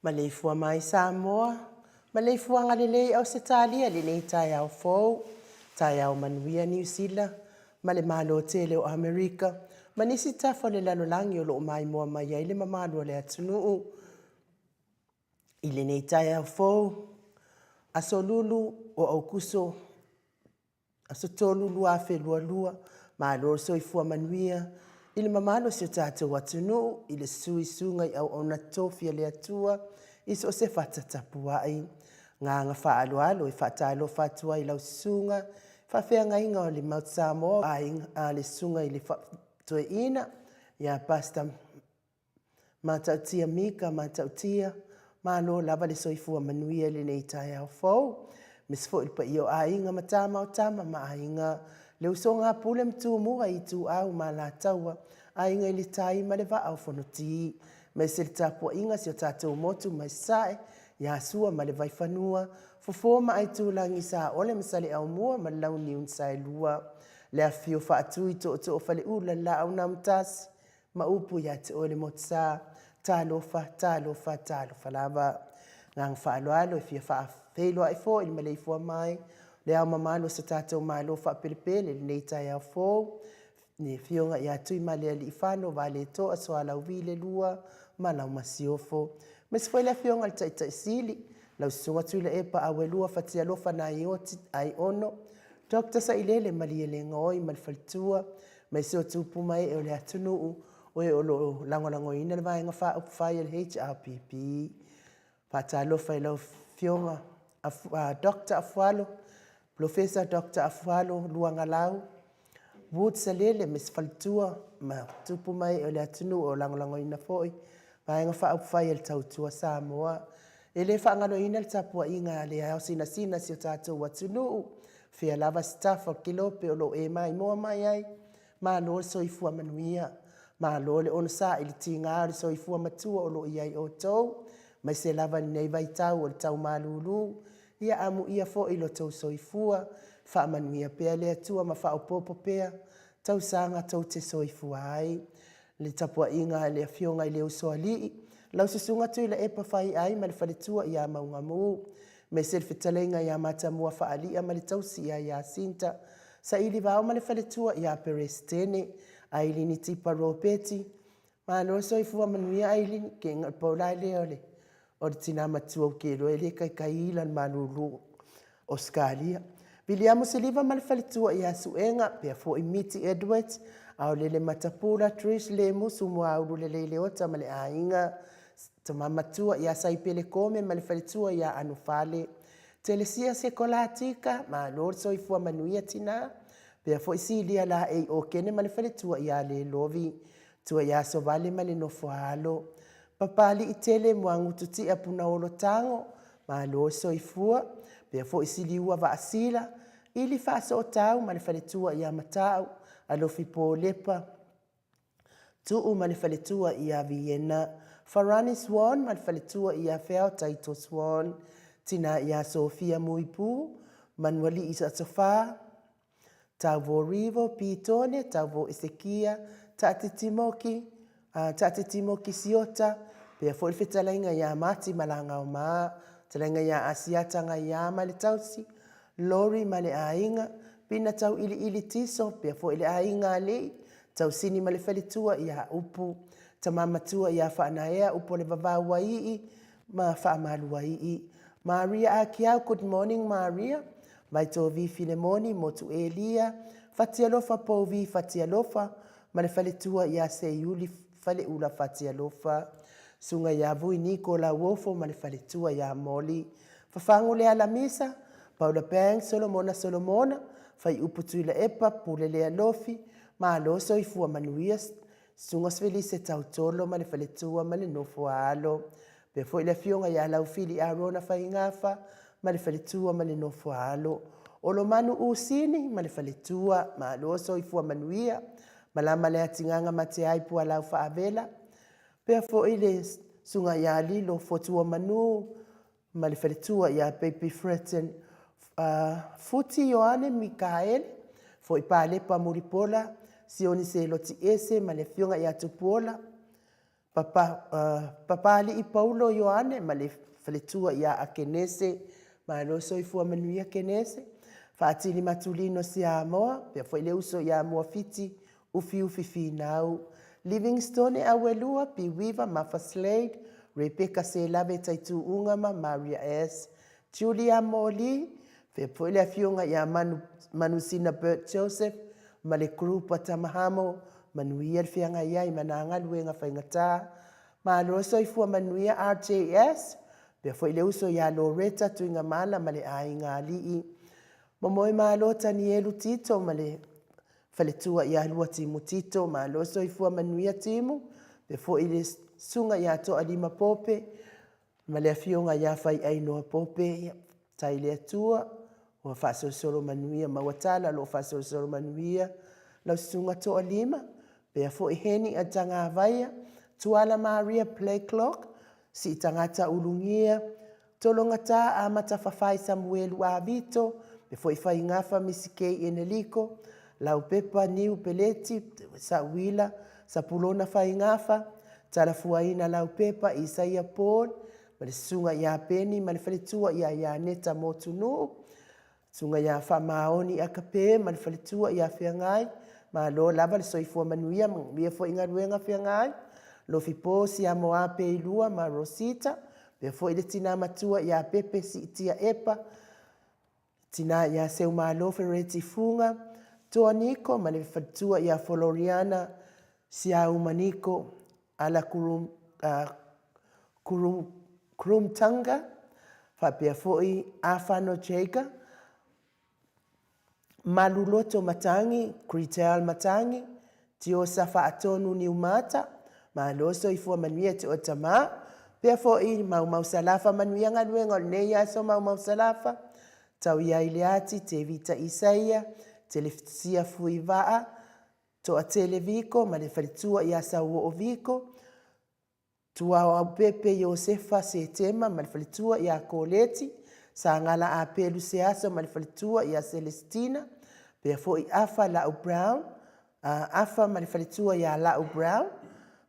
Ma le fua mai Samoa, ma le fua ngalele au Setalia le nei tai au fou, tai au manuia New Zealand, ma le malo tele o Amerika, ma nisi tafa le lalolangi o lo mai moa mai ai le mamalo le atunuu. I le nei tai au fou, aso lulu o au kuso, aso tolulu a fe lua lua, ma lo so i fua manuia, i le mamalo si o tātou atunuu, i le sui sunga i au ona tofia le atua, i so se fata tapuai. Ngā wha alo alo i whata alo fatua i lau sunga, whawhea ngai inga o le Mount Samoa, a le sunga i le toe ina, ia pasta matautia mika, matautia, ma lo lava le soifua manuia le nei tai au fau, mis fo il pa io a inga matama o tama ma a inga le usonga pule mtu mua i tu au ma la taua, a inga ili tai ma le va au fonoti, me se le tapua inga si o tatou motu mai sae, ia sua ma le vai fanua, fofo ma ai tu langi sa ole misale au mua ma lau ni un sae lua, le a fio fa atu i to o fale ula la au namtas, ma upu ya te ole motsa, talofa lava, ngang fa alo alo i fia fa felo ai fo il malei fo mai, le au mamalo sa tatou malo fa pelepele le nei tai au fo, ne fionga ia tui male ali ifano vale to aso ala wile lua, ma lau masiofo. Mes foi le fionga al tai sili, lau sunga tui le epa awe lua fatia lofa na ioti ai ono, Dr. Sailele mali ele ngoi malfaltua, mai se o tupu mai e o le atunuu, o e o lo lango ina le vai ngawha upu whai le HRPP. Pata lofa i lau fionga, Dr. Afualo, Professor Dr. Afualo, luanga lau, Wood Salele mis faltua, ma tupu mai e o le atunuu o lango ina foi, vai ngawha upu whai le tautua Samoa. E le whaangano ina le tapua inga le au sina si o tātou atunuu, fia lava staff o kilope o lo e mai moa mai ai, ma lo soifua manuia, ma lo le ono sa ili tinga le soifua matua o lo iai o tou, mai se lava ni nei vai tau o le tau malulu, ia amu ia fo ilo tau soifua, wha manuia pea le atua ma wha o popo pea, tau sanga tau te soifua ai, le tapua inga le fionga i le usoa lii, lau susunga tui le epa whai ai ma le whaletua ia maungamu, me se fitalenga ia mata mua whaalia ma le tausi ia sinta, sa ili vao ma le whaletua ia perestene, a ili ni tipa ropeti, ma no soifua manuia a ili ni ke ngal paulai leo le, o le tina matua o ke loe le kai ilan malulu o skalia. Biliamo se liva ma le whaletua ia suenga, pia fo imiti Edwards, au le matapula Trish le musu mua auru le leota ma le ainga, tama matua ia saipele kome ma le whaletua ia anufale. Telesia se kolatika ma lor soifua manuia tina, pia fo isi lia la e o kene ma le whaletua ia le lovi, tua ia so vale ma le nofo halo. Papali i tele mua ngututi a puna olo tango, ma lor soifua, pia fo isi liua va asila, ili faso o tau ma le whaletua ia matau, alofi po lepa. Tuu ma le whaletua ia Vienna, Farani Swan ma le whaletua ia Wheo Taito Swan, tina ia Sofia Muipu, Manueli Isa Sofa, tau vo Rivo, Pitone, tau vo Ezekia, Tati Timoki Siota, pia fo ilfetalainga ia Mati Malanga o maa, talainga ia Asiatanga ia ma le tausi, Lori ma le ainga, pina tau ili tiso, pia fo ili ainga lei, tau sini ma le whaletua ia upu, tamamatua ia whaanaea upo le vavaua ii, ma whaamalua ii. Maria Akiau, good morning Maria. Vai tō vi Filemoni, motu Elia. Fatialofa po vi Fatialofa, ma le whaletua ia se iuli whale ula Fatialofa. Sunga ia vui niko la wofo ma le faletua ia moli. Fafangu le alamisa, Paula Pang, Solomona, fai uputu ila epa, pule le alofi, ma aloso i fua manuia, sunga sveli se tautolo ma le faletua ma le nofo alo. Pe fo ila fionga ia lau fili arona fai ngafa, ma le faletua ma le nofo alo. Olo manu usini ma le faletua, ma aloso i fua manuia, ma lama le atinganga ma te aipu alau fa avela. Pea fo ile sunga ia lilo fotua manu, ma le faletua ia Baby Fretten, Futi Yohane Mikael, fo i palepa muripola, sioni se loti ese, ma le fionga ia tupuola, papali i Paulo Yohane, ma le faletua ia Akenese, ma loso i fua manuia Kenese, faatili matulino si Amoa, pea fo ile uso ia Amoa fiti, ufi finau, Livingstone Awelua, Piwiva, Mafa Slade, Rebecca Selave Taitu Ungama, Maria S. Julia Moli, Fepoile Fiunga ya Manusina Bert Joseph, Male Grupa Tamahamo, Manuia Fianga Yai Mananga Luenga Fangata, Maloso Ifua Manuia RJS, Fepoile Uso ya Loretta Tuinga Mala, Male Ainga Alii, Momoe Malo Tanielu Tito, Male Faletua ia lua timu tito, ma loso i fua manuia timu, pe fo ile sunga ia to alima pope, ma le fionga ia fai ainoa pope, tai le atua, o faso solo manuia, ma watala lo faso solo manuia, lau sunga to alima, pe fo i heni a tanga avaia, tuala Maria Play Clock, si tangata ulungia, tolongata a matafafai Samuelu a Vito, pe fo i fai ngafa misikei eneliko, lau pepa niu peleti, sa wila, sa pulona fai ngafa, tala fuaina lau pepa Isaia Paul, ma le sunga ia peni, ma le faletua ia neta motunu, sunga ia fa maoni akape, ma le faletua ia whiangai, ma lo lava le soifua manuia, mia fo inga ruenga whiangai, lo fipo si amo ape ilua, ma Rosita, pe fo ile tina matua ia pepe si itia epa, tina ia seu malo fereti funga, toa niko ma le fatua ia Floriana si au maniko ala kurum tanga fa pia foi afano chega maluloto matangi Critel matangi tio safa atonu ni umata ma loso ifua manuia te otama pia foi mau salafa manuia ngaluenga ne ya so mau salafa tau ia ileati te vita Isaia telefisia fuivaa to a televiko ma le falitua ia sa o viko tua au pepe Josefa se tema ma le falitua ia Koleti sa ngala a pelu se aso ma le falitua ia Celestina pe foi afa la Brown afa ma le falitua ia la Brown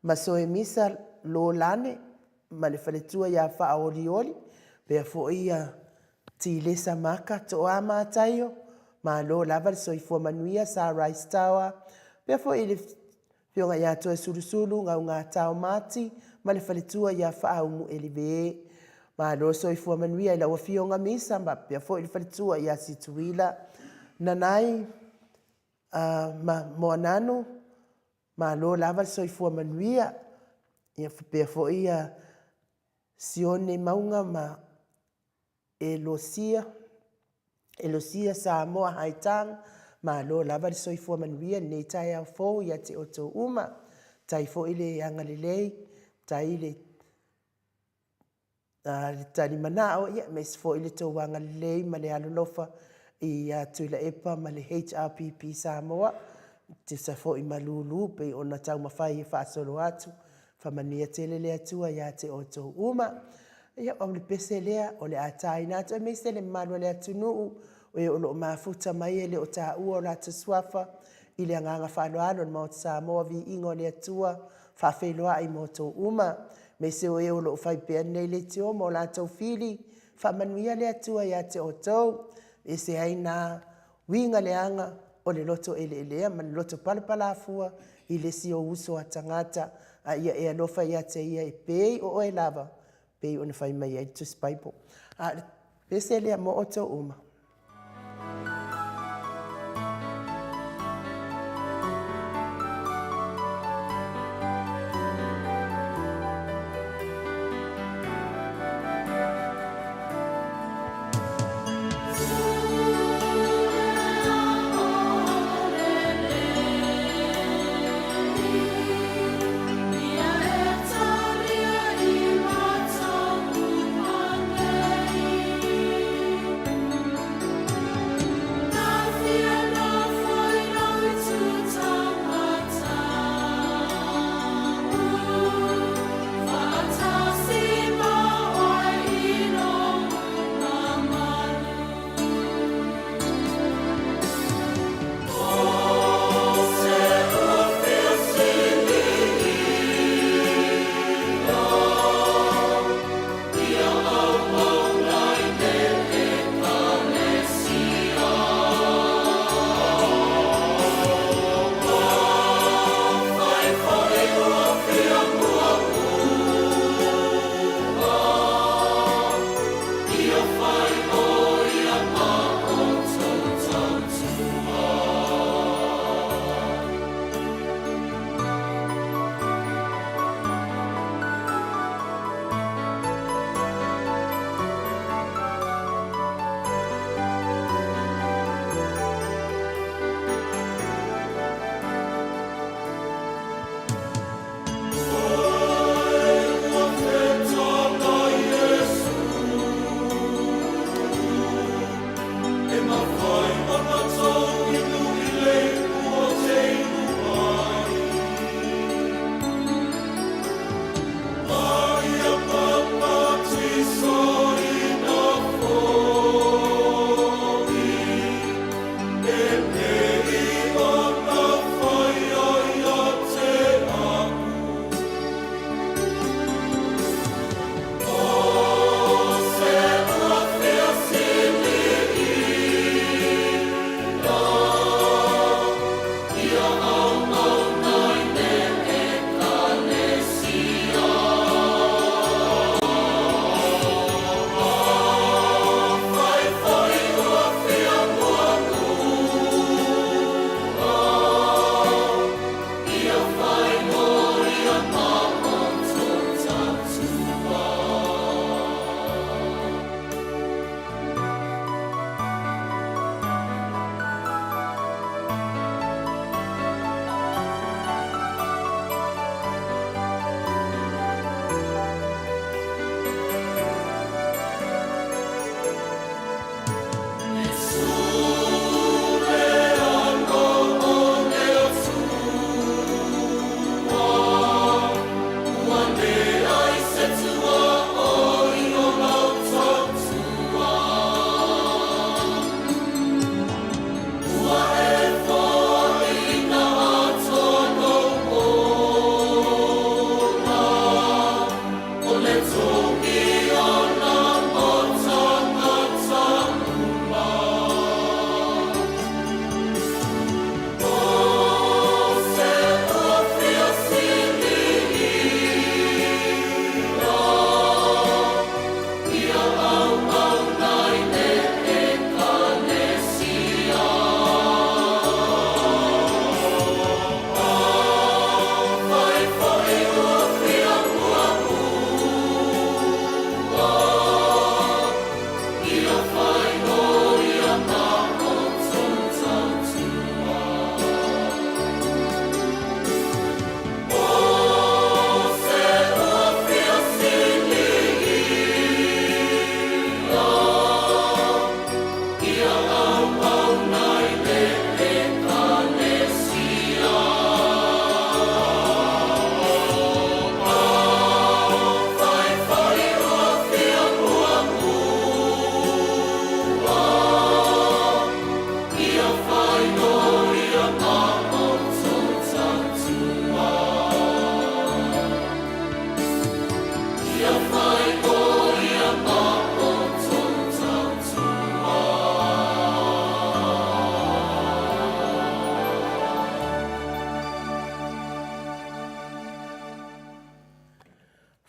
ma soe misa Lolane ma le falitua ia fa olioli pe foi ia tilesa maka to ama tayo ma lo lava so i fua manuia sa Rice Tower pe fo ile fionga ia to sulu nga tau mati ma le faletua ia fa mu elive ma lo so i fua manuia ila fionga misa ma pe fo ile faletua ia situila nanai ma moanano ma lo lava so i fua manuia ia pe fo ia sione maunga ma Elosia Samoa Haitang, ma lo lava le soifua manuia nei tai au fou ia te oto uma, tai fo ile angalilei, tai ile tani manao ia, mes fo ile tau angalilei ma le alolofa i tuila epa ma le HRPP Samoa, te sa fo i malulu pe ona tau mawhai e whaasolo atu, whamania tele le atua ia te oto uma, ia o le pese lea o le atai natu e meise le malua le atunuu o e o lo mafuta mai e le o ta ua o la taswafa i le anganga whaloalo na maota Samoa vi ingo le atua whawheloa i moto uma meise o e o lo whai pea nei le te o mo la tau fili whamanuia le atua ia te o tau e se aina winga le anga o le loto ele elea ma le loto palapala afua i le si o uso a tangata a ia e alofa ia te ia e pei o e lava pei ona fai mai ai tu spaipo. Pese lea mo oto uma.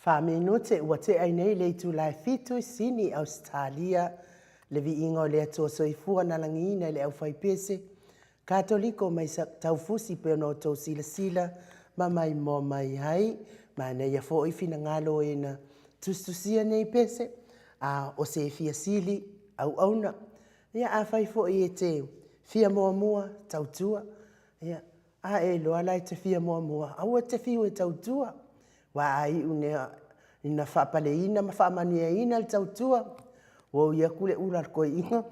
Whamenute ua te ai nei le tu lai fitu sini Australia le vi ingo le ato soifua na langina le au whaipese Katoliko mai sa taufusi pe no tau sila sila ma mai mo mai hai ma nei a fo i fina ngalo e na tustusia nei pese a o se fia sili au auna ia a fai fo i e te fia mua mua tautua ia a e loa lai te fia mua mua au te fiu e tautua wa ai unea ina whapale ina ma whamania ina le tautua wo ia kule ura ko inga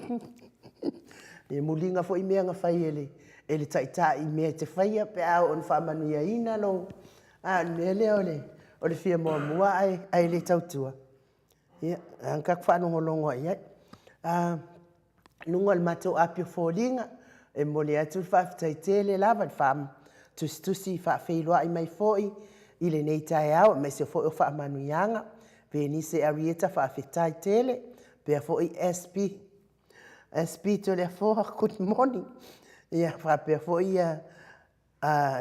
e mulinga fo i mea nga whai ele taita i mea te whaia pe au on whamania ina lo a mea leo o le fia mua mua ai le tautua ia kak whanongolongo ia nunga le mato apio fōlinga e mole atu whaftaitele lava le wham tusi whawheiloa i mai fōi i le nei tae au, mai se fo o wha manuianga, pe ni se arieta wha awhitai tele, pe fo i SP to le foha, good morning. Ia wha pe fo i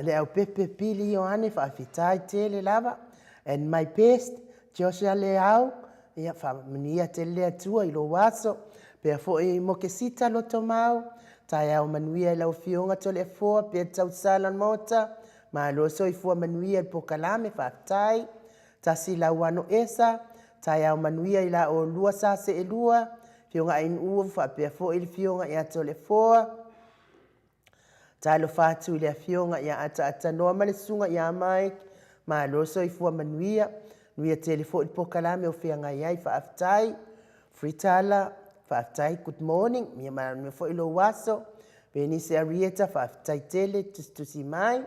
le au pepe pili o ane wha awhitai tele lava, and my best, Joshua le au, ia wha mania te lea tua i lo waso, pe fo i mokesita lo tomau, tae au manuia i lau fionga to le foha, pe tau salan mota, ma lo so i fua manuia i pokalame whaftai, ta si la wano esa, ta iau manuia i la o lua sa se e lua, fionga in ua whapea fo i fionga i ato le foa, ta lo fatu i le fionga i ata noa male sunga i amai, ma lo so i fua manuia, nuia telefo i pokalame o whianga i ai whaftai, fritala, whaftai, good morning, mia manuia fo i lo waso, Beni se arieta whaftai tele, tusi mai,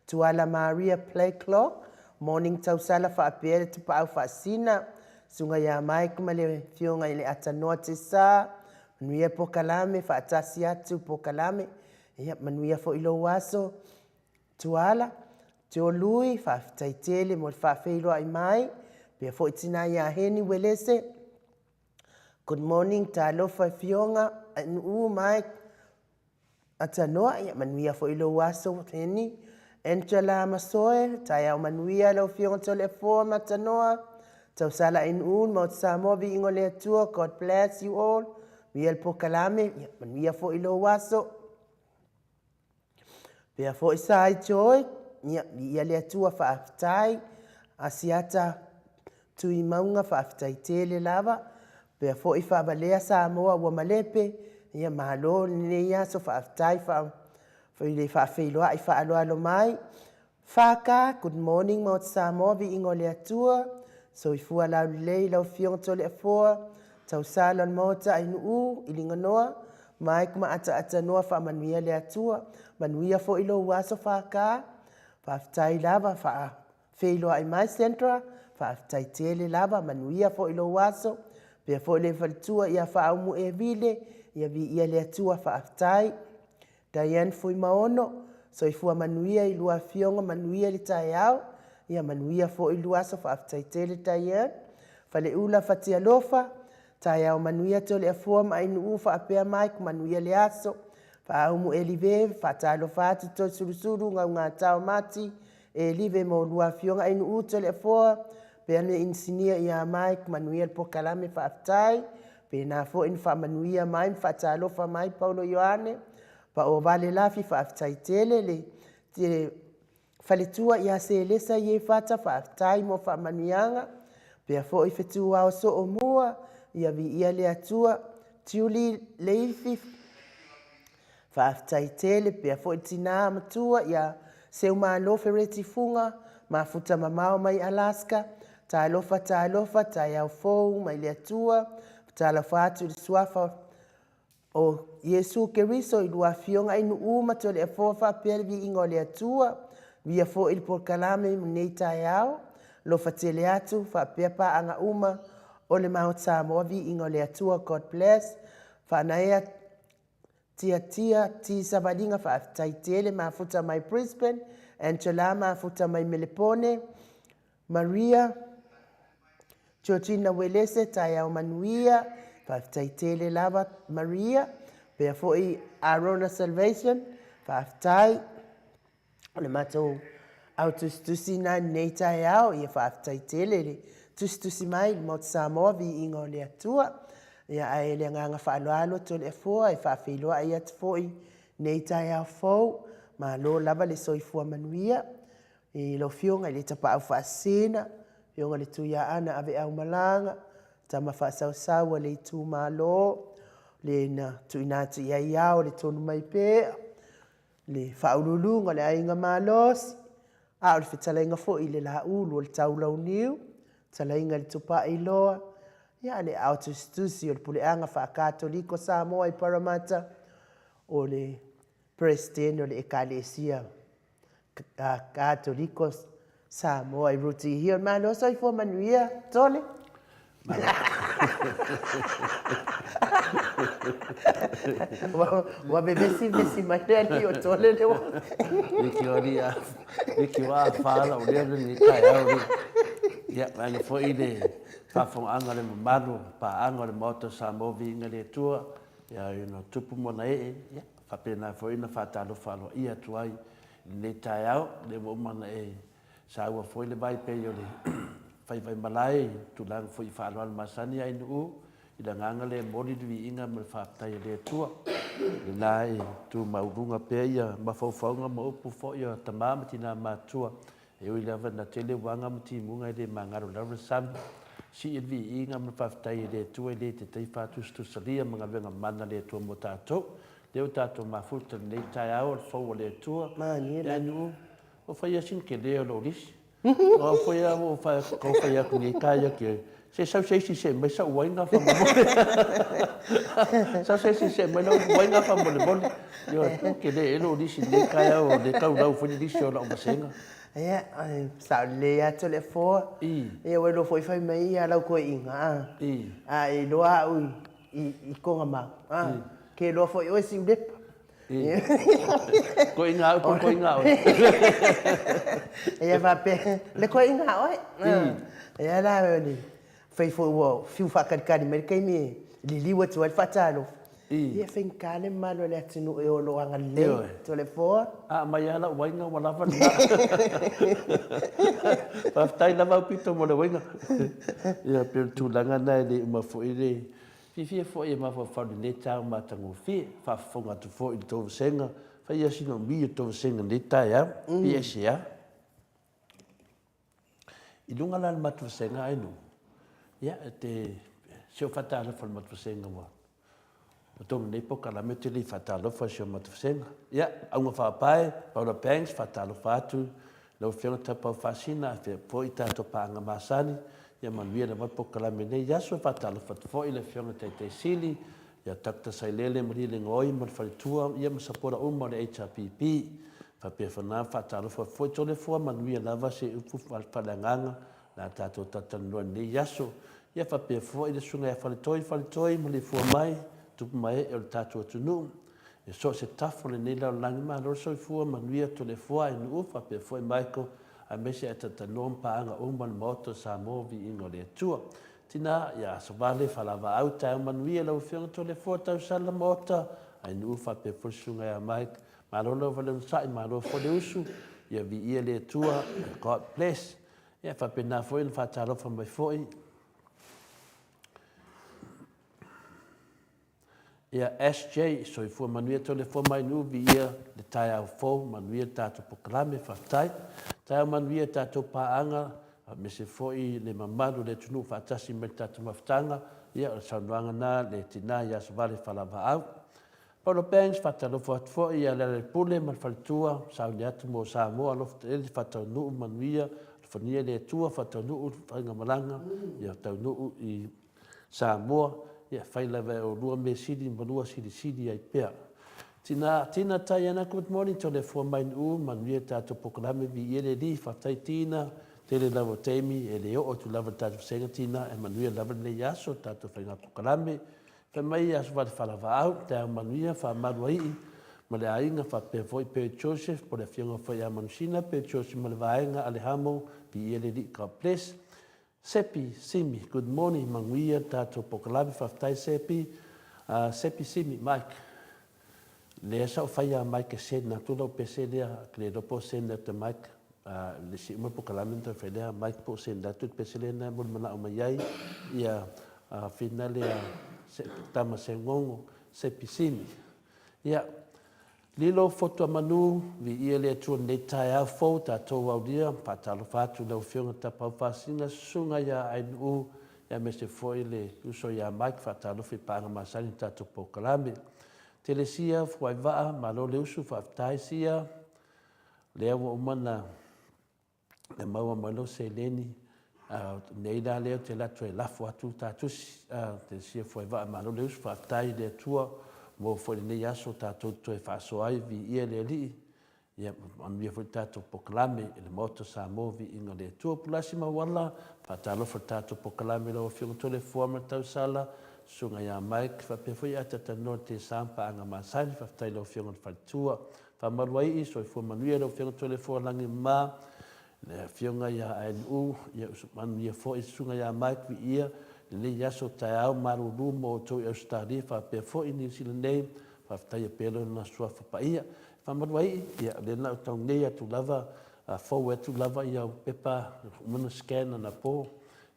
Tuala Maria play clock, morning tausala whaapere te pao whaasina, sunga ia mai kumale fionga ile atanoa te sa, manuia pokalame, whaatasi atu pokalame, ia manuia fo ilo waso, tuala, te o lui, whaftaitele, mo whaafeiloa i mai, pia fo itina ia heni welese, good morning, ta alofa fionga, mai, atanoa, ia manuia fo ilo waso, heni, Angela Masoe, tai au manuia lau fionga tole foa matanoa, tau sala in mo Samoa vi ingo le atua, God bless you all, viel po kalame, manuia fo ilo waso, pia fo isai joy, ia le atua whaaftai, asiata tui maunga whaaftai tele lava, pia fo i whaabalea Samoa ua malepe, ia mahalo ni ia so whaaftai Whaile whaafeiloa i whaaloalo mai. Whaka, good morning Mount Samoa vi ingo le atua. So i fua lau lei lau fionga tole a foa. Tau salon mota ai nuu i linga noa. Mai kuma ata noa wha manuia le atua. Manuia fo ilo waso whaka. Whaaftai lava whaafeiloa i mai centra. Whaaftai tele lava manuia fo ilo waso. Pea fo le whalitua ia whaaumu e vile. Ia vi ia le atua whaaftai. Diane fui maono, so i fua manuia i lua fionga manuia li tai au, ia manuia fo i lua so whaaftai tele Diane, fale ula fatia lofa, taiao manuia tole afua ma inu ufa apea mai ku manuia le aso, fa'aumu e live, fa'atalofa atu to surusuru ngā tau mati, e live mo lua fionga inu tole afua, pe ane insinia ia mai ku manuia le pokalame fa'aftai, pe na fo in fa'amanuia mai, fa'atalofa mai Paulo Ioane, pa o vale lafi fa'aftai tele le, te faletua ia se lesa ie fata fa'aftai mo fa'amanuianga, pe a fo i fetua o so o mua, ia vi ia le atua, tiuli leifi, fa'aftai tele, pe a fo i tina matua, ia se umalofe reti funga, ma futa mamao mai Alaska, ta alofa, ta iau fou, mai le atua, ta alofa atu le suafa, o Yesu Keriso i lua fionga inu uma to le afofa pele vi ingo le atua, via fo il porkalame nei taiao, lo fatele atu, fa pepa anga uma, o le Mount Samoa vi ingo le atua, God bless, fa naea tia ti sabadinga fa taitele ma futa mai Brisbane, Angela ma futa mai Melepone, Maria, Georgina Welese, taiao manuia, fa taitele lava Maria, pe a foi Arona Salvation, fa tai, le matou au tustusi na nei taiao, ia fa taitele le, tustusi mai, Mount Samoa vi ingo le atua, ia ai le nganga fa aloalo to le fua, e fa filoa ia te foi nei taiao fou, ma lo lava le soifua manuia, e lo fionga le tapa au fa sena, fionga le tuia ana ave au malanga, tama fa sau le tu malo, le na tuinatu ia iao le tonu mai pe, le fa ululunga le ainga malos, a o le fitalainga fo i le la ulu o le taulau niu, talainga le tupa i loa, ia le autostusi o le puleanga fa katoliko Samoa i Parramatta, o le president o le ekalesia katoliko Samoa i ruti hio, malos o i fo manuia, tole? Wa besi materi o tole le wa. Iki wa fala o le ni kai au. Ya mani fo ide fa fo anga le manu pa anga le moto Samoa vinga le tua ya tupu mona ya fa pena fo ina fa talo falo ia tuai le tai au le mo mana sa wa fo le vai pe yo le fai malai tu lang foi fa al masani ai nu i da nganga le modi vi inga me fa tai le tua le nai tu maurunga pe ia ma fo nga mo pu fo ia tamama tina matua e o ile na tele wanga mti munga de mangaro la sam si vi inga me fa tai le tua le te tai fa tu salia manga venga mana le tua mo tato le tato ma futa le tai au fo le tua ma ni le nu o fa ia sin ke le lo lis o foi a o fa ko fa ia ni kaya ke se me sa wainga fa mo se me no wainga fa mo le yo ke le elo di si le kaya o le kau lau foi di so la o senga ia sa le ya tole fo e o lo foi fai mai ala ko inga ai lo a i ko ma ke lo foi o si dep ko inga ia va pe le ko inga oi ia la ni fai fo wo fiu fa kan me kai me li liwa tu al fatalo ia fin kale malo le tinu e o lo anga le tole fo mai ala wainga wala fa pa tai lava pito mo le wainga ia pe tu langa na le ma fo ile fi fo e ma fo fa le ta ma tango fi fa fo nga tu fo i to senga fa ia sino mi to senga le ta ya pi sia i lunga la ma tu senga ai no ya te se o fata la fa ma tu senga mo o tong nei po kala me te li fata lo fa se ma tu senga ya a nga fa pai pa lo pengs fata lo fatu lo fiona ta pa fasina fe po ita to pa nga masani ia manuia na po kala me nei ya so fata lo fatu fo ile fiona te sili ya takta sai lele mri le ngoi ma fa tua ia ma sapora o ma le HPP fa pe fa na fata lo fo to le fo manuia na va se fu fa la nganga na tato tatano nei yaso ia fa pe fo ile sunga ya fa toi mo le fo mai tu mai e tato tunu e so se tafo le nei la lang ma lo so fo manuia to le fo ai nu fa pe fo mai ko a mese ata tanom pa anga o man moto sa mo vi ingo le tua tina ia savale falava au tai manuia lau fianga tole fo tau sala mota ai nu fa pe fosunga ya mai malolo vale sai malo fo de usu ia vi ia le tua God bless ia fa pe na fo in fa talo fa mai foi ia SJ so fu manuia tole fo mai nu vi ia le tai au fo manuia tatu poklame fa tai manuia tatu paanga me se foi le mamadu le tunu fa tasi me tatu maftanga ia sa nuanga na le tina ia savale falava au Paulo Banks fatalo fo ia le pule man faltua sa le atu mo sa mo alo le fatau nu manuia fonia le tua fatau nu fanga malanga ia tau nu I sa mo ia fai lava o lua me sidi manua sidi ai pea tina tai ana good morning to le fo mai u manuia tatu poklame vi ele li fatai tina tele lava temi ele o tu lava tatu senga tina e manuia lava le yaso tatu fanga poklame Pe mai as va falava au te manuia fa maruai ma le ainga fa pe foi pe Joseph po le fianga foi a manusina pe Joseph ma le vaenga alehamo pi ele di ka place Sepi Simi good morning manguia tato poklabi fa tai Sepi Sepi Simi Mike le sa fai a Mike se na tudo pe se le le dopo se na te Mike le si mo poklabi to fe le Mike po se na tut pe se le na mo mana o mai ia finale tama se ngongo se pisini ia lilo foto manu vi ia le tu nei tai a foto to au dia patalo fatu le fionga tapa fasinga sunga ia ai u ia me se foi le uso ia mike fatalo fi panga masani tatu pokalame telesia foi va malo le uso fa taisia le o mana le maua malo se leni nei da leo te la tue la fo atu ta tu te sia foi va malo le us fa tai le tua mo fo le yaso ta tu tu fa so ai vi ia le li ia on vi fo ta tu poklame le moto sa mo vi inga le tua plasima wala fa ta lo fo ta tu poklame lo fi to le forma ta sala sunga ya mike fa pe fo ya ta no te sampa anga masai fa tai lo fi on fa tua fa malwai so fo manuia lo fi to le fo langi ma le fionga ia NU ia man ia fo sunga ia mai vi ia le ia so tau maru mo to Australia fa pe fo in New Zealand name fa tai pelo na sua fa pa ia fa mai ia le na tong nei tu lava fo we tu lava ia pepa mo scan na po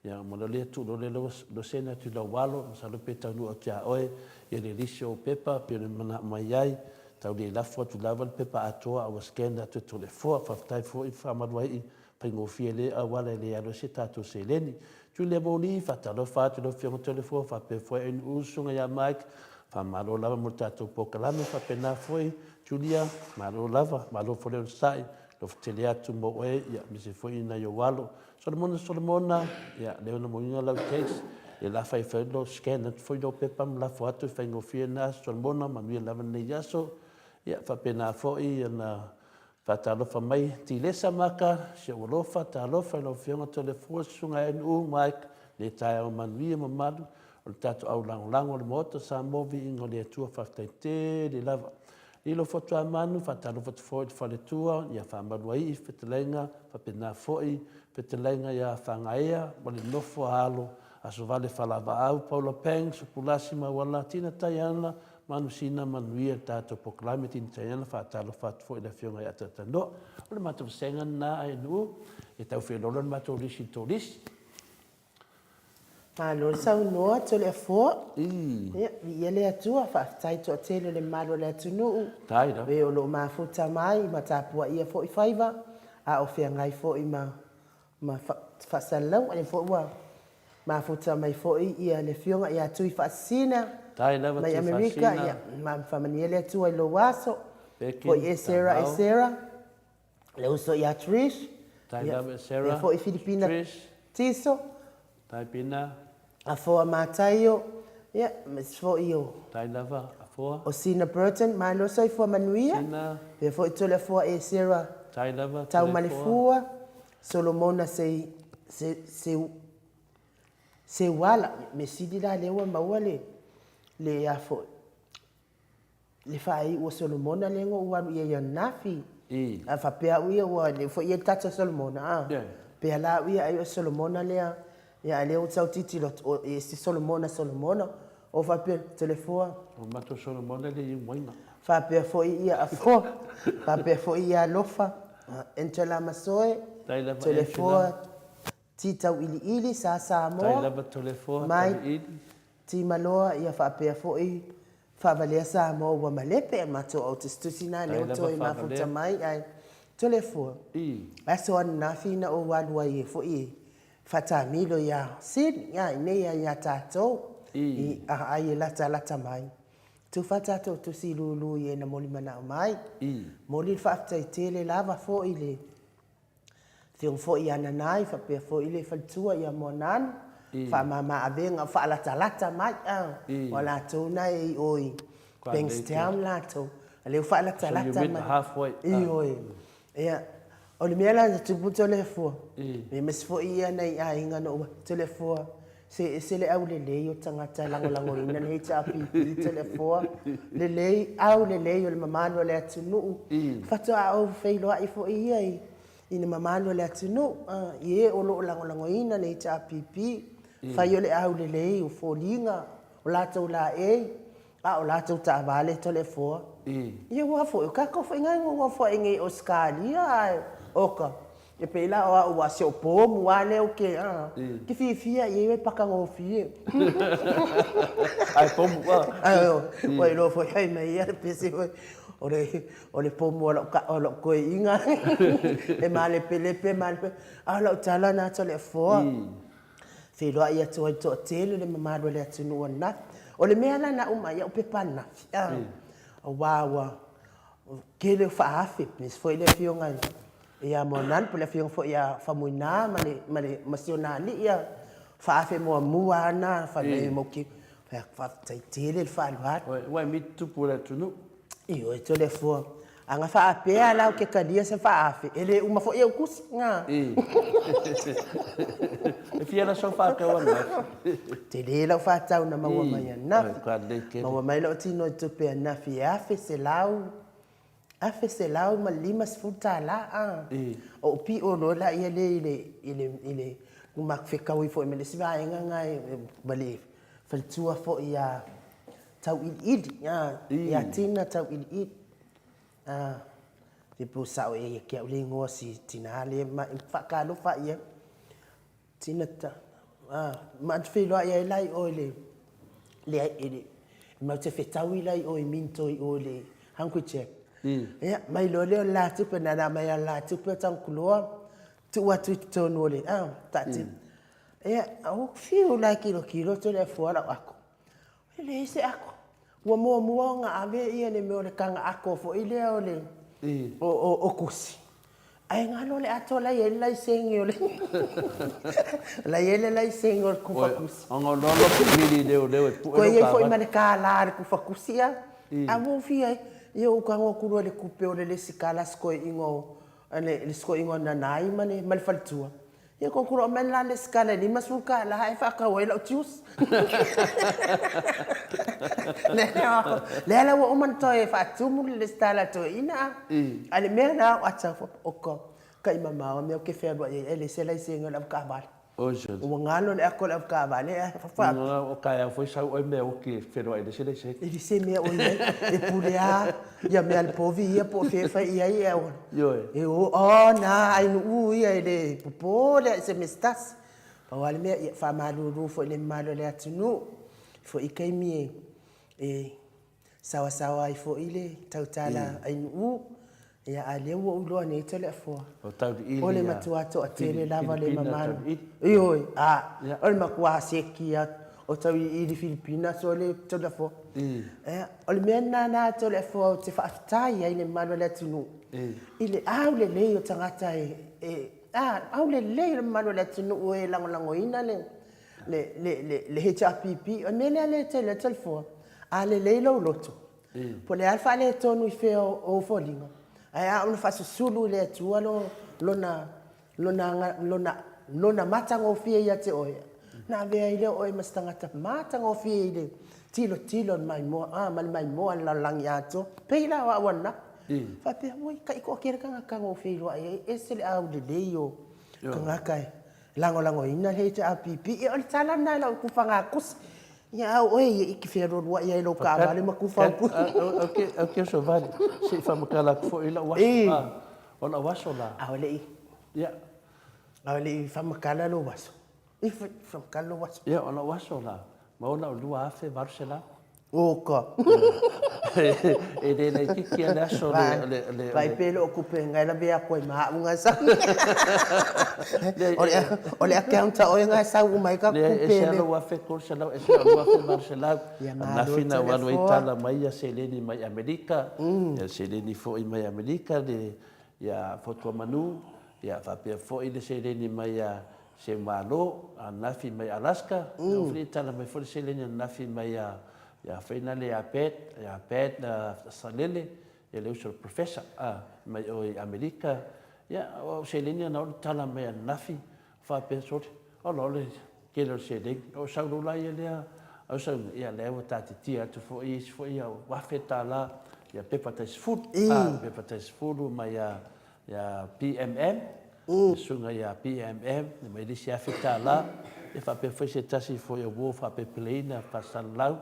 ia mo le tu le lo sena tu lo walo sa lo peta nu o tia oe ia le lisio pepa pe mana mai ai tau le la fo tu lava pepa atoa o scan tu to le fo fa tai fo I fa mai pengo fiele a wala le alo se tato se leni tu le boni fa talo fa tu lo fiong telefo fa pe foi en usunga ya mike fa malo lava mo tato pokalame fa pena foi Julia malo lava malo fo le sai lo telia tu mo e ya mi se foi na yo walo solomona ya le no mo la case e la fa lo scan foi do pepa la fo tu pengo fiena solomona manuel lava ne yaso ya fa pena foi na Fatalofa mai ti lesa maka se olofa talofa lo fionga to le sunga NU Mike le tai o manuia mamadu o tatu au lango le moto sa movi ingo le tua faftete le lava ilo foto manu fatalofa foi fa le tua ia fa manuai fetelenga fa pena foi fetelenga ia fangaia mo le nofo halo aso vale falava au Paulo Peng supulasi ma wala tina tayana manu sina manuia tato poklame tin tayana fa talo fat fo ila fionga ya tatano o le mato senga na ai nu e tau fe lolo mato lisi to lisi Malo sa no to le fo ia vi le atua fa tai to tele le malo le tunu tai da ve o lo ma futa mai ma tapua ia fo I faiva a o fe ngai fo I ma fa salau ale fo wa ma futa mai fo ia le fionga ia tui fa sina tai lava mai Amerika ia ma famaniele tu ai lo waso poi e Sarah le uso ia Trish tai lava Sarah foi Filipina Tiso tai pina a fo mataio ia mas fo io tai lava a fo o Sina Burton ma lo sai fo manuia Sina pe foi to le fo e Sarah tai lava tau malifua Solomona se wala me sidi la le wa mawale le afo le fai o Solomona le ngo wa ia nafi a fa pe ia wa le fo ia tata Solomona pe la ia ai Solomona le ia le o tau titi lo e si solomona o fa pe telefona O mato Solomona le moina. fa pe fo ia afo fa pe fo ia lofa Angela Masoe Tai lava telefona ti tau ili sa mo Tai lava telefona mai tai ili. ti maloa ia fa pe fo i fa valea sa mo wa malepe mato o te stusina le o toi mafuta mai ai telefona aso na fina o walua i fo i fata milo ya sin ya ne ya tato i ai lata mai tu fata to tu si lulu ye na moli mana mai moli fa tai tele lava fo ile fiong fo ia na nai fa pe fo ile fa tua ia monan fa mama abenga fa lata mai wala to nai oi Bankstown lato le fa lata mai halfway oi ia o le mea la tu puto le fo me mes fo ia nei a inga no telefo se le au le o tangata lango ina nei ta pi telefo le au le o le mamano le atunu fato au feilo ai fo ia ina mamano le atunu ie o lo lango ina nei ta pi fa yo le au le o fo linga o la to la o la to ta vale telefo ia wa fo ka ko fo inga ngo fo inga Australia oka e pela o wa se po mu ale o ke ki fia e pa ka ngo fi ai po mu o lo fo ai mai e pese o le po mu o lo ko inga e male pele pe male lo tala na to le fo fi lo ia to tele le mama le tunu na o le mea na uma ia o pe pana o wa ke le fa afi mis foi le fionga ia monan pula fiong fo ia famuina male masionali ia fa fe mo muana fa le mo ki fa tai tele fa luat wa mi tu pula tunu io e tele fo anga fa ape ala o ke kadia se fa afe ele uma fo ia kus nga e fia na so fa ka wana tele la fa tau na mawa mai na mawa mai lo tino tu pe na fi afe se lau afe se lau ma lima sfuta la o pi o no la ia ile ma fe ka wi fo me le siva nga ngai bali fal tua fo ia tau il ya tina tau il te po sa o e ke o le ngo si tina le ma fa ka lo fa ia tina ta ma fe lo ia lai o le ma te fe tau lai o minto o le hanku check ya mai lo le la tu pe na mai la tu pe tang kulo tu wa tu to no le ta ti ya o feel like kilo to le fo la ako le se ako wa mo nga ave ia ne me le kanga ako fo ile o le o kusi ai nga lo le ato la ye la sengi o le la ye la sengi o ku fa kusi ngo lo mi le ko ye fo i mane ka la ku fa kusi a mo fi eu ka ngo ku le ku pe o le sikala sko ingo ane le sko ingo na nai mane mal faltua ia ko kuro men la le skala ni masuka la hai fa ka wela tius le la wo man to e fa tumu le stala to ina ale me na wa tsa fo oko kai mama me ke fe ba e le se la singa la ka ba o je o ngalo le ko la ka ba le fa o ka ya foi sa o me o ke fe no ele se ele se me o e pulea ia me al povi ia po fe fa ia o e o na ai nu ia ele popo le se me stas pa wale me fa malu fo le malo le atunu fo i kai mi e sawa i fo ile tautala ai nu ia ale wo ulo ne tele fo o tau ile o le matua to atele lava le mamalo oi o le makua sekia o tau i di Filipina so le tele fo o le mena na tele fo te fa tai ai le malo le tunu ile au le o tangata au le malo le tunu o e lango ina le HRPP o mena le tele fo ale lo loto po le alfa le tonu i fe o fo linga ai a una fasu sulu le tua lona matango fie ia te oia na vea ile oi mastanga tap matango fie ile tilo mai mo la lang ato peila wa wana fa pe moi kai ko kere kanga kango fie lo ai esele au de leio kanga kai lango ina he te apipi e o le tala na la ku fanga kus ia o e iki fe ro wa ia lo ka vale ma ku fa ku okay so vale se fa makala fo ila wa ona waso la a ole i ia a ole i fa makala lo waso i fa makala lo waso ia ona waso la ma ona lua afe Barcelona o ka e de nei kiki ana so le vai pelo o kupe ngai la bea ko ma unga sa ole accounta o nga sa u mai ka kupe le se lo afe ko se lo se lo afe Barcelona na fina wa no itala mai a seleni mai Amerika ya seleni fo i mai Amerika de ya foto manu ya fa pe fo i de seleni mai a se malo a nafi mai Alaska o fri tala mai fo seleni nafi mai ya finale ya pet salele ya le usul professor mai o Amerika ya o seleni na tala mai nafi fa pe so o lo le ke lo seleni o sa lo la ya o sa ya le o tati tia tu fo ya wa feta la ya pepates food pepates food mai ya PMM sunga ya PMM mai di sia feta la e fa pe foi se tasi foi o wo fa pe pleina fa salau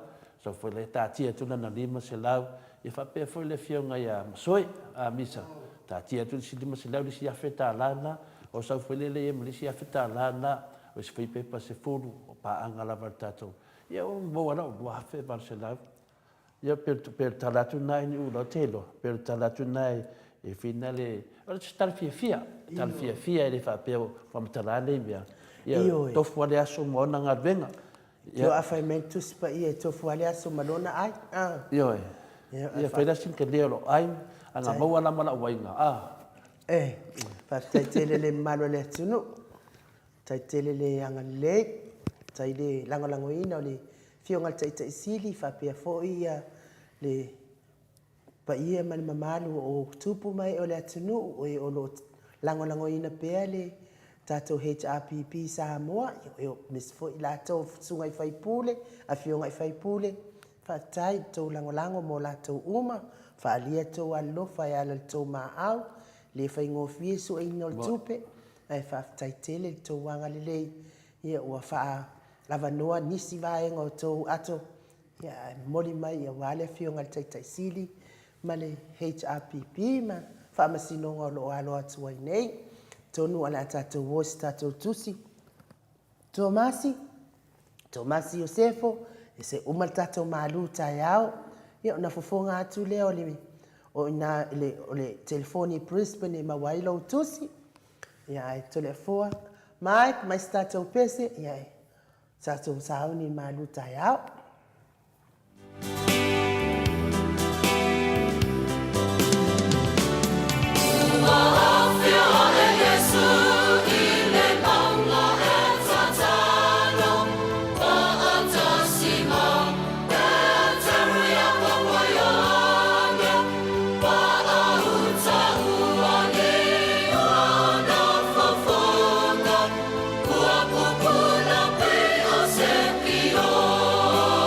so foi le tatia tu na lima se lau e fa pe foi le fionga ya soi a misa tatia tu si lima se lau di sia feta la na o sa foi le me sia feta la na o se foi pe pa se fodu o pa anga la vartato ia o mo ana o fa Barcelona ia per talatu nai ni ulo telo per talatu nai e finale o star fia e fa pe o talale mia ia to fuale aso mo na ngavenga yo afaimentus pa ia to fuale aso malona ai ia fa sin ke leo ai anga mo ana mala wainga fa taitele le malo le tunu taitele le anga le taile lango ina le fionga taitai sili fa pe fo ia le pa ia man mamalu o tupu mai o le atunu o lo lango ina pele tato HRPP Samoa yo mis fo ila to sungai fai pule a fionga fai pule fa tai to lango mo la to uma fa lia to allo fa ya le to ma au le fai ngofi so ino tupe ai fa tai tele to wanga le ia o fa lava noa nisi vai ngo to ato ya moli mai ya wale fionga tai sili male HRPP ma fa masino ngolo alo atu nei tonu ala tato wos tato tusi Tomasi Josefo ese umal tato maluta yao ya na fofonga atu leo le o na le telefoni Brisbane ma wailo tusi ya telefona Mike mai tato pese ya tato sauni maluta yao Sepio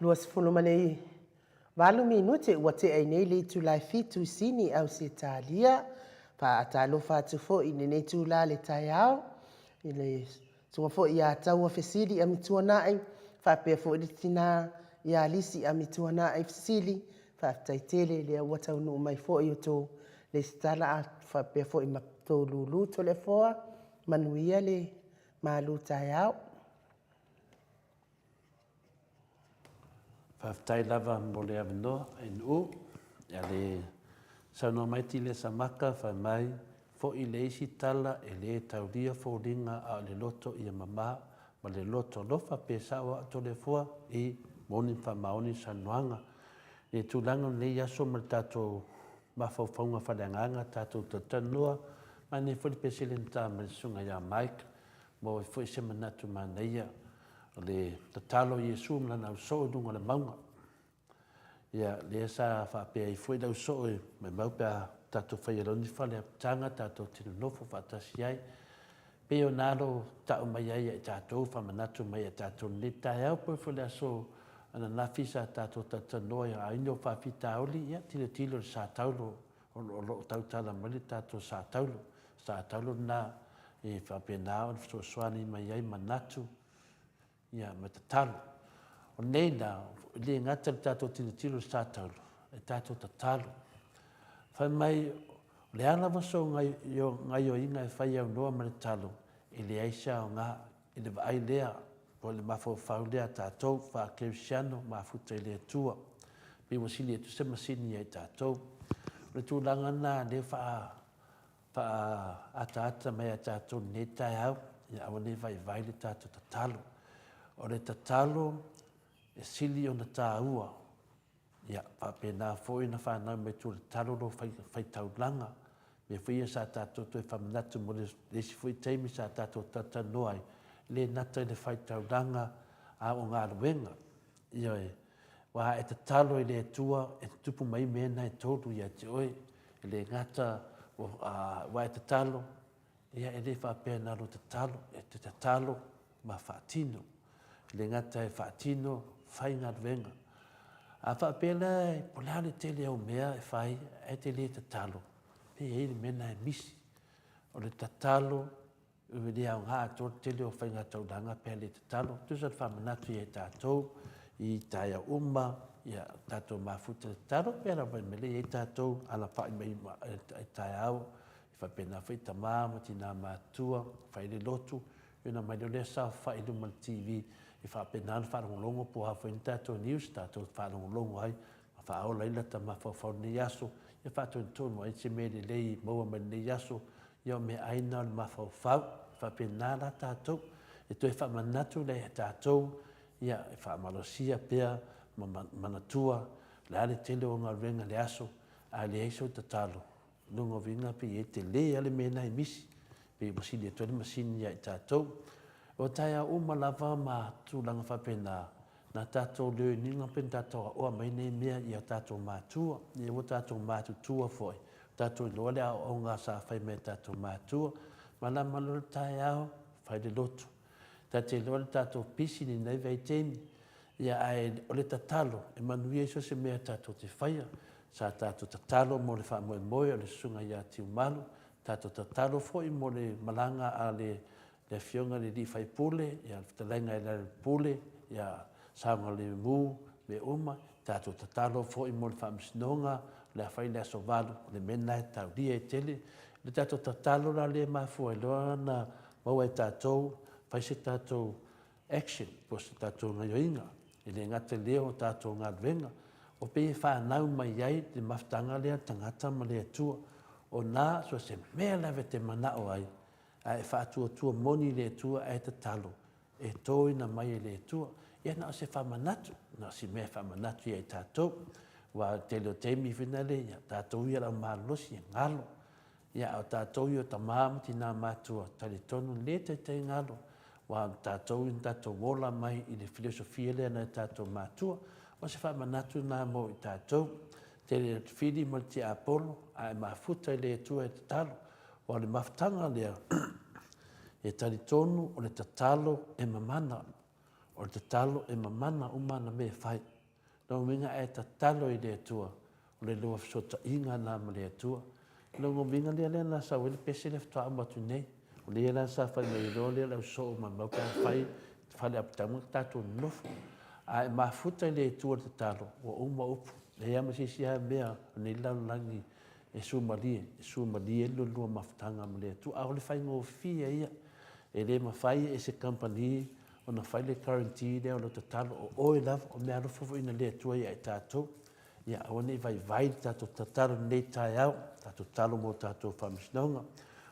20 ma le 8 minuti ua teʻai nei le itulai fitu isini ausitalia faatalofa atu foʻi lenei tulā le taiao i le suga foʻi iā taua fesili a mituanaʻi faapea foʻi le tinā iā lisi a mituanaʻi fesili faafetaitele lea ua taunuu mai foʻi o tou le sitala a faapea foʻi ma tou lulu tolefoa manuia le malu taiao. Whaftai lava mo le avanoa e nuu, ia le saunoa mai ti le samaka whai mai fo i le isi tala e le tauria fōringa a le loto i a mama ma le loto lofa pe sawa to le fua i moni whamaoni sanuanga. E tūlanga nei aso ma tātou mawhauwhaunga whareanganga tātou tatanua ma ne fwori pe silenta ma le sunga ia Mike mo e fwoi se manatu ma neia le tatalo Yesu mla na so dunga le maunga. Ia le sa whapea i fwoi dau so e me maupea tātou whaiaroni whale tanga tātou tino nofo whatasi ai. Peo naro tau mai ai e tātou whamanatu mai e tātou ne tai au po fwole aso ana nafisa tātou tatanoa ia aino whawhita auli ia tilo tilo sa taulo o lo tautala mali tātou sa taulo na e whapea nao so swani mai ai manatu ia matatalo. O nei na, le ngata le tātou tino sa taulo, e tātou tatalo. Whai mai, le ala waso ngai o inga e whai au noa mare talo, i le aisa o ngā, i le vai lea, po le mawhau lea tātou, wha keusiano, mafuta i le tua. Pe wasili e tu se masini ai tātou. Le tūlanga nā, le wha ata mai a tātou ne tai au, ia awane vai le tātou tatalo. O le tatalo e sili o na tāua. Ia, whapena fōi na whanau me tū le talo lo whai taulanga. Me whaia sa tātou toi whamanatu mo le si fōi teimi sa tātou tatanoai. Le nata le whai taulanga a o ngā ruenga. Ia e, waha e tatalo i le tua e tupu mai mena e tōru ia te oi. Le ngata wa e tatalo. Ia e le whapena lo tatalo. E te tatalo ma whaatino. Le ngata e whaatino, whai ngā ruenga. A whaapela e polale tele au mea e whai, e te le tatalo. Pe e le mena e misi. O le tatalo, ue le au ngā ator tele o whai ngā tauranga pe le tatalo. Tusat whamanatu i e tātou, i taia uma, i tātou mafuta tatalo, pe ara wai mele i tātou, ala whai mai e taia au, i whapena whai tamama, tina mātua, whai le lotu, ina mai le sa whai luman TV, i whapenana whanongolongo po hawha in tātou news, tātou whanongolongo ai, ma whao leila ta ma whao ni yaso, i whatou in tōnu ai te mele lei maua mai ni yaso, i o me aina ma whao, whapenana tātou, e toi whamanatu lei tātou, ia e whamalosia pia, manatua, le ale tele o ngā renga le aso, a le eiso ta talo, nungo vinga pi e te le ale mena i misi, pe masini e tōni masini ia i tātou, o taia uma lava ma tūlanga whapena na tātou leo ninga pen tātou oa mai nei mea i a tātou mātua, i o tātou mātutua foi. Tātou loale o ngā sa whai me tātou mātua, mana malore taia au, whai le lotu. Tātou loale tātou pisi ni nei vei tēni, ia ai o le tatalo, e manuia iso se mea tātou te whaia, sa tātou tatalo mo le wha moe moe o le sunga ia tiu malu, tātou tatalo foi mo le malanga a le fionga le di fai pule, ia talenga i le pule, ia saunga le mu, me uma, tātou tatalo fo i mo le whamsinonga, le fai le aso valu, le mena e tau ria e tele, le tātou tatalo la le mafua e loa na maua e tātou, fai se tātou action, po se tātou ngaioinga, i le ngata leo tātou ngā ruenga, o pe e whanau mai iai, te maftanga lea tangata ma le atua, o nā, so se mea lewe te manao ai, e whaatua moni le tua e te talo, e tōina mai le tua, ia na o se whamanatu, na o se mea whamanatu i e tātou, wa te leo teimi whina le, ia tātou ia rau mālosi e ngalo, ia o tātou i o ta māmati nā mātua, tali tonu le te ngalo, wa tātou i tātou wola mai i le filosofia le na tātou mātua, o se whamanatu nā mo i tātou, te le whiri mo te Apollo, a e mafuta i le tua e te talo, o le maftanga lea, e tari tonu o le tatalo e mamana. o te talo e mamana umana me fai. Nau minga e ta talo i le atua, o le lua fisota inga nā ma le atua. Nau minga lea lea nā sa wele pese le fitua amatu nei, o lea nā sa fai mai roa lea lau so o ma mau ka fai, fale apitamu tātou nofo. A e mafuta i le atua te talo, o uma upu, le ama sisi ha mea, o nei lau langi, e sumalie lo lua mafutanga ma le atua. A o le fai ngō fia ia, e le mawhai e se company o na whai le currency lea o lo te talo o oe lava o mea rofo ina le atua ia e tātou. Ia awane i vai tātou tataro nei tai au, tātou talo mō tātou whamisnonga.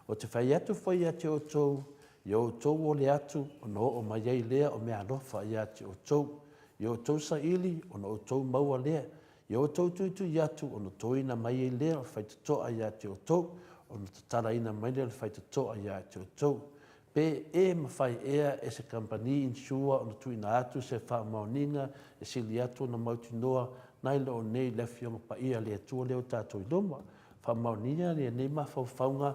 O te whai atu whai ati o tau, i o tau o le atu, o no o mai ei lea o mea rofa i ati o tau. I o tau sa ili, o no o tau maua lea. I o tau tuitu i atu, o no tau ina mai ei lea o whai tatoa i ati o tau, o no tatara ina mai lea o whai tatoa i ati o tau. Pe e mawhai ea e se company insua o na tuina atu se wha maoninga e sili atu na mauti noa nai lo nei lefionga pa ia le atua leo tātou i loma. Wha maoninga le nei mawhauwhaunga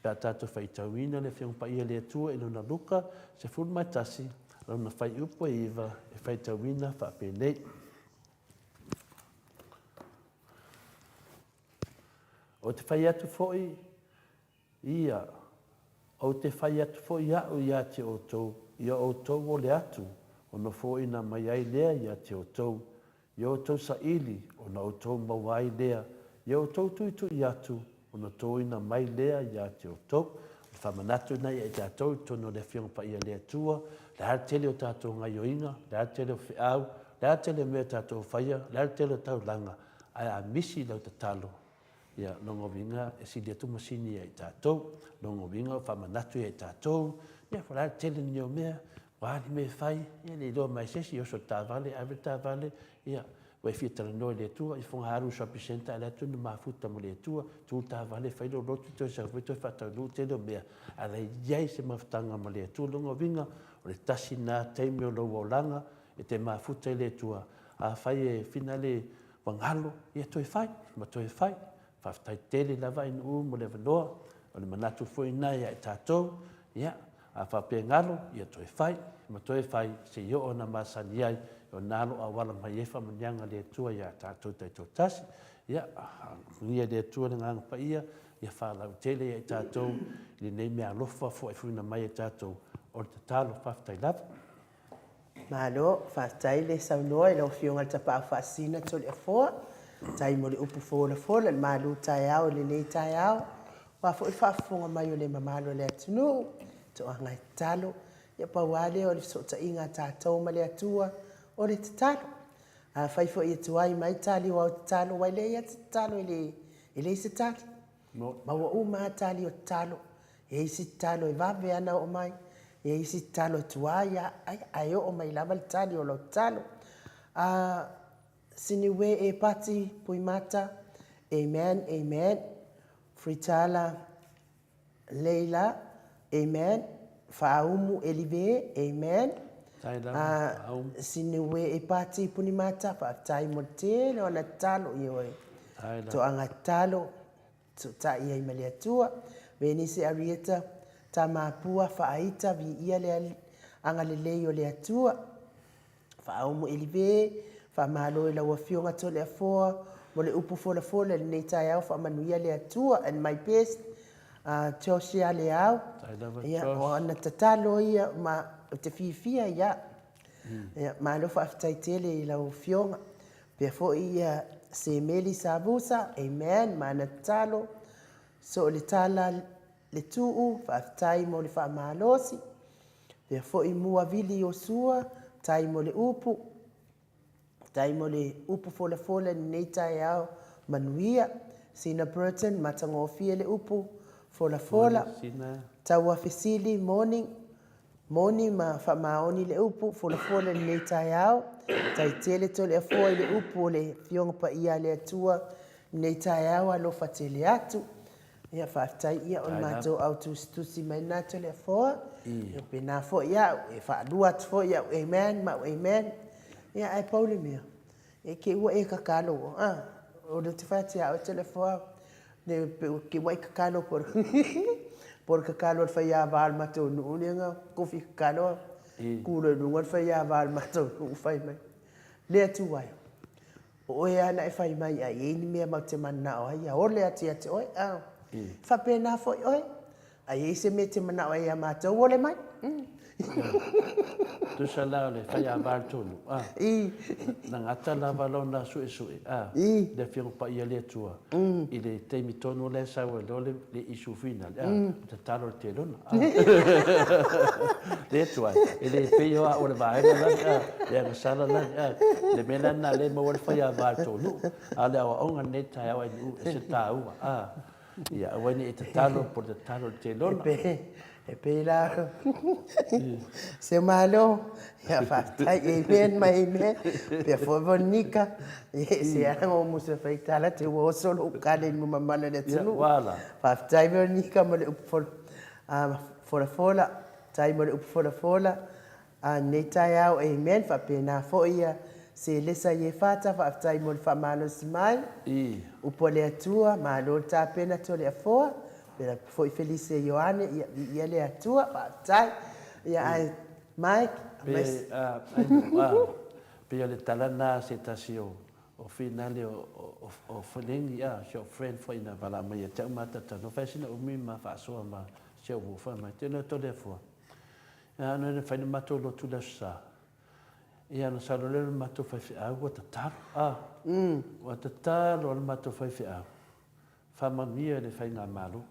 pia tātou whaitauina lefionga pa ia le atua e luna luka se furu mai tasi launa whai upo e iwa e whaitauina wha pe nei. O te whai atu foi ia o te whai atu fo ia o ia te o tau, ia o tau o le atu, o na fo ina mai ai lea ia te o tau, ia o tau sa ili, o na o tau mawai lea, ia o tau tuitu i atu, o na tau ina mai lea ia te o tau, o whamanatu nei e te atau, tono le whiong pa ia lea tua, le haratele o tātou ngai o inga, le haratele o whiau, le haratele mea tātou whaia, le haratele o tau langa, ai a misi lau te talo. Ia longo vinga e sili atu masini e tātou, longo vinga o whamanatu e tātou, ia whala tele ni o mea, wāni me whai, ia le loa mai sesi, oso tāwale, awe tāwale, ia wai whiatara noi le tua, i whonga haru shopping center, ala tunu mafuta mo le tua, tū tāwale, whai lo rotu toi sa whetoi whatau lu tele o mea, ala iai se mafutanga mo le tua, longo vinga, o le tasi nā teimi o lo langa, e te mafuta i le tua, a whai e finale wangalo, ia toi whai, ma toi whai, whaftai tele lava ina mo le wanoa, o le manatu fwoi nai e tātou, ia, a whapea ngalo, ia toi whai, ma toi whai, se i o na masani ai, o nalo a wala mai e whamanyanga le tua ia tātou tau tasi, ia, ngia le tua le nganga pa ia whalau tele e tātou, li nei mea lofa fo e whina mai e tātou, o te talo whaftai lava. Malo, whaftai le saunoa e lau whionga ta pao whaasina tole a fōa, tai mo le upu fola fola, le malu tai au, le nei tai au, wa fo i whaafonga mai o le mamalo le atunu, to a ngai talo, ia pauale o le sota inga tātou ma le atua, o le talo. A whai fo i atuai mai tali wa o talo, wai le ia talo i le isi tali. Ma wa uma tali o talo, e isi talo e vave ana o mai, e isi talo tuai, ai o mai lava le tali o lo talo. Siniwe e pati puimata, amen, amen. Fritala Leila, amen. Faumu Elive, amen. Siniwe e pati punimata, fa'atai mo te le ona talo i oe. To anga talo, to ta ia i male atua, veni se arieta, ta mapua fa'aita vi ia le anga le leo le atua. Faumu Elive, fa malo e laua fionga tole a foa, mo le upu fola fola le nei tai au, fa manuia le atua, and my best, Josia le au, ia, o ana tatalo ia, ma te fifia ia, ia, malo fa aftai tele i lau fionga, pia fo ia se meli sabusa, amen, ma ana talo, so le tala le tuu, fa aftai mo le fa malosi, pia fo i mua vili o sua, tai mo le upu, tai mo le upu fola fola ni nei tai au manuia, Sina Burton, matangofia le upu fola fola, taua fesili morning ma whamaoni le upu fola fola ni nei tai au, tai tele tole a foa le upu le fionga pa ia le atua nei tai au alofa tele atu, ia whaftai ia on mato au tusi mai na tole a foa, ia pena foa ia, e whaadua atu foa ia, amen, ma amen, ia ai paule mea. E ke ua e kakalo, o le te whati a o telefoa, ke ua e kakalo por kakalo al whai a wāl mato nuunga, kofi kakalo, Kule lunga fai a val matou nu fai mai. Le atu ai. O e ana e fai mai ai e ni mea mau te mana o ai a ole ati ati oi a. Fa pena foi oi. Ai e se me te mana o ai a matou ole mai. Tu sa la le fai a val tonu. Na ngata la valona sui sui. Le fiong pa ia le tua. I le teimi tonu le sa o le isu fina. Te talo te lona. Le tua. I le peo a o le vaenga la. Le a sala la. Le mena na le mo le fai a val tonu. A le awa onga ne tai awa nu e se ta ua. Ia wani e te talo por te talo te lona. E pe la. Se malo. Ia fatai e men mai me. Pe fo vonika. Se ana o musa fai tala te wo solo kale mu mamana le tunu. Wala. Fatai vonika mo le upfol. Fola fola. Tai mo le upfola fola. Ne tai au e men fa pe na fo ia. Se lesa ye fata fatai mo le fa malo simai. Upole atua malo ta pena tole afoa. Pela foi Felice Ioane ia le atua tai ia ai Mike mas pe le talana se tasio o finale o feeling ya show friend foi na vala mai te mata no fashion o mi ma fa so ma se o fa ma te no to de fo ya no ne fa ni mato lo tu da sa ia no sa lo le mato fa fi a what ta what ta lo mato fa fi a fa ma mia le fa nga malo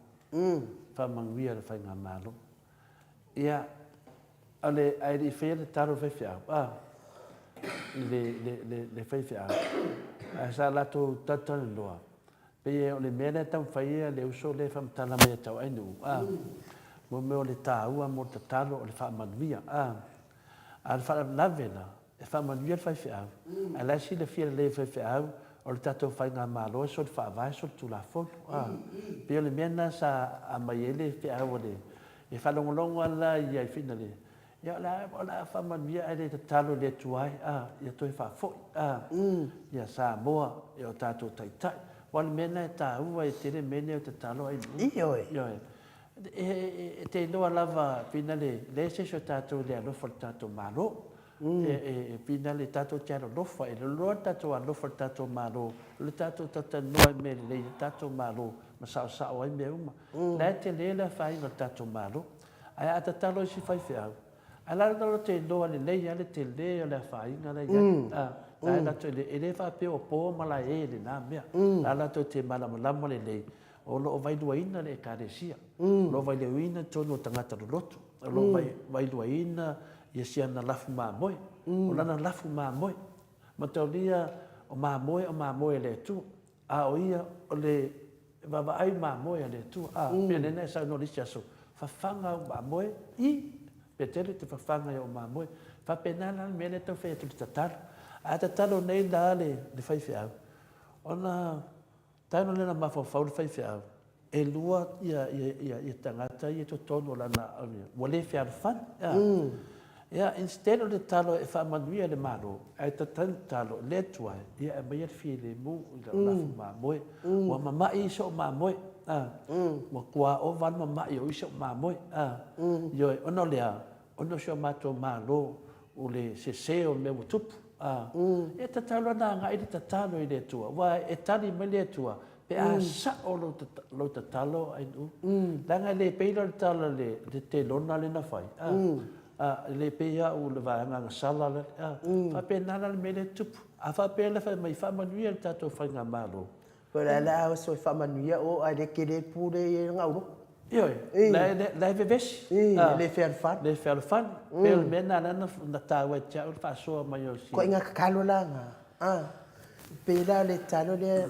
fa manguia le fainga malo ia ale ai di fe le taro fe fia le fe fia a sa la to tata loa pe o le mena tam faia le uso le fam tala me tau ai nu mo me o le tau mo te talo o le fa manguia al fa la vela e fa manguia fa fia ala si le fia le fe fia o le tatou whainga malo so te whaavai so tu la fo pe le mena sa a mai ele fe a ole e whalongolongo ala i ai fina le ia la o la whamanvia ele te talo le tuai ia toi whaafo ia sa moa e o tatou taitai wale mena e ta ua e tere mene o te talo ai ioe te loa lava fina le se so tatou le alofa le tatou malo pina le tato tiaro lofa e lo tato a lofa tato malo le tato tata noa me le tato malo ma sa ai me uma la te le fai no tato malo ai ata talo si fai fea ala lo te loa le ale te le le fai na le ai la te le fa pe o po ma la le na me ala to te mala mala le o lo vai duaina le karesia lo vai le wina tono tangata loto lo vai duaina ia sia na lafu mamoe o lana lafu mamoe ma taulia o mamoe le tu o ia o le vavaai mamoe le tu pe lena sa no lisia so fafanga o mamoe pe tele te fafanga o mamoe fa penala me le tau fe tu tatalo a tatalo nei la le fai fea ona tano lena mafafau le fai fea e lua ia tangata ia totono lana wale fea fan ia instead of the talo e fa manuia le malo ai talo le tua ia e mai fi le mu la ma moi wa mama i so ma moi wa kwa o van mama i o so ma moi yo ono le ono so mato malo o le se o me tupu e talo na nga i talo i le tua wa e tali me le tua pe a sa o lo talo ai danga le pe lo talo le te lona le na fai le pea o le vaanga sala le fa pena le mele tupu a fa pena fa mai fa manuia tato fa nga malo Pera la so fa manuia o a le kele pure nga uno io la veves le fer fan pe mena na ta wa cha fa so mai o si ko inga kalo la pera le talo le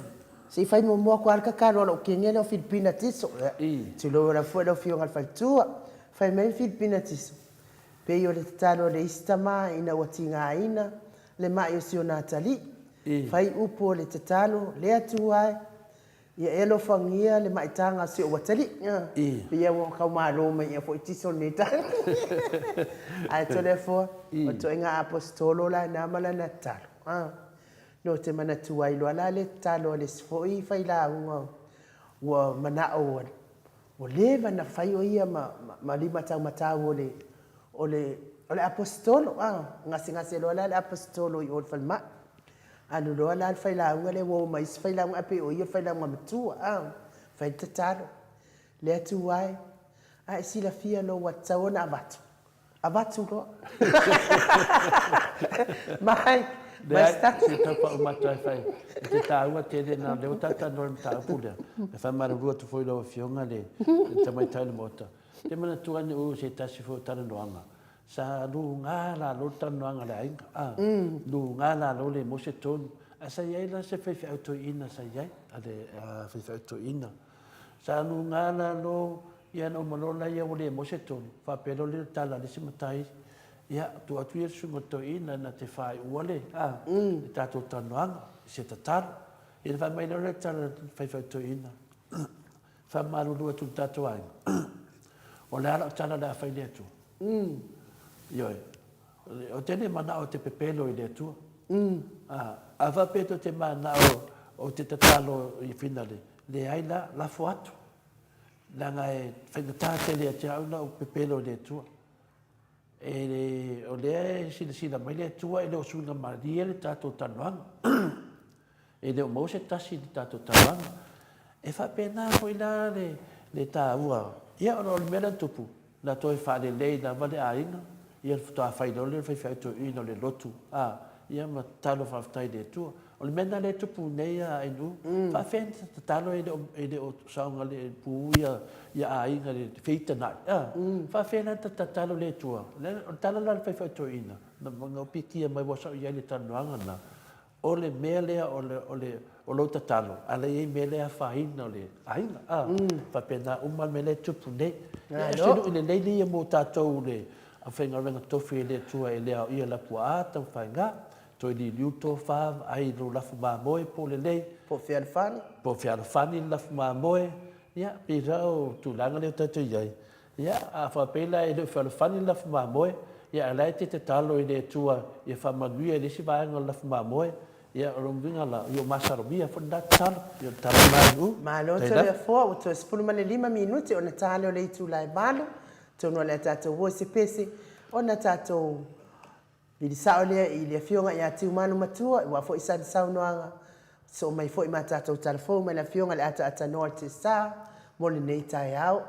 si fai mo ko al kalo lo kenya no Filipina tiso ti lo la fo lo fio al fa tua fai mai Filipina tiso pe yo le talo le istama ina watinga ina le mai o sio natali fai upo le talo le atuai ia elo fangia le mai tanga sio watali pe ia wo ka malo mai ia fo tiso neta ai telefo o to inga apostolo la na mala na talo no te mana tuai lo ala le talo le foi fai la wa mana o leva na fai o ia ma lima tau matau o le O le apostolo, ngasi loa la le apostolo i o le falma. Anu loa la le whailaunga le wō mais whailaunga ape o i o whailaunga matua, whai tataro. Le atu wai, a sila fia lo wa taona avatu. Avatu loa. Mai, Basta. Se tapa o matai fai. Te taua te de na leo tata no ta pula. E fa mara rua tu foi lo fionga le. Te mai tai mota. Te mana tuani o se tasi fo tana noanga. Sa lu ngala lo tana noanga le ainga. Lu ngala lo le mo se ton. Asa ia la se fai auto ina sa ia. Ale fai auto ina. Sa lu ngala lo ia no malola ia o le mo se ton. Fa pelo le tala le se matai. Ia, tu atu ia sunga to ina na te whai uale. I tātou tanoanga, se tataro. I whai mai lore tala whai whai to ina. Whai marurua tu tātou ai. O le ala o tala la whai lea tu. Ioi. O tene mana o te pepelo i lea tu. A whapeto te mana o te tatalo i finale. Le aila la fuatu. Nanga e whaingatā lea te auna o pepelo i lea tua. E o lea sila mai lea tua e leo sunga maria le tātou tanoanga. E leo mo se tasi le tātou tanoanga. E whapena hoi la le tā ua. Ia ono le mera tupu. Na toi whare lei na wale a inga. Ia futoa whaino le whai to ino le lotu. Ia ma talo whaftai le tua. O le mena le tupu nei a inu. Whawhen talo e le o saunga le pu ia a inga le whita nai. Whawhen ta talo le tua. O talo la le whai to ina. Na mga pikia mai wasa ia le tanoanga na. O le mea lea o lo tatalo. Ale e mea lea whaina o le ainga. Whapena umal me le tupu nei. E senu i le leili ia mo tātou le. A whenga renga tofi e le tua e lea ia la pua ātau whainga. Toi li liuto wha, ai lo lafu mā moe po le lei. Po whiara whani. Po whiara whani lafu mā moe. Ia, pira o tūlanga leo tātou iai. Ia, a whapela e leo whiara whani lafu mā moe. Ia, alai te talo i le tua, ia whamanuia e lesi vāenga lafu mā moe. Ia, o ronginga la, io masaromia, whanda talo. Io talo mānu. Mālo to le fua, o to 15 minuti, o na tāle o le itu lai mālo. Tono le tātou wo se pese, o na tātou Ili sao lea I lea fionga ia tiu manu matua, wa fo isa sau noanga. So mai fo I mata tau telefon, mai la fionga le ata noa te sa, mo le nei tai au.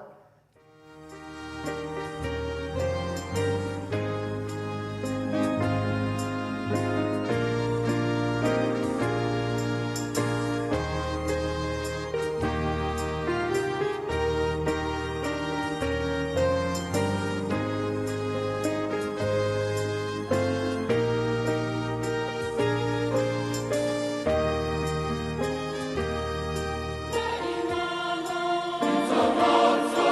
So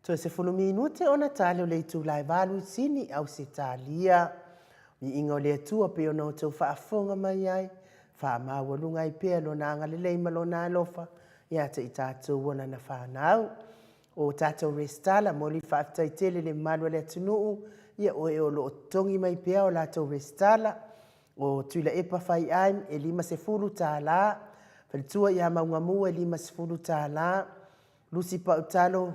Toe se fulu minute ona tale o le tu lai valu sini au se talia. Mi inga o le atua pe ona o tau whaafonga mai ai. Wha mawalunga i pea lo na anga le leima lo na alofa. Ia te i tātou wana na whanau. O tātou restala moli whaafitai tele le malwa le atunuu. Ia o e o lo tongi mai pea o lātou restala. O tuila epa whai aim e 5 tā la. Whalitua ia maunga mua e 5 tā la. Lusi Pautalo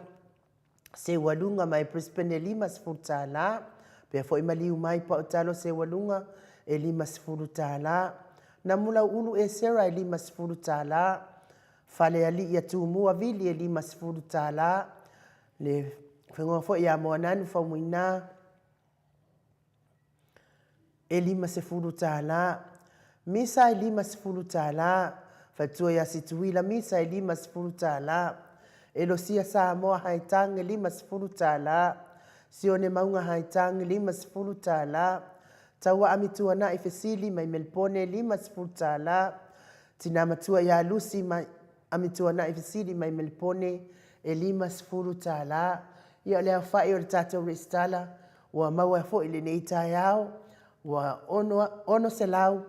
se walunga mai Brisbane e 5 tā la. Pea fo imaliu mai Pautalo se walunga e 5 tā la. Na mula ulu e Sarah e 5 tā la. Fale ali ia tūmua vili e 5 tā la. Le whengoa fo ia moa nanu whaumuina e 5 tā la. Misa e 5 tā la. Whatua ia situila misa e 5 tā la. E lo sia sa moa haitang e 5 tā la. Sione maunga haitang e 5 tā la. Taua amitua na i fesili mai Melbourne e 5 tā la. Tina matua ia lusi mai amitua na i fesili mai Melbourne e 5 tā la. Ia lea whai o le tātou restala. Wa maua fo ili nei tai au. Wa ono se lau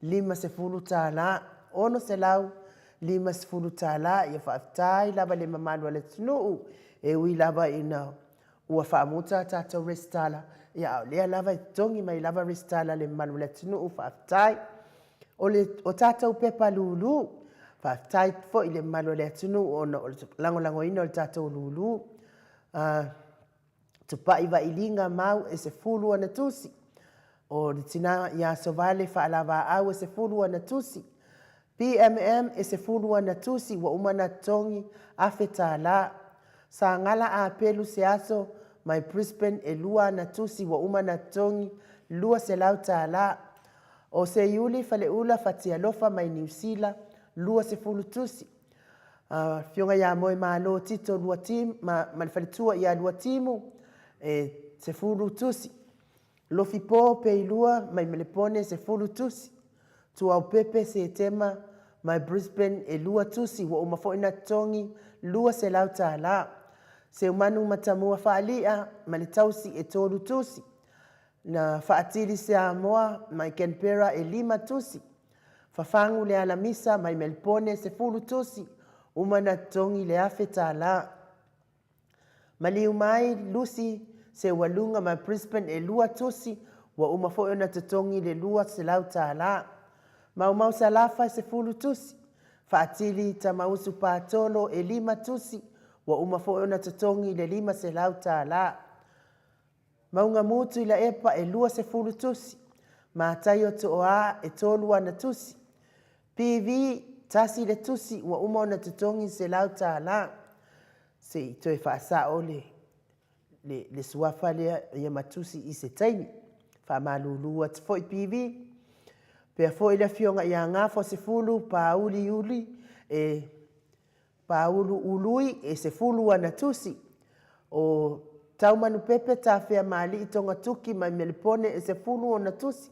5 tā la. Ono se lau 5 tā la. Ia whaafitai lava le mamalua le tunuu. E ui lava ina ua whaamuta tātou restala. Ia lea lava i tongi mai lava restala le mamalua le tunuu whaafitai. O tātou pepa lulu. Whaafitai fo i le mamalua le tunuu. Ono lango ina o le tātou lulu. Tupai wa ilinga mau e se fulu ana tusi. O le tina ia sovale whaalava au e se fulu ana tusi. PMM e se fulu ana tusi wa umana tongi afe tā la. Sa ngala a pelu se aso mai Brisbane e lua ana tusi wa umana tongi lua se lau tā la. O se iuli fale ula fatia lofa mai New Zealand lua se fulu tusi. Fionga ia moe malo tito lua tim, malifalitua ia lua timu e se fulu tusi. Lofi po pe ilua mai Melbourne se fulu tusi. Tu au pepe se tema mai Brisbane e lua tusi wa umafoina tongi lua se lau tā la. Se umanu matamua whaalia malitausi e tolu tusi. Na whaatili se Samoa mai Canberra e 5 tusi. Fafangu le alamisa mai Melbourne se fulu tusi. Umana tongi le afe tā la. Maliu mai Lucy se walunga mai Brisbane e lua tusi wa umafoina tatongi le lua se lau tā la. Mau salafa se fulu tusi. Faatili ta mausu patolo e 5 tusi wa umafoina tatongi le 5 se lau tā la. Maunga mutu ila epa e lua se fulu tusi. Mātaio toa e tolu ana tusi. PV tasi le tusi wa umona tatongi se lau tā la. Se toi whaasa o le suafa lea ia matusi i se taimi. Wha malulua te foi PV. Pea foi le fionga ia ngā fo se fulu pauli uli e paulu ului e se fulu ana tusi. O taumanu pepe ta fea mali i tonga tuki mai Melbourne e se fulu ana tusi.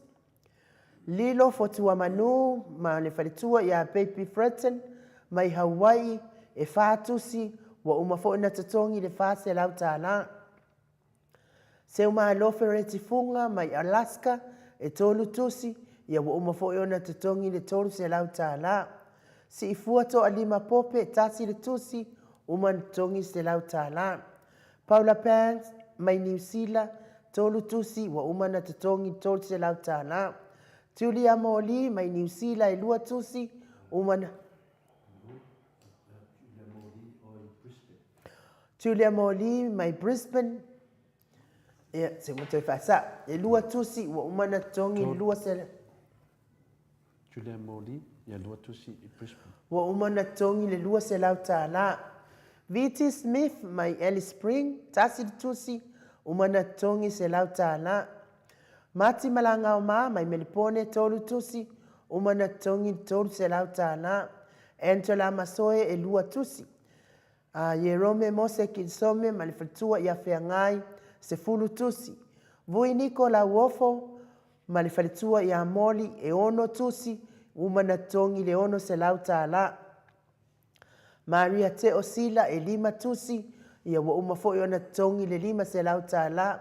Lilo fo tua manu ma le whalitua ia Baby Fretton mai Hawaii e whātusi wa umafoina tatongi le whase lau tā la. Se uma alofe retifunga mai Alaska e tolu tusi ia wa umafoina tatongi le tolu se lau tā la. Si ifuato a 5 pope tasi le tusi uman tongi se lau tā la. Paula Pants mai New Zealand tolu tusi wa umana tatongi tolu se lau tā la. Julia Moli mai New Zealand e lua tusi umana Julia Moli mai Brisbane se mutoi fasa e lua tusi wa umana tongi lua se Julia Moli ia lua tusi i Brisbane wa umana tongi le lua se lau tā la. VT Smith mai Alice Spring tasi tusi umana tongi se lau tā la. Mati malanga o mai Melbourne tolu tusi umana tongi tolu se lau tā la. Angela Masoe e lua tusi. Yerome Mose Kinsome malifalitua ia whengai se fulu tusi. Vui Nicola Wofo malifalitua ia Moli e ono tusi umana tongi le ono se lau tā la. Maria Te Osila e 5 tusi ia ua uma foʻi ona totogi le 5 selau tālā.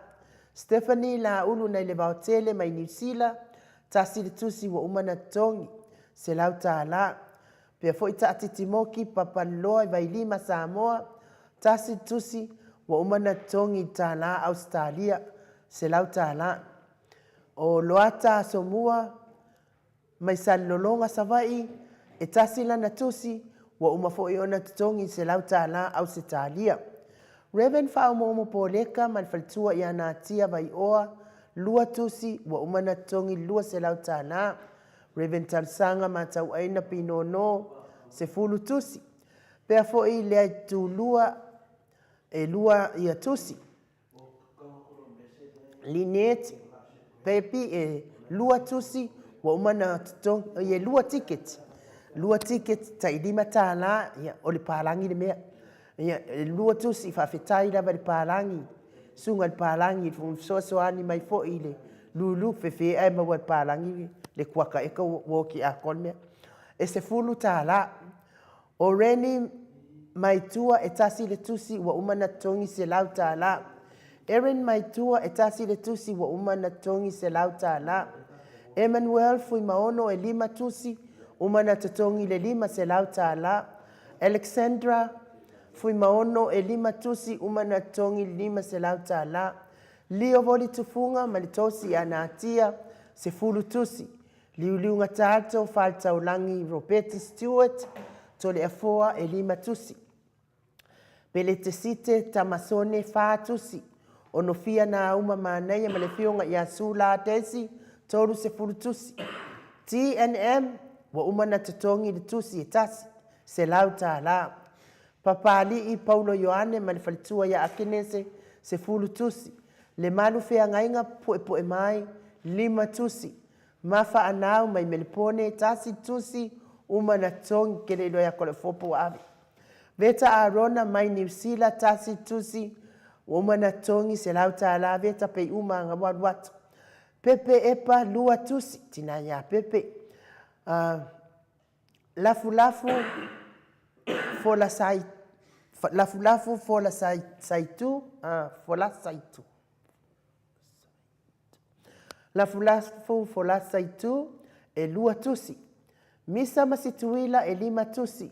Stephanie la ulu nei le vaotele mai New Zealand, tasi le tusi ua uma na totogi selau tālā. Pea foʻi taʻatitimoki papaliloa i vailima Samoa, tasi le tusi ua uma na totogi i tālā Australia selau tālā. O loata somua mai salilologa savaʻi e tasi lana tusi ua uma foʻi ona totogi selau tālā Ausitalia. Reverend Fa'amomo Poleka ma le faletua i ana atia vaioa lua tusi ua uma na totogi 2 selau tālā. Reverend Talisaga ma tauaina Pinono 10 tusi. Pea foʻi le ai tulua e 2 ia tusi. Linet Pepi e 2 tusi ua uma na totogi e 2 ticket. 2 ticket taʻilima tālā ia o le palagi le mea. Ia 2 tusi faafetai lava le palagi. Suga le palagi fesoasoani mai foʻi le lulu fefeʻa e maua le palagi le kuaka eka ua ki ako le mea. E 10 tālā. O Reni Maitua e tasi le tusi ua uma na totogi selau tālā. Erin Maitua e tasi le tusi ua uma na totogi selau tālā. Emmanuel Fuimaono e 5 tusi uma na totogi le 5 selau tālā. Alexandra Fuimaono e 5 tusi uma na totogi le 5 selau tālā. Lio Voli Tufunga ma le tosi ana atia 10 tusi. Liuliunga tātou faletaulangi Roberti Stewart to le afoa e 5 tusi. Pele te site Tamasone 4 tusi. Ono fia na uma manaya ma le fionga i asula tesi tolu 10 tusi. TNM wa uma na totogi le tusi e tasi selau tālā. Papali i Paulo Ioane ma le faletua ia akenese 10 tusi. Le malu feagainga poe mai 5 tusi. Mafa anau mai Melipone tasi tusi uma na totogi kele iloa ko le fopo ave. Veta Arona mai New Zealand tasi tusi uma na totogi selau tālā. Veta pei uma ngawaluatu. Pepe epa 2 tusi tina ia Pepe. Lafu-lafu fola sai lafu-lafu fola saitu fola saitu. Lafu-lafu fola saitu e 2 tusi. Misa Masituila e 5 tusi.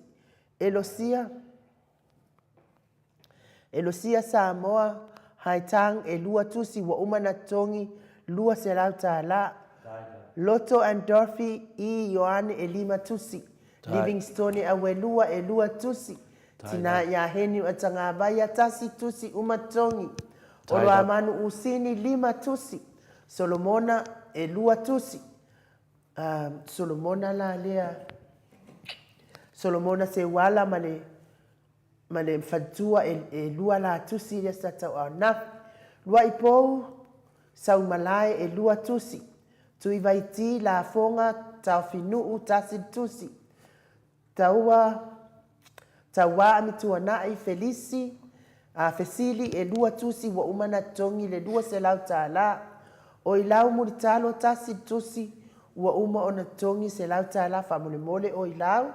Elosia Samoa Haitang e 2 tusi ua uma na totogi 2 selau tālā. Loto and Dorothy i Ioane e 5 tusi. Livingstone Awelua e 2 tusi. Tina ia heni o Tangavaya tasi tusi uma totogi. Olo Amanu Usini 5 tusi. Solomona e 2 tusi. Solomona la lea. Solomona se wala male fatua e 2 la tusi le sa tau ana. Lua ipou Saumalae e 2 tusi. Tui vaiti la fonga tau finuu tasi tusi. Taua amituanai Felisi Fesili e 2 tusi ua uma na totogi le 2 selau tālā. O ilau mulitalo tasi tusi ua uma ona totogi selau tālā faamolemole o ilau.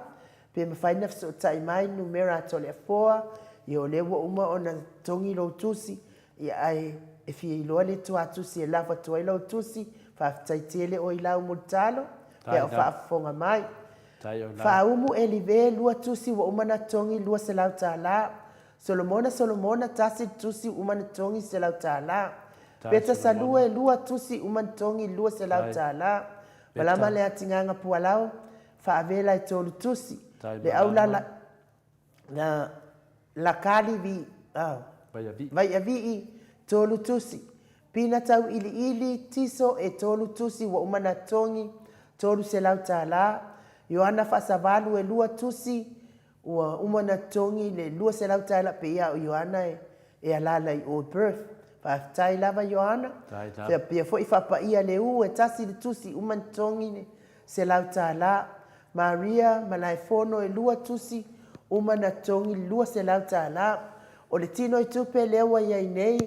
Pe mawhaina fesoʻotaʻi mai numera to le afoa i o le ua uma ona totogi lou tusi ia ai e fia iloa le tuā tusi e lava tuai lou tusi faafetaitia le o ilau mulitalo pea o faafofoga mai. Faaumu Elive 2 tusi ua uma na totogi 2 selau tālā. Solomona tasi tusi uma na totogi selau tālā. Peta Salue 2 tusi uma na totogi 2 selau tālā. Malama le atigaga pualau faavela e 3 tusi. Le aula la kali vi vaiavii 3 tusi. Pina tau ili tiso e 3 tusi ua uma na totogi 3 selau tālā. Ioana Faasavalu e 2 tusi ua uma na totogi le 2 selau tālā pe ia o Ioana e alala i Old Birth. Faafetai lava Ioana. Pea foʻi faapaia leu e tasi le tusi uma na totogi le selau tālā. Maria Malaefono e 2 tusi uma na totogi 2 selau tālā. O le tino i tupe lea ua iai nei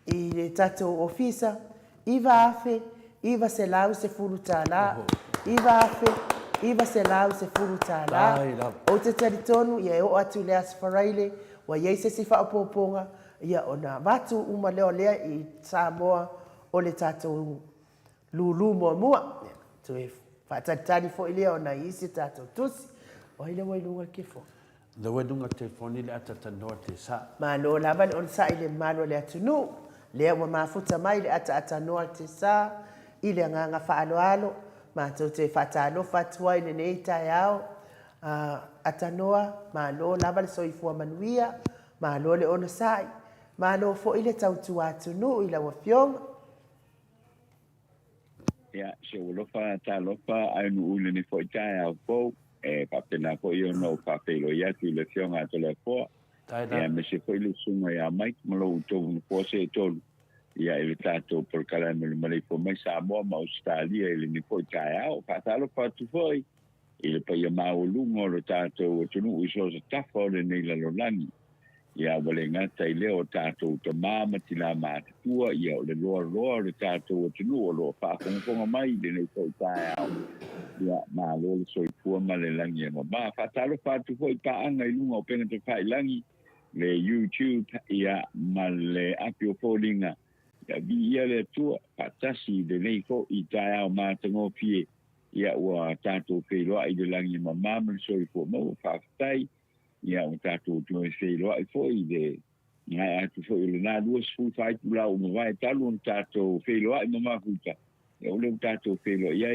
i le tatou ofisa. Iva afe, iva selau 10 tālā. Iva afe, iva selau 10 tālā. O te taritonu ia e o atu le asfaraile ua iai se si fa'apoponga ia ona watu uma leo lea i Samoa o le tātou lulu mua. Tu e whaatari fo'i lea ona isi tātou tusi. O hile wailunga kifo. Le wedunga te foni le ata noa te sa. Ma lo lava le on sa i le malo le atunu. Lea ua mafuta mai le ata noa te sa. I le nganga whaaloalo. Ma tau te whaatalo fatua i le nei tai au. Ata noa. Ma lo lava le soifua manuia. Ma lo le ona sai. Ma lo fo i le tautu atunu i la wafionga. Ya, se ulofa ta lofa ai nu ule ni fo i tai au fo. Papena po io no papelo ia tu le fionga to le po e me se foi le sunga ia mai malo to un po se to ia il tato por kala me le po mai sa mo ma Australia ele ni po kai au patalo pa tu foi il pa ia ma o lungo lo tato tu no uso se tafo le nei la lolani ia vole ngata ile o tato to mama tila ma tua ia le lo le tato tu no lo fa con mai le nei po kai au ya ma lo so pu ma le langi ma fa talo fa tu foi pa anga ilunga o pena te fai langi le YouTube ya ma le apio folinga ya vi ya le tu patasi de nei fo i ta ma tengo pie ya wa tato fe lo ai de langi ma ma so pu mo fa tai ya un tato tu fe lo ai fo i de ya tu fo le na duas fu fai tu la o vai talo un tato fe lo ai ma futa e o le tato felo ia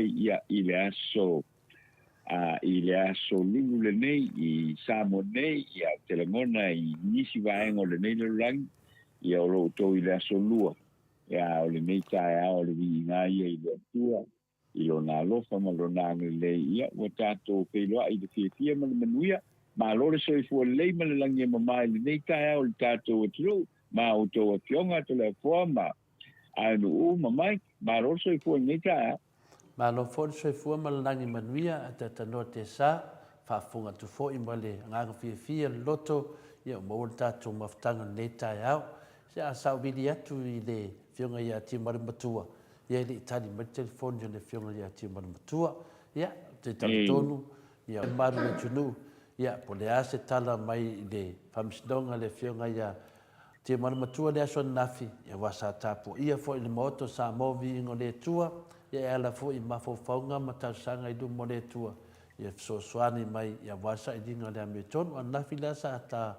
ile aso lulu le nei i Samoa nei ia telemona i nisi vaenga o le nei le rangi ia o lo to ile aso lua ia o le nei tae o le vinga ia i le atua i lo na lofa ma lo na le ia o tato felo ai de fia ma le manuia ma lo le soi fu le ma le langi ma mai le nei tae o le tato o tru ma o to o fionga to le forma ai no ma mai ma lo so fu ni ta Ma lo fo so fu ma langi manuia ata no te sa fa funga tu fo i male nga fia loto ia mo ta tu maftanga neta au se a sa vidi atu i le fionga ia ti mar matua ia le tali ma telefone le fionga ia ti mar matua ia te tonu ia maru le tunu ia po le ase tala mai le famsdonga le fionga ia te mar matua le aso nafi ia wasa tapu ia fo i le moto sa movi ngo le tua ia ala fo i mafofaunga matasanga i du mo le tua ia so swani mai ia wasa i dinga le ameton o nafi la sa ta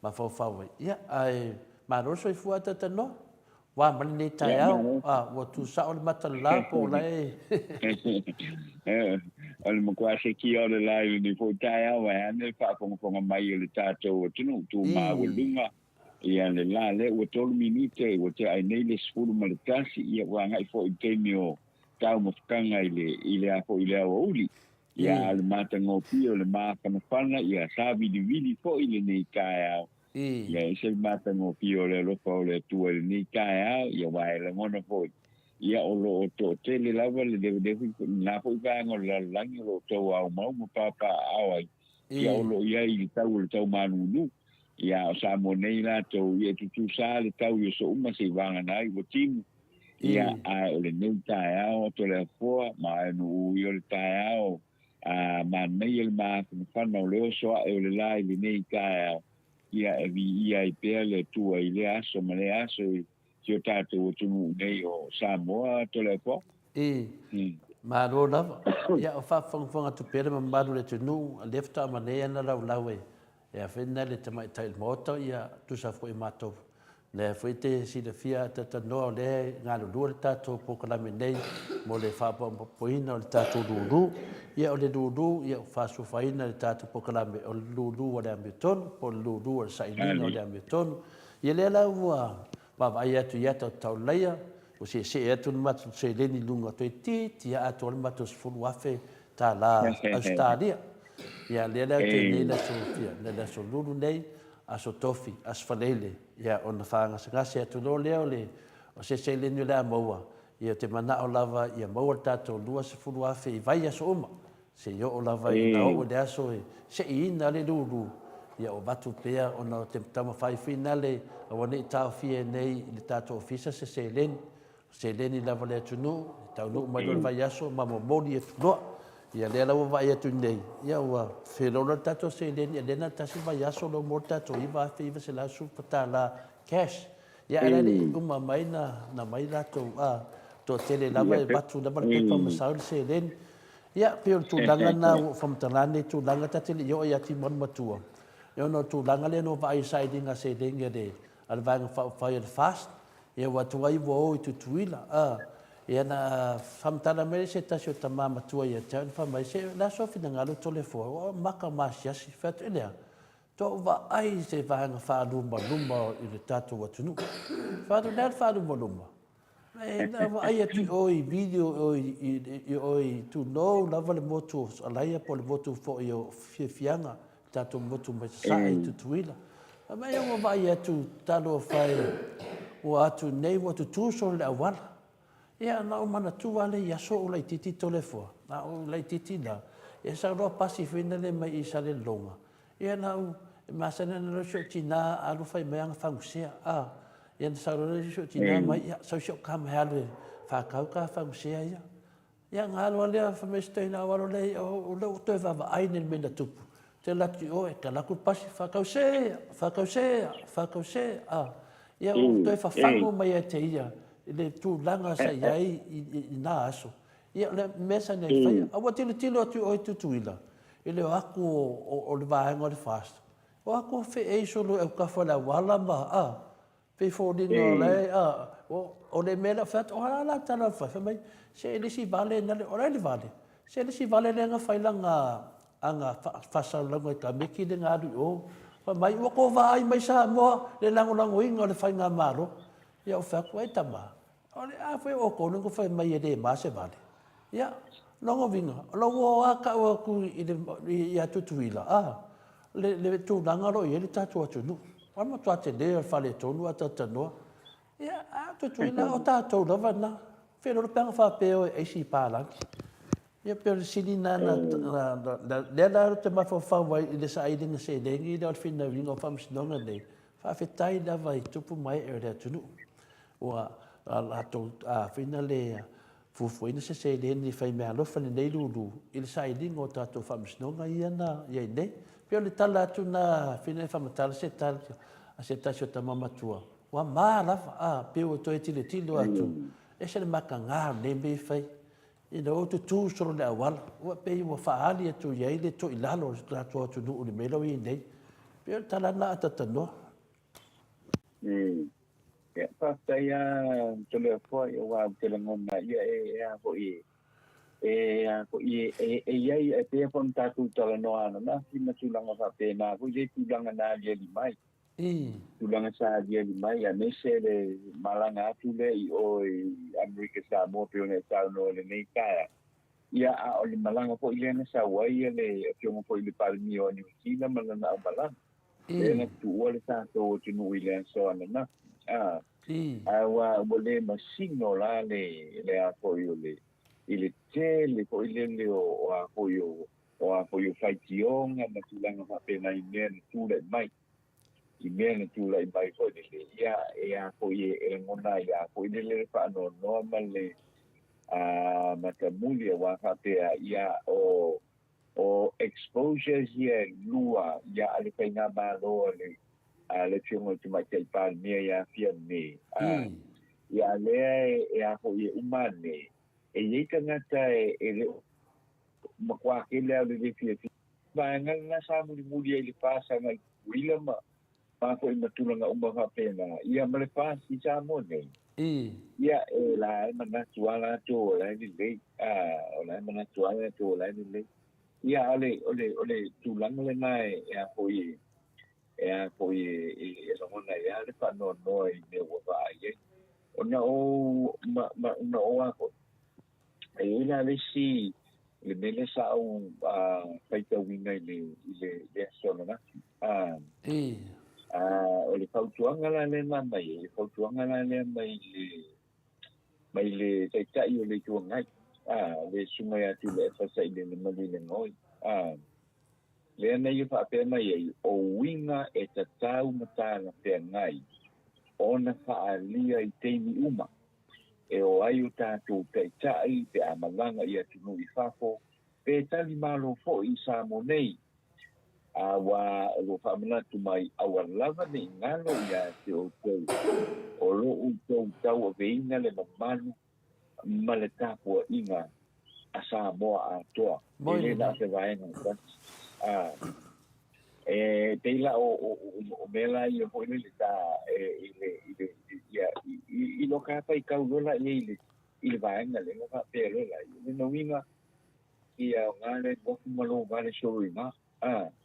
mafofau ia ai maroso i fuata tano wa mali nei tai au wa tu sa o matala po lai al mo quasi ki o le lai ni fo tai au e ane fa fonga mai le tato tu ma lunga ia le la le o tolu minute o te ai nei le sfuru maltasi ia wa ngai fo i temio tau mo kanga ile a fo ile o uli ia le mata ngopi o le mata na fana ia sabi di vidi fo ile nei kai ia se mata ngopi o le lo fo le tu ile nei kai ia wa le mona fo ia o lo to tele lava le de na fo ka ngo la langi lo to au mau mo papa au ia o lo ia i tau manu ia sa mo nei la to ia tu sa le tau yo so uma se vanga nai o timu ia a o le nei tai ao to le fo ma no yo le tai ao ma nei el ma fa no le so e le lai le nei tai ao ia e vi ia i pe le tu ai le aso ma le aso yo tato o tu nei o sa mo to le fo ma ro lava ia o fa fonga tu pere ma maru le tu nu lefta ma nei na lawe ia fena le tamai tai moto ia tu sa foi mato le foi te si le fia ta no le nga lo dua tato po kala me nei mo le fa po poina le tato dulu ia o le dulu ia fa su faina le tato po kala me o dulu o le ambiton po dulu o sai ni o le ambiton ia le la wa va vai atu ia ta leia o se atu mat se le ni lunga to ti ia atu le mat su fu afe ta la Australia ia le te nei la sofia le so lulu nei a so tofi as falele ia ona fanga se atu no le o se le ni la moa ia te mana o lava ia moa tato lua se fulu afe i vai aso uma se yo o lava i na o le aso se ina le lulu ia o batu pea ona te tama fai finale o nei tau fie nei le tato ofisa se leni lava le atu no tau no mai vai aso ma mo moli e no ia le lau vai atu nei ia ua whelona tato se leni a lena tasi vai aso lo mo tato i va whiwa se la supata la cash ia era le uma mai na mai lato a to tele lava e batu lava le pepa masau se leni ia pe o tulaga na whamtalane tulaga tatele i o ia ti mon matua ia no tulaga le no vai saidiga se leni le ala vanga whai le fast ia watu ai wo o i tutuila ia na whamtala mere se tasi o tamama tua ia tau whamai se la sofi na ngalo tole fua o maka masiasi whatu elea to wa ai se vanga whalumba lumba i le tato watunu whatu nea whalumba lumba na wa ai atu oi video oi tu no lava le motu alaia po le motu fo i o fianga tato motu mai sai tutuila ma ia wa ai atu talo whai o atu nei watu tūso le awala ia na o mana tua le ia so o lai titi tole fua na o lai titi na ia sa roa pasi whina le mai i sa le longa ia na o masana na so tina alu fai mai anga whangusia ia na sa roa so tina mai ia sa so kam halu whakau ka whangusia ia ngā alua lea whamestoi na walo le o le o toi vava aine le mena tupu te lati o e ka laku pasi whakau sea ia o toi whawhango mai e te ia le tu langa sa iai i nā aso. Ia le mesa nei whai. Awa tilo atu o i tutuila. I le aku o le vāenga o le fast. O aku whi e solo e kawha la wala ma Pe fōdino le o le mela what o hala tala whai. Mai se ele si vale na le ora le vale. Se ele si vale le nga whailanga anga whasalanga i ka meki le ngāru o. Mai wako vai mai sa moa le langolango inga le whai ngā maro. Ia o whakua e tama. Ole a foi o kono ko foi mai de ma se vale. Ya, longo vinga. Longo a ka o ku i a tutuila. Le tu nangaro i le tatu atu nu. Wama tu ate le fale tonu ata tano. Ya, a tutuila o tatu lava na. Fero le panga fa peo e si pala. Ya per sini na le la te ma fa vai le sa ai dinga se dengi le fina vinga o fam snonga le. Fa fetai lava i tupu mai e le tunu. Wa ato fina le fufuina se le ni fai me alofa le nei lulu il sai dingo o tato whamsnonga ia na ia nei pio le tala atu na fina whamatala se tala a se tasi o tamamatua wa maa lafa pio o toe tilo atu e se le maka ngā ne me fai ina o tu tūsoro le awala ua pei ua whaali atu iai le to ilalo o tato atu nuu le melo i nei pio le tala na atatanoa ya pasta ya tole fo yo wa tele ngona ya ko ya e te pon tatu tole no ana na ki na tulanga fa pena ko je tulanga na je di mai tulanga sa je di mai ya mese le malanga tu le o America sa mo pe ne sa no le nei ka ya o le malanga ko ile na sa wa ile le ke mo po ile palmi o ni sina malanga malanga le tu o le sa to tinu ile so ana awa boleh masino la le apoyo le ile tele ko ile le o apoyo faitiong na tulanga fa pena inen tu le mai inen tu le mai ko le ya apoyo e ngona ya ko ile le fa no normal le matamuli wa fa pe ya o exposures ya lua ya ale pena ba lo le tiongo tu mai tai pal mia ya fia me ya le ho ye umane e ye kana tai le makwa ke le fia ba ngal na sa muli le pasa mai wila ma ko i matulanga umba fa pena ia male pasi sa mo nei ia la mana tuala to la ni le la mana tuala to la ni le ia ole tulanga le mai ya ho ye poi la mona ya le fa no ne wa ba ye ona o ma o ko la le si le mele sa o fa ta winga le so na o le fautuanga la le mai fautuanga la le mai le ta io le tuanga le suma ya tu le fa sai le mai le ngoi le nei fa pe mai o winga e ta tau mata na pe ngai ona fa alia i teini uma e o ai o tātou te tai te amalanga i atu nui whafo pe tali malo fo I sa mo nei awa lo famana tu mai awa lava ni ngalo ia te o tau o lo u tau o veina le mamalu ma le tapu inga a Samoa a toa ele na se vaenga te la o mela I o ile ta I lo ka pa I kau lola ile vaenga le nga pero la ile no winga ia ngale ko malo vale shoina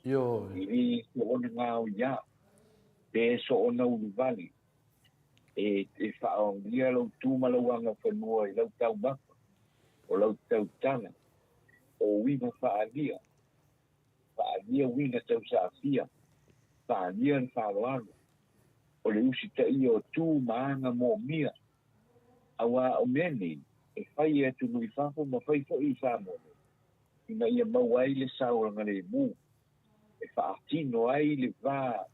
yo ili so ona ngau ya pe so ona u vale e fa on dia lo tu malo wanga fa no I lo tau ba o lo tau tana o wi fa adia wi na tau sa fia fa dia fa lo o le usi ta I o tu maanga mo mia awa o meni e fai e tu nui fafo ma fai fo I sa mo ina ia mau ai le sauranga le mu e whaatino ai le wā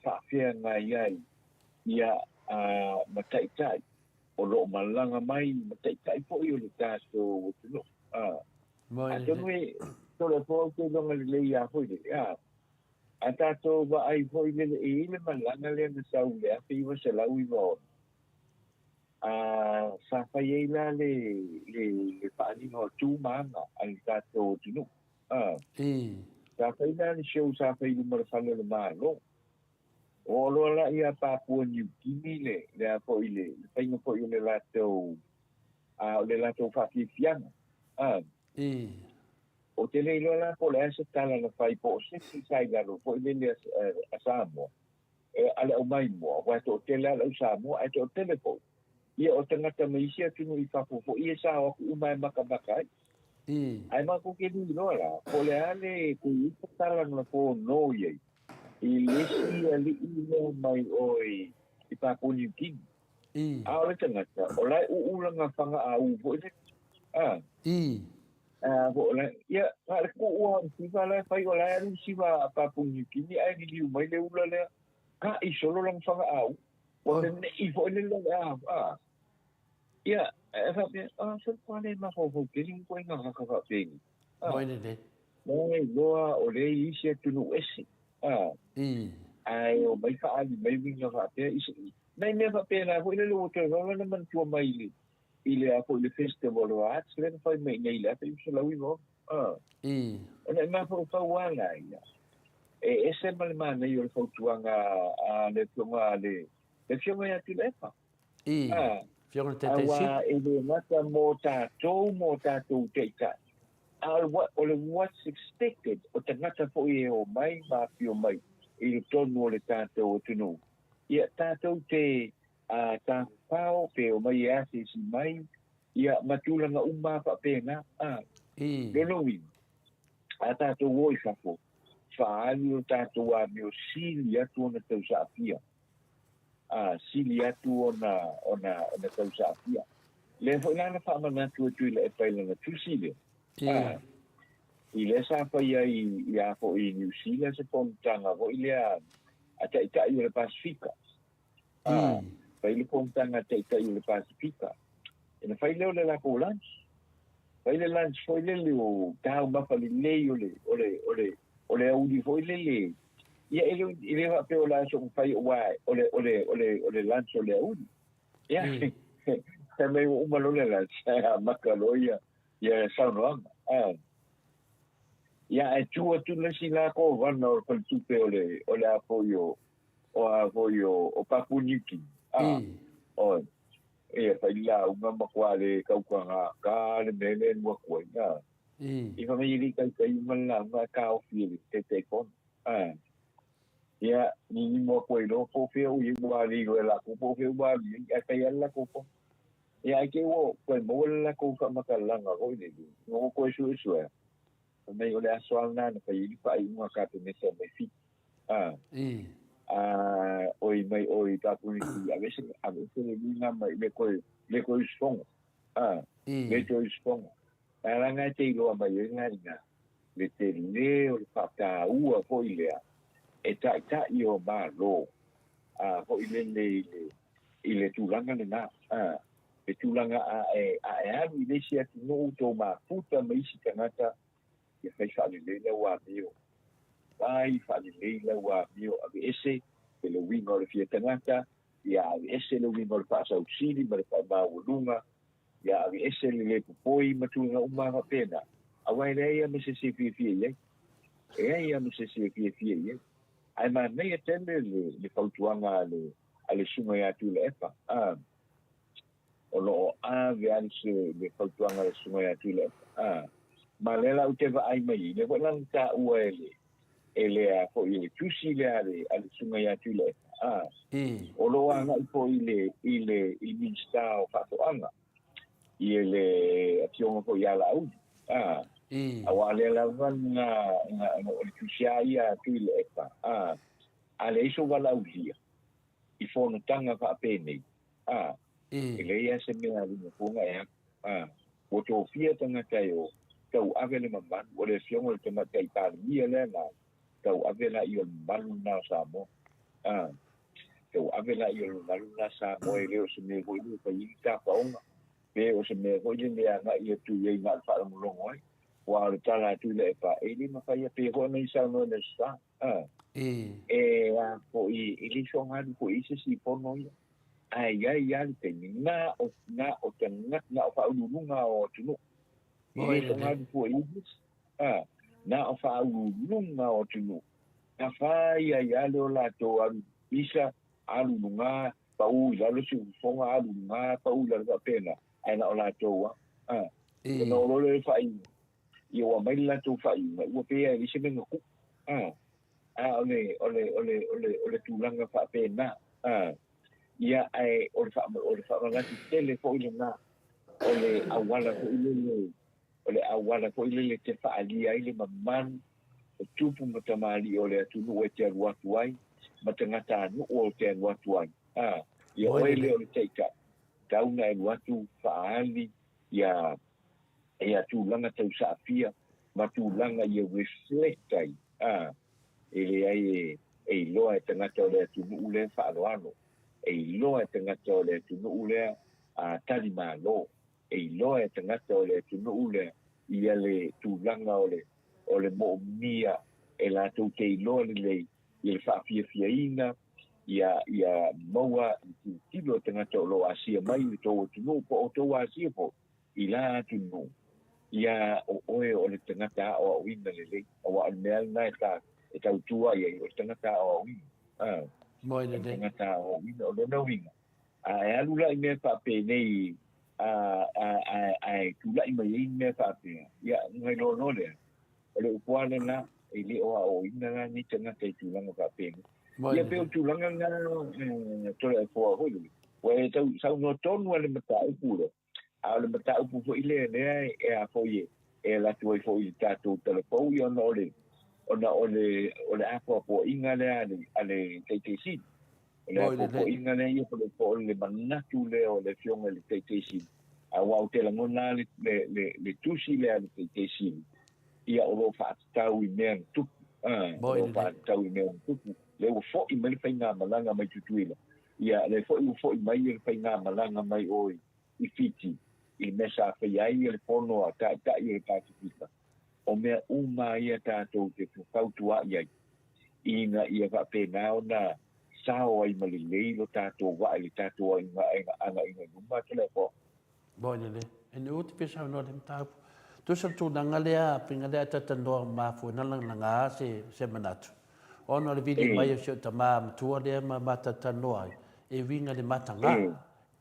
whaafea ngai ai ia mataitai o lo malanga mai mataitai po I o le tātou o tuno a tonu e tole po te longa le lei a hoi le a tātou wa ai hoi le e le malanga le na sau le a whiwa se lau I wa sa fai ei la le whaani no tū maanga ai tātou o tuno sa fai la ni show sa fai le mara whale le maalo o lo la ia Papua New Guinea le a po ile le whainga po I le latou le latou whakifianga o te le ilo la po le asa tala na whai po o sisi sai garo po ile le a Samoa ale au mai moa wa to te la au Samoa to telepo ia o tangata maisia tunu I whapofo ia sa o ku umai maka ai ma ko ke ni no la po le ale ku I tala na po no ye I lesi ali I mai oi I Papua New Guinea a o le tangata o lai ulanga whanga a u po po le ia le ku ua siva le fai o lai alu siva Papua New Guinea ai ni liu mai le ula le ka I solo lang whanga a u o le I po le ia e fa pe so pale ma ho ke ni ko nga ka fa pe ni Moi loa o le I se tu no ese ai o mai fa ali mai vinga fa pe nei me fa pe na ho le lo te no na man tu mai ile a ko le festival o arts le fa mai nei la pe so la wi no ona ma fa wala ia e ese mal ma nei o fa tuanga a le tuanga le fiona ya ti le fa Fiona te si. E le mata mo tātou teika. What's expected o te ngata fo I o mai, ma pio mai, I le tonu o le tātou o tunu. Ia tātou te tāwhao pe o mai ase si mai, ia matulanga umapa pe nga. Lonowi, a tātou o I whafo, whaali o tātou a meo sili atu o na tau sa apia. Sili atu ona tau sa apia. Le fo ina na whamana tu le e paila na tusile. I le sa pa I a fo I New Zealand se pontanga fo I le a taita I le Pasifika. Pa I le pontanga taita I le Pasifika. Ina fai leo le lako lunch. Fai le lunch fo I le o tau mapa li lei o le audi fo I le ia ele va pe ola so fai wa ole lunch ole un ia se me uma lo le lunch makaloia ia sauna ia e tu le sila ko van no con tu pe ole apoyo o Papua New Guinea o e fai la uma makwale ka le mele mo ko ia I fa me ili kai mala ma ka o fili te kon ia ni mo ko lo po fe u I wa li lo la ko po fe wa li a kai la ko po ia ke wo ko mo la ko ka makalanga ko ni no ko su me o le aswal na pa I pa I mo ka te me se me fi oi mai oi ta pu ni a veces le na mai le ko song le to song ara nga te lo mai nga le te le o pa ka u po I le e ta I o ba lo ho I le tulanga le na pe tūlanga a alu I lesi atu no tō mafuta ma isi tangata ia whai whaalelei lau a meo. Vai whaalelei lau a meo a ese pe le winga o le fia tangata ia a ese le winga o le whaasau siri ma le whaamawalunga ia a ese le pupoi ma tūlanga umaha pena. Awai rea me se fia iei. Ia me se fia iei. Ai ma nei atene le pautuanga ale sunga ia tu le epa. O lo ve ale se le pautuanga le sunga ia tu le epa. Ma le la uteva ai mai le lang ta ua ele a ko ile tusi le ale sunga ia tu le epa. O lo anga po ile minsta o fatoanga. Ile ationga ko ia la au. Awale la nga o tusia ia tu le epa. Ale iso wala ulia. I fono tanga fa pene. Ele ia se mea li punga e. O to fia tanga kai o tau avele maman o le fiongo le tama kai parmia le na tau avela I o malu na sa mo. Tau avela I o malu na sa mo e leo se me hoi pa I ta paonga. Pe o se me hoi le anga I tu ye na fa mo longo ai. Wa le tala tu le pa e ni ma fa ia pe ho nei sa no ne sa. Po I li songa po I se si pono ia. Ai te na o te na o fa ulunga o tunu. I songa po I. Na o fa ulunga o tunu. Na fa ia le o la to alu isa alunga pa u la lo si fonga alunga pa u la pena. Ai na o la to no lo le fa I o mai la to fa I o pe ai se me ku. Ole tulanga fa pena. Ia ai o fa la tele fo ile na. Ole awala fo ile te fa ali ai le maman. Tupu matamali ole tu no te watu ai. Matangata no o te watu ai. Ia ole take up. Tauna e watu fa ali ia tulanga tau sa fia. Matulanga ia reflect ai. Ele ai e loa e tangata o le tunu ule whaaloano. E loa e tangata o le tunu ule a talimalo. E loa e tangata o le tunu ule ia le tūlanga o le mo mia e la tau te loa le i le whaafia ina ia maua i tilo tangata o lo asia mai i tō tunu po o tō asia po i la tunu. Ia o oe o le tangata o a wina le o a mea na e tau tua ia o le tangata o a wina. Moina de. Tangata o a wina o le na wina. E alula I mea whape nei tula I mai I mea whape. Ia ngai no le. O le upuane na e le o a o wina na ni tangata I tulanga whape. Ia peo tulanga nga tole e fua hoi. O e tau sau no tonu ale mata upuro. A le mata upu fo ile nea e a fo ye e la tu fo I tatou telefou I ona ole apo po inga le ale TTC ole apo po inga le ia po le manatu le o le fionga le TTC a wa te la ngona le tusi le ale TTC ia o lo fa tau I mea tu o fa tau I mea tu le o fo I mele fainga malanga mai tutuila ia le fo I mai le fainga malanga mai oi I fiti I mesa fai ai le pono a ta I e Pasifika. O mea uma ia tātou te whautua iai. Inga ia whapena o na sao ai malilei lo tātou wa ili tātou inga inga numa tele po. Boina le. E ne uti pesa no le mtapu. Tu sa tu nanga lea pinga lea tatanoa mafu na langa se manatu. Ono le vidi mai o se ta matua lea ma tatanoa. E winga le matanga.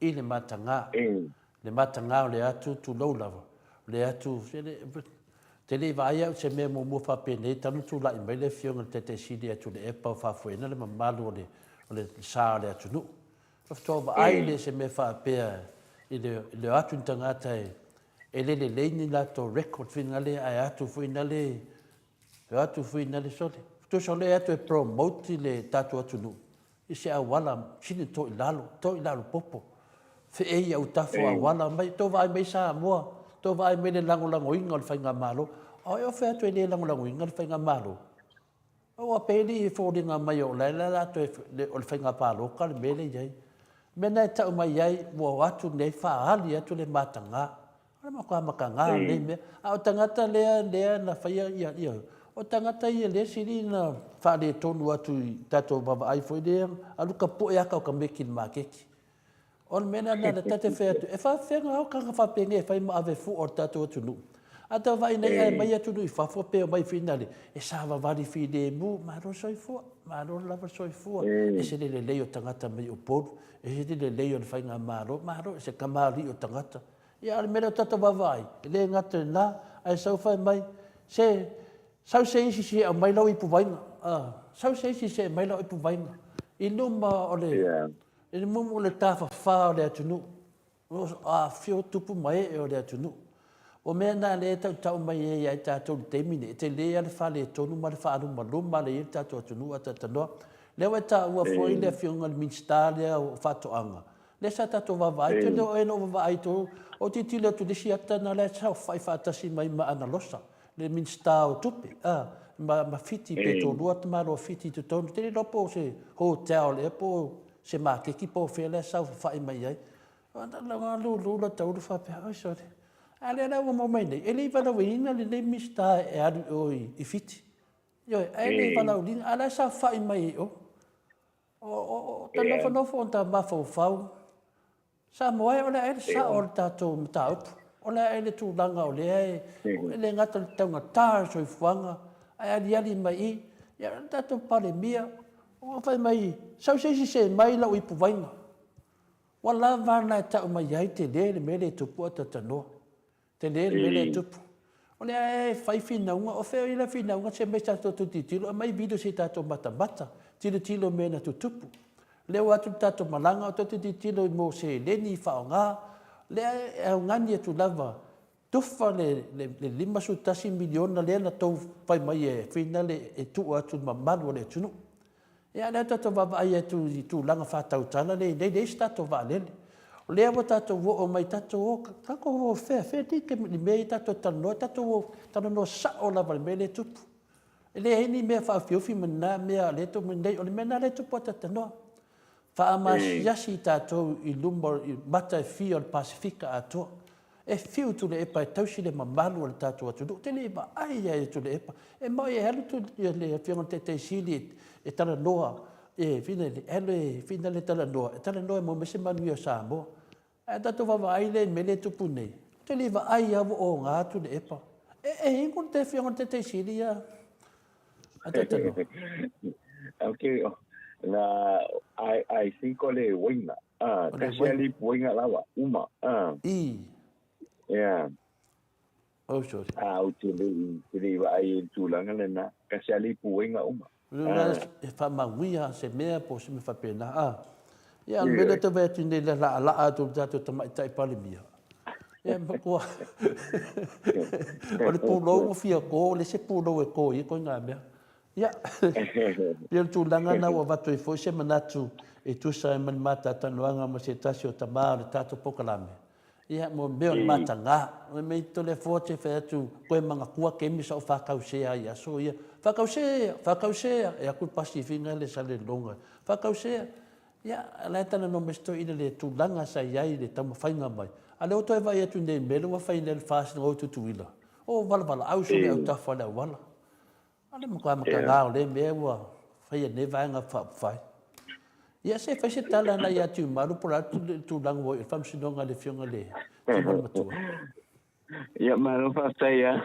I le matanga. Le matanga le atu tu low level. Le atu te le vai au se me mo fa pene tanu tu la mai le fionga te sidi atu le epa fa fuena le malu le sa le atu nu. Fa ai le se me fa pe le atu tangata e le ni la to record finale ai atu fuena le atu fuena le sole. Tu so le atu promote le tatu atu nu. I se a wala sini to ilalo popo. Fe e ia utafo a wala mai to vai mai sa moa to vai mai le lango inga le fainga malo o e fe to le lango inga le fainga malo o a peli fo dinga mai o la to le fainga palo ka le mele jai mena tau mai ai wo atu nei faali atu le matanga ala maka makanga nei me a o tangata lea na faia ia o tangata ia le siri na faale tonu atu tato baba ai foi de alu ka po ya ka mekin makeki on mena na tate fe atu e fa fenga o ka fa penge fa ma ave fu o tato atu nu ata vai nei ai mai atu nu fa fo pe mai finale e sa va vari fi de mu ma ro soi fu ma ro la soi fu e se le o tangata mai o podu e se le o fa nga maro se kamali o tangata ia al mera tata vai le ngata na ai sau fa mai se sau se isi a mai lau i puvainga sau se isi mai lau i puvainga i numa o le i numa o le tafa fa o le atunu a fio tupu mai e o le atunu o mea na le tau mai e ai tatou le temine te le ale fa le tonu ma le fa anu maluma le i tatou atunu ata tanoa le wa ta ua foi le fionga le minsta le o fatoanga le sa tatou vavai te leo e no vavai to o titile tu disi ata na le sa fai fatasi mai ma ana losa le minsta o tupe ma fiti pe to lua te maro fiti tu tonu te lopo se hotel le po se ma ke ki po fe le sa fai mai ai ana la lu la tau lu fa pe ai so ale na mo mai nei ele va la wina le minsta e adu oi I fiti yo ele va la wina ala sa fai mai o ta no fo ta ma fo fau sa mo ai ola ele sa o tatou mataupu ola ele tu langa o le ele ngata tanga tar so fuanga ai ali mai ia tatou pale mia o fai mai sau se mai la i puvainga wala va na ta mai ai te le mele tu puata tano te le mele tu ole ai fai fina unha o feo ila fina unha se mai tatou titilo mai video se tatou mata tilo mena tutupu leo atu tatou malanga o tatou titilo mo se leni faonga le au ngani atu lava tufa le 5 miliona le na tou fai mai e fina le e tu atu mamalu le tunu ia le tatou vavai atu I tu langa fatautala le tatou valele o le ava tatou o mai tatou kako o fe tike li mei tatou tanono sa'o lava le mei le tupu le heni mea whaafiofi mana mea le to mendei o le mena le tupu atatanoa Whaamasiasi tātou I lumba I mata e fia o le Pasifika atoa. E fiu tu le epa e tausi le mamalu o le tātou atu. Te le eba ai ai tu le epa. E mai e halu tu le whianga te sili e tala noa. E fina le halu e fina le tala noa. E tala noa e mo mese manu o Samoa. E tātou wawa ai le mele tupu nei. Te le eba ai avu o ngā tu le epa. E ingon te whianga te sili ya. Atatano. Okay. Na I think ole winga kasi ali winga lawa uma yeah oh sorry utile va ai tulanga lena kasi ali winga uma e fa mawia se mea po se me fa pena ya mele te veti ne la atu dato tama tai palimia e ko ole pulo fia ko le se pulo e ko I ko ngame ya le tu langa na wa vatu fo se manatu e tu sa man mata tanuanga ma se tasio tama le tato pokalame ya mo be mata nga me to le fote fe tu ko manga kua ke mi so fa kausea ya so ya fa kausea e ku pasifinga le sale longa fa kausea ya la tana no me sto ina le tu langa sa ya le tamo fainga mai ale o to e vai tu ne melo wa faina le fast no tu tuila o vala au so le au ta fa la wala ale mo ka ngao le mewa fai ne vai nga fai ia se fai se tala na ia tu malu por tu lang wo fam sinonga le fionga le tu mo matua ia malu fa saya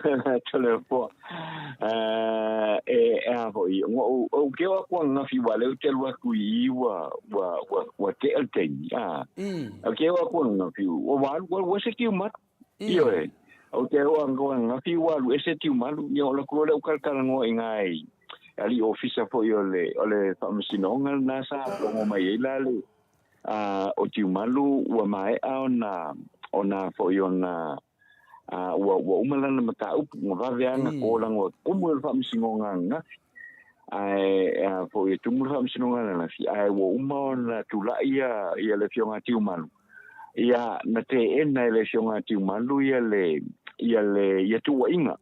tole po ho I o ke wa ko na fi wale te wa ku I wa te al te o ke wa ko na fi o wa se ki mat io o te o nga fi wa lu ese ti malu ni o la ko le ukal kala ngo ngai ali officer fo yo le famsinonga na sa lo mai la le o ti malu wa mai ona fo yo na wa umala na mata up nga va nga ko la ngo kumu famsinonga nga ai fo yo tu mu famsinonga na fi ai wa umona tu la ia le fionga ti malu ia na te ena le fionga ti malu ia tu wa inga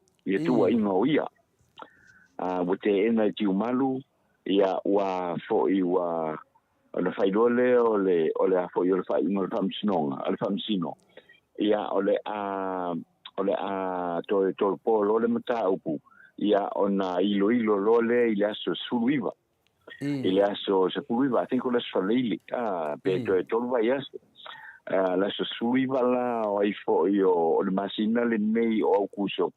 o ia wo te ena ti malu ia wa fo I wa ona failole ole a fo yo fa ngol famsino al famsino ia ole a to polo le mata upu ia ona ilo lole ile so suluiva ile so se suluiva I think ole solili pe to vai la so suluiva la o I fo io le masina le nei o kuso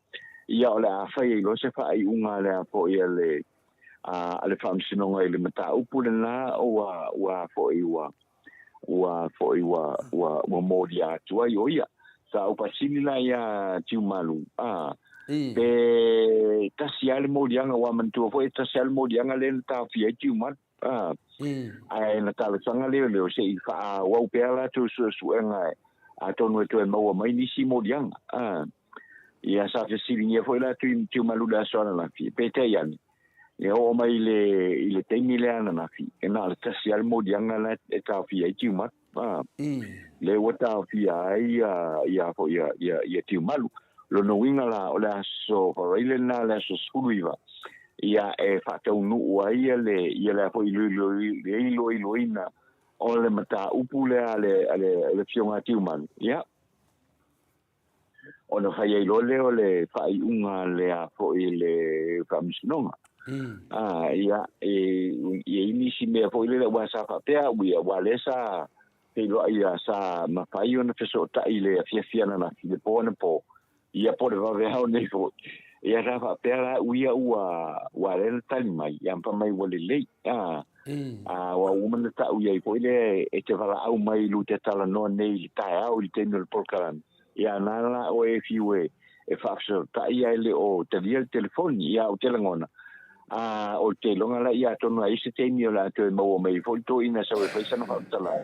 ia ole a fai lo se fa ai unga le fo ia le ale famsino ngai le mata upu le na wa fo iwa wa modia tua ia sa o pasini la ia tiu malu pe tasial modianga wa mantu fo tasial modianga le ta fia tiu mat ai na tala sanga le se fa wa pela tu su enga a tonu to mo mai ni si modianga ia sa se silinge fo la tiu malu da sona la fi pe te yan e o mai ile temi le ana na fi e na le tasial modianga la e ta fia tiu mat le wata fia ia fo ia tiu malu lo no winga la o la so for ile na la so suluiva ia e fa te unu wa ia le fo ilo ina o le mata upule ale fionga tiu malu ia ona fa ia lo le fa unga le a fo ile famsnonga ia ini si me fo ile wa sa fa pea wa lesa lo ia sa ma fai ona feso ta ile fia na le po ia po de va ha ne fo ia ra fa pera uia wa le tali mai ia pa mai wole le wa woman ta uia po ile e te vala au mai lu te tala no nei ta au i te no polkaran ia nala o e fiwe e fa so ta ia ile o te via telefoni ia o telangona o te longa la ia tonu ai se te mi la te mo mai fo to ina sa we fa sana fa tala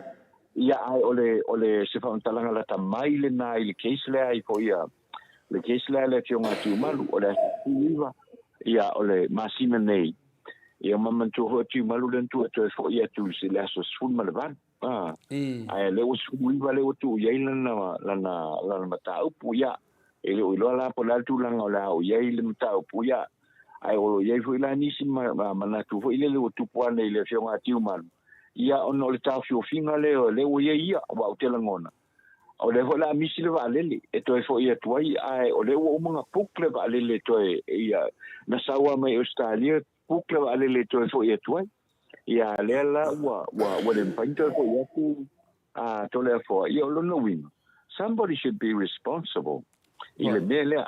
ia ai ole se fa talanga la ta mai le na ile case le ai fo ia le case le fionga tiu malu ole iwa ia ole masina nei ia mamma tu ho tiu malu den tu to fo ia tu se la so sun malvan ai le o su iwa le o tu ia la mata upu ia ele o la po la tu langa la o ia le mata upu ia ai o ia fo ila ni si mana tu fo ile le o tu po nei le fionga tiu malu ia ono le tafio finga le o ia wa o telangona o le ho la misi le valele e to fo ia tuai ai o le o mga pukle valele to ia na sawa mai Australia pukle valele to fo ia tuai ia le la wa le painter fo ia tu to le fo ia lo no win somebody should be responsible ile mele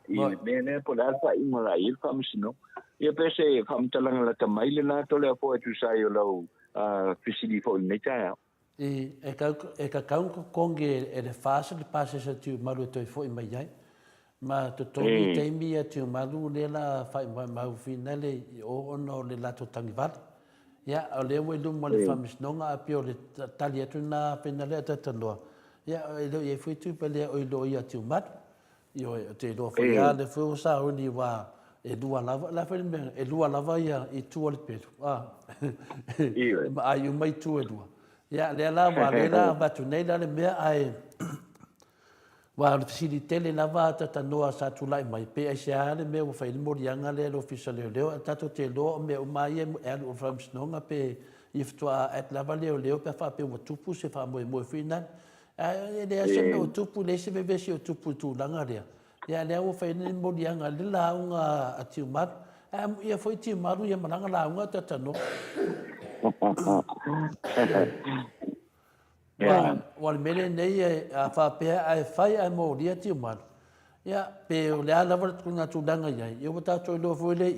ile mele po la fa inga il famsino ia pese famtalanga la tamaile na to le fo tu sai o lo fisili fo nei tai e ka kaunga konge e le fasa le pase sa tiu malu toi fo i mai ai ma to toni teimi a tiu malu le la fai mau finale o ono le lato tangivat ya o le we lu mo le famisnonga a pio le tali atu na penale ata tanoa ya e lo e fui tu pele o lo ia tiu mat yo te lo fo ya le fo sa o ni wa e lua lava la fai me e lua lava ia i tu o le petu ma ai mai tu e lua ya le la wa le la ba tu nei la le mea ai wa le tele la va ta noa sa tu lai mai pe ai sia le me o fai le morianga le lo fisa le ta to te lo me o mai e o frams nonga pe if tu at la vale o pe fa pe o tupu se fa mo fina e le se me o tupu le se be se o tupu tu langa le ya le o fai le morianga le la unga ati mat ia foi ti maru ia malanga la unga ta no wal mele nei a fa pe ai fai ai mo dia ti man ya pe o le ala va kuna tu danga ia eu ta to lo foi le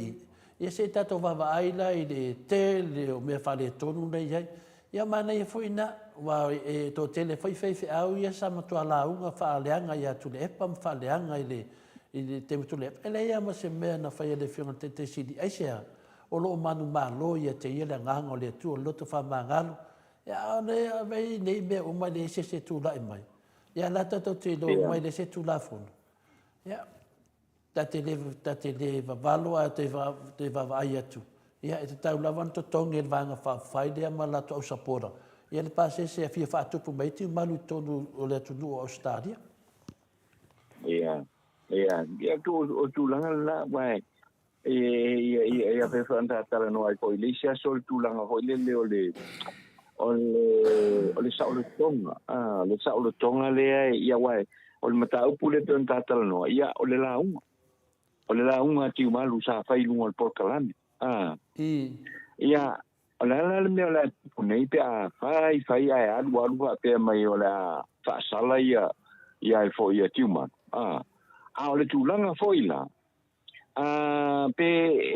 i se ta to va ai la i de te le o me fa le tonu nei ia mana ia foi na wa e to tele foi au ia sa ma to ala unga fa le anga ia tu le pam fa le anga i te tu le ele ia ma se me na fa le fiona te sidi ai se o lo manu ma lo ia te ia le nganga le tu lo to fa mangalo ya ne vai nei me o mai se tu la mai ya la ta to te lo mai se tu la fon ya ta te le va valo a te va vai tu ya e ta la van to tong el vanga fa fai de ma la to sapora ya le passe se fi fa tu pu mai ti malu to o le tu o stadia ya tu la vai e a pe fanta tala no ai ko ilisia sol tu langa ho le le sa o le tonga le sa o le tonga le ia wai o le mata upu le ton tatala no ia o le launga ti malu sa fai lunga o porkalani ia o le me o le punei pe a fai ai alu pe mai o la fa sala ia e fo ia ti ma o le tulanga foi la pe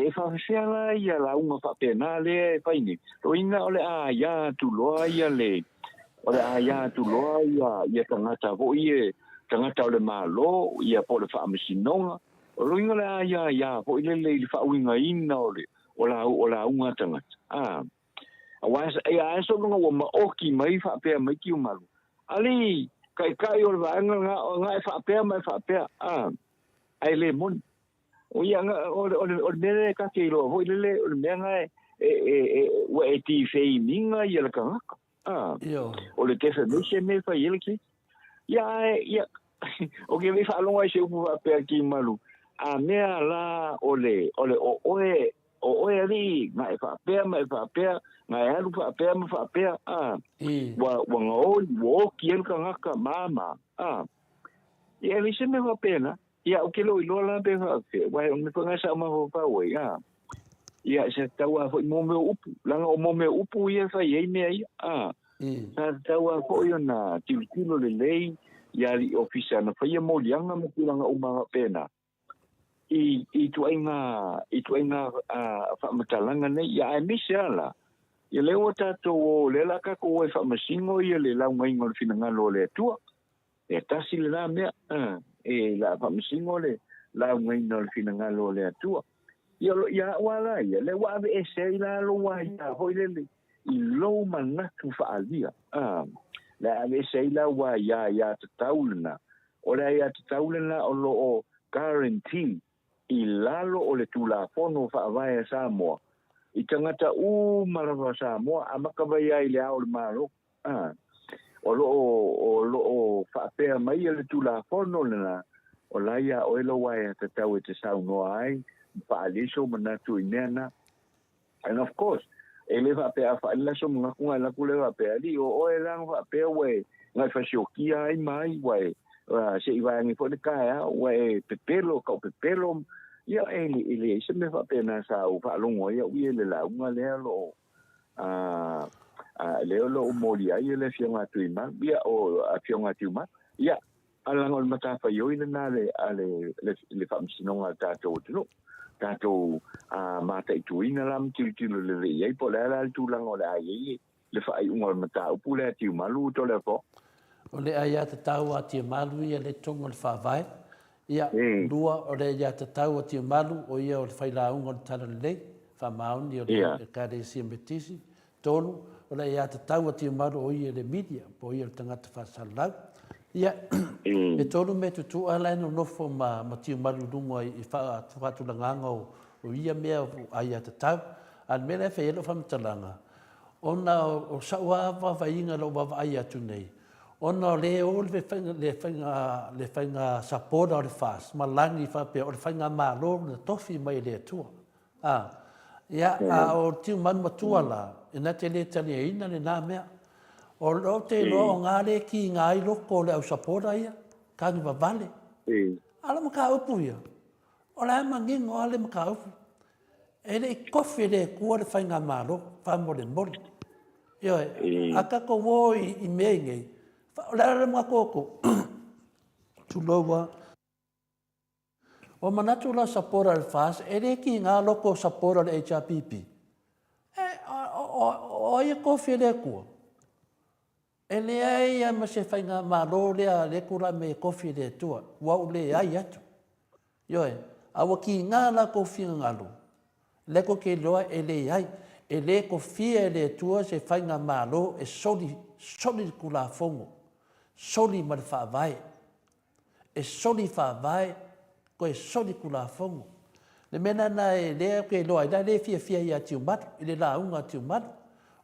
e fa fiala ia launga fa pena le fai ni roina o le ia tu loa ia le o le ia tu loa ia tangata vo ia tangata o le malo ia po le fa masinonga roina le ia vo ile le fa winga ina o la unga tangata wa ia so no ma oki mai fa pe mai ki malu ali kai o va nga fa pe mai fa pe ai le mon o ia o le ka ke lo ho le o le nga wa ti fei minga ia le ka o le te fe me fa ile ki ia o ke me fa lo ai se u fa pe ki malu mea la ole oe ali mai fa pe ngai alu fa pe wa ngo kien ka ngaka mama ia ni se me fa pena ia o ke lo la pe fa wa me fa ngasa ma fa we ia se tawa fo mo me upu langa o mo me upu ia fa ye me ia sa tawa fo yo na tilkilo le lei ia li ofisa na fa ye mo lianga mo kulanga o ma pena i tuainga fa matalanga nei ia e misala ia le o tato le la ka ko e fa masingo ia le la ngai ngol fina ngalo le tua e tasi le la mea e la fa masingo le la ngai ngol fina ngalo le tua ia wala ia le wa e se la lo wa ia ho le i lo manatu fa alia la e se la wa ia taulna o la ia taulna o lo guarantee i lalo o le tula fono fa vai Samoa i tangata marava Samoa amaka vai ai le au le malo o lo fa pe mai le tula fono na o la ia o lo wai te tau te sau no ai pa liso manatu inena and of course ele va pe fa la so mga kunga la kule va pe ali o e lang va pe we ngai fa shokia ai mai we se iba ngi fo de ka we pepelo ia ele se me fa pena sa u fa longo ia ui le la unga le lo le lo moli ai le fianga tuima ia o a fianga tuima ia ala ngol mata fa yo ina na le fa msinonga tato mata tuina lam tilo le ia po la tu lango la ai le fa ai ngol mata u pula tuima lu to le fo o le aia te tau a tia malu ia le tongo le whawai. Ia lua o le ia te tau a tia malu o ia o le whailaunga o le tala lei, whamauni o le kare sia metisi. Tonu o le ia te tau a tia malu o ia le media, po ia le tangata whasalau. Ia e tonu me tutu ala eno nofo ma tia malu lungo i whaatulanganga o ia mea a ia te tau. An mele e whaelo whamitalanga. Ona o sauawa whainga lo wawa ai atu nei. Ona le o le whainga sapora o le whas, ma langi whape o le whainga malo na tofi mai le atua. Ia o tiu manu matua la, e na te le tani e ina le nā mea. O lo te loa o ngā le ki ngā i loko le au sapora ia, kāngi wa vale. Ala maka upu ia. O le ama ngingo ale maka upu. E le kofi le kua le whainga malo, whamore mori. Ioi, a kako woi i mea ngei. O le ara mga koko. Tulowa. O manatu la sapora le whas, e le ki ngā loko sapora le HRPP. O ia kofi le kua. E le ai a ma se whainga malo lea le kura me kofi le tua. Wau le ai atu. Ioi, awa ki ngā la kofi ngalo. Le ko ke loa e le ai. E le kofi e le tua se whainga malo e soli kula fongo. Soli ma le whaavai. E soli whaavai, ko e soli kula fongo. Le mena na e lea ke loa, i le fia ia tiu matu, i le launga tiu matu.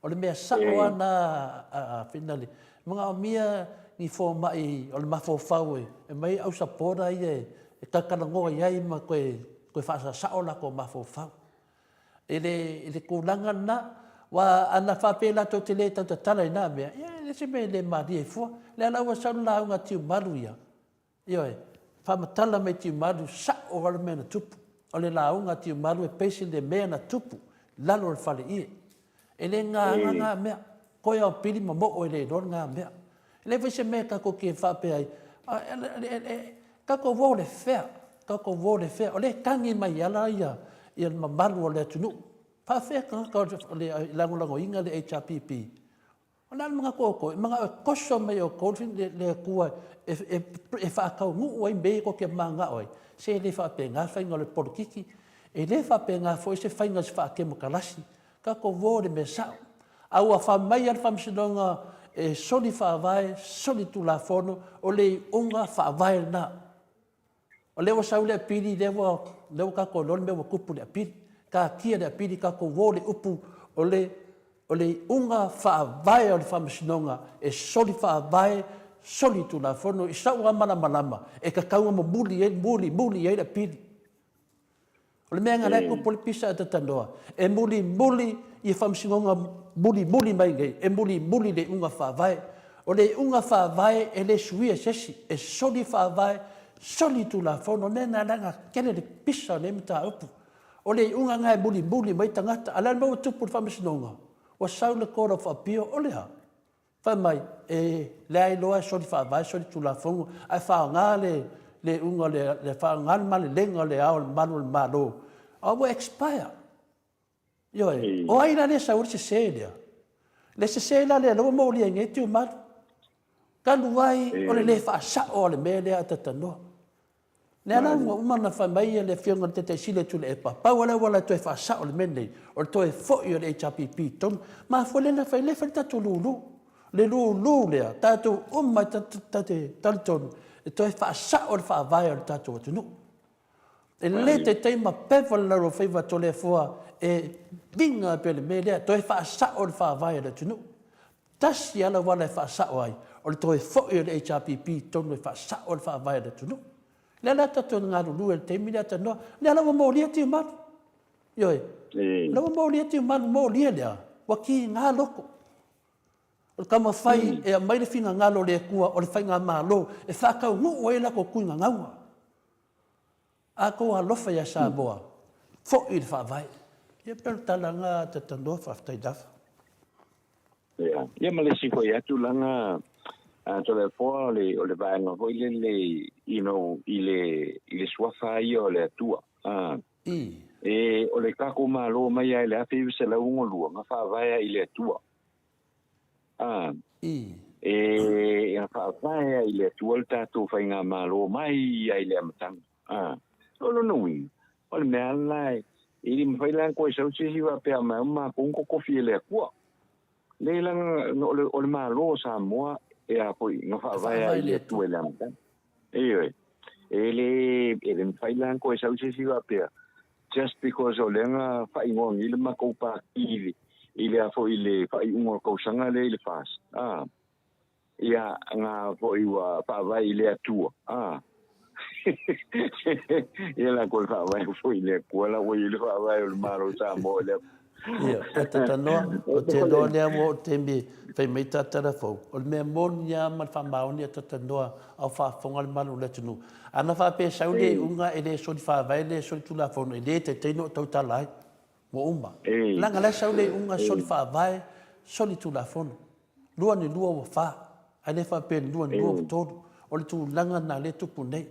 O le mea sao ana whinale. Mga o mia ni fō mai, o le mafo whaue, e mai au sapora i e kakarangoa iai ma koe whaasa sao la ko mafo whau. E le kūlanga na, wa ana whapela to te le tau ta tala ina mea, le se me le maria e fua, le ala ua sauna la unga tiu maru ia. Ioe, whamatala mai tiu maru, sa o wala mea na tupu. O le la unga tiu maru e peisi le mea na tupu, lalo le whale ie. E le ngā mea, koe au pili ma mo o le ron ngā mea. Le vise mea kako ki e whape ai, kako wō le whea, kako wō le whea, o le kangi mai ala ia, ia mamaru o le atunu. Whawhea kako o le langolango inga le HRPP. O nā mga kōko, mga koso mai o kōwhin le kua e whaakau ngu oi mei ko ke mga oi. Se le whape ngā whainga le porokiki, e le whape ngā fo se whainga se whaake mo kalasi, kako wō le me sao. Au a whamai ar whamsinonga e soli whaavai, soli tu la whono, o le unga whaavai nā. O lewa sau le apiri, lewa kako loni mewa kupu le apiri, ka kia le apiri, kako wō le upu, o le unga whaavai o le whamsinonga, e soli whaavai, soli tu la whono, i sau a malama, e ka kaunga mo muli e le apiri. O le mea ngā reko pole pisa e tatanoa, e muli i whamsingonga muli mai ngai, e muli le unga whaavai. O le unga whaavai e le suia sesi, e soli whaavai, soli tu la whono, nena ranga kene le pisa le mita upu. O le unga ngai muli mai tangata, ala mau tupu le whamsingonga, o sau le kora whapio o lea. Whamai, e le ailoa soli whaavai, soli tu la whono, ai whaanga le unga le whaanga male lenga le ao le manu le malo. Au expire. Ioe, o aina le sa urse selea. Le se sela le lo mo li nge tu mat. Kalu vai o le fa sa o le mele ata tano. Le ana uma na fa mai le fionga te sile tu le pa. Pa wala to fa sa o le mele. O to e fo yo le HRPP ton. Ma fo le na fa le fa tu lulu. Le lulu le ta tu ton. To e fa sa o fa vai o ta tu no. E le te teima peval la ro feiva to le foa e vinga pe le mele to e fa sa o fa vai le tunu. Tasi ala wala fa sa o ai. O to e fo e le HRPP to le fa sa o fa vai le tunu. Le la ta to nga lu e te mila ta no. Le la mo li ti mat. Yoi. La mo li ti mat mo li le. Wa ki nga loko. O kama fai e mai le finga ngalo le kua o le fai nga malo e fa ka ngu o ela ko kunga ngawa. Ako alofa ya Samoa. Fo i whaavai. Ia pelu talanga te tanoa whaftai dafa. Ia malesi ko ia tu langa to le fo o le vaenga ho ile ile swafa ia o le atua. E o le kako malo mai ai le afi se la ungo lua nga whaavai ile atua. E ia whaavai ile atua le tatu whainga malo mai ai le amatanga. Olo no wi. Ol mea lai. Ili mwhailan koe sau se hiwa pea ma pungo kofi ele akua. Le lang ol ma lo Samoa e a poi no fa vai ile tu ele amta. Ele mwhailan koe sau se hiwa pea. Just because o lenga fa ingong ile ma ko pa ile a fo ile fa ingo ko sanga le ile fas. Ia nga fo iwa fa vai ile atua. Ia la ko fa vai fo ile ko la wo ile fa vai o maro sa mo le. Ia, tata noa, o te noa lea mo te mi fai mai tatara fau. O le mea monia ma fa maoni tata noa au fa fonga le manu le tunu. Ana fa pe sau le unga e le soli fa vai le soli tula fono e le te teino tau talai. Mo umba. Langa le sau le unga soli fa vai soli tula fono. Lua ni lua wa fa. Ai le fa pe lua ni lua wa todo. O le tu langa na le tupu nei.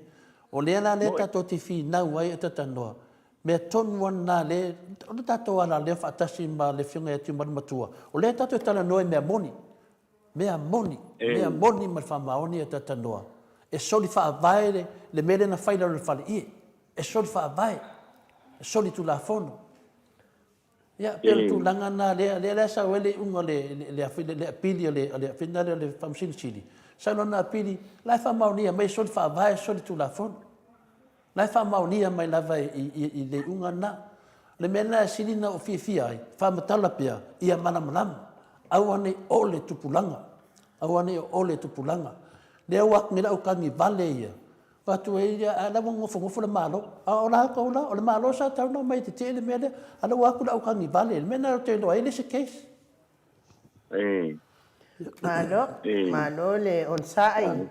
O le ana le tato te fi na wai tata noa. Me tonu ana le, o le tato ana le whaatasi ma le whiunga e tiu matua. O le tato e tala noe mea moni. Mea moni ma le whamaoni e tata noa. E soli whaavae le mele na whaila le whale ie. E soli whaavae. E soli tu la fono. Ia, pero tu langa na le sa wele unga le apili le finale le whamsini chili. Sa no na apili, lai whamaoni e mai soli whaavae, soli tu la fono. Lai whamaunia mai lava i le unga na. Le mena silina o fia ai, whamatala pia, ia manamanama. Au ane o le tupulanga. Au ane o le tupulanga. Le au ak mira au kangi vale ia. Watu e ia, ala ngofo le malo. A o la haka o le malo sa tau na mai te le mele. Ala waku la au kangi vale. Le mena o te loa, ele se case. Malo le on sai.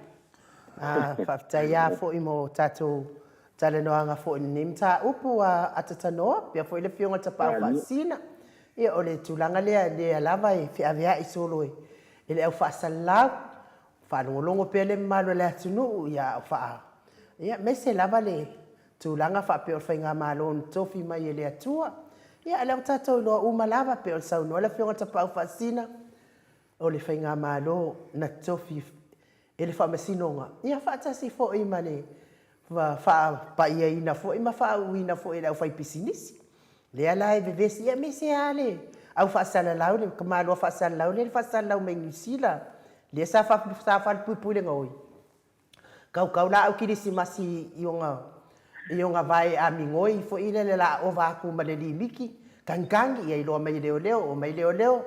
Whaftaia fo i mo tātou talanoanga fo i nim tā upu a atatanoa, pia fo i le fionga ta pau whaasina. Ia o le tūlanga lea lava e fi avea i solo e. Ele au whaasalau, whanongolongo pia le malo le atunu ia au whaa. Ia mese lava le tūlanga whaape o whainga malo on tofi mai e le atua. Ia ale au tātou loa uma lava pe o saunua le fionga ta pau whaasina. O le whainga malo na tofi ele fa masinonga ia fa tasi fo i mane fa pa ia ina fo i ma fa uina fo i la fa pisinisi le ala e vesi ia me se ale au fa sala lau le kamalo fa sala lau le fa sala lau me nisila le sa fa pupu le ngoi kau la au kirisi masi ionga vai a mingoi fo i le la o va ku ma le limiki kangangi ia i lo mai leo o mai leo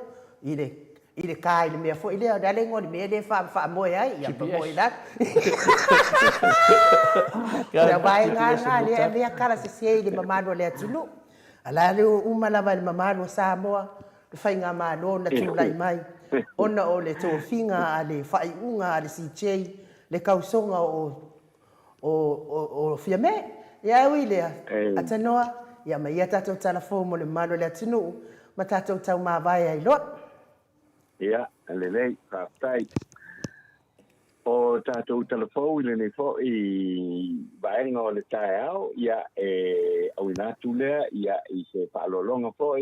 ile kai le mea fo ile da le ngoni me le fa mo ai ia pa mo ila ya vai nga le mea kala se le mamado le tulu ala le uma lava le mamado sa mo fa nga malo na tu lai mai ona o le to finga ale fa unga ale si chei le kausonga o fiame ya wile atanoa ya mai ata to telefon mo le malo le tunu matato tau ma vai ai lot. Ia, lelei, whaatai. O tātou telefou i lene fo i vaenga o le tae au, ia au inatu lea, ia i se whaalolonga fo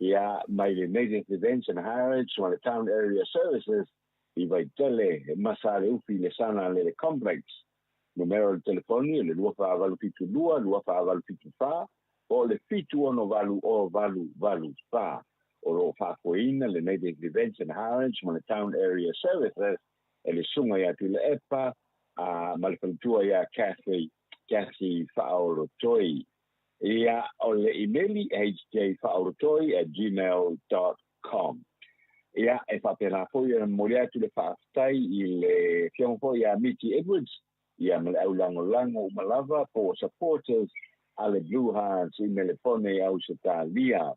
ia mai le Native Events and Heritage, ma le Town Area Services, i vai tele, masare ufi le sana le complex. Numero le telefoni, le lua whaavalu pitu lua, lua whaavalu pitu wha, o le fitu ono valu wha. O lo whakoina le Native Events and Heritage ma le Town Area Services e le sunga ia tu le epa ma le whantua ia Kathy Whaorotoi ia o le emaili hjwhaorotoi@gmail.com ia e whapena po ia moria tu le whaatai i le fiongo ia Mitty Edwards ia ma le au lango umalava po supporters a le Blue Hearts i me le pone au se talia.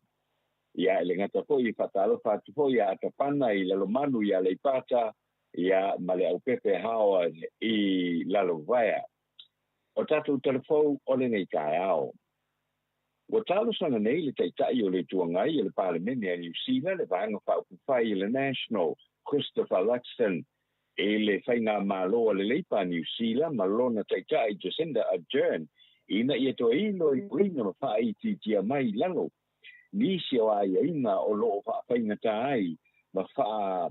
Ia le ngata po i whatalo whatu po ia atapana i lalo manu ia le pata ia male au pepe hawa i lalo vaya. O tātou telefou o le nei tae ao. O talo sana nei le taitai o le tuangai i le parlemene a New Zealand le vanga whaukuwhai i le National Christopher Luxon e le whainga malo le leipa New Zealand malona taitai Jacinda Ardern ina ia to ilo i kuina ma whai titia mai lalo. Nisi o ai inga o loo whaapinga tai ma wha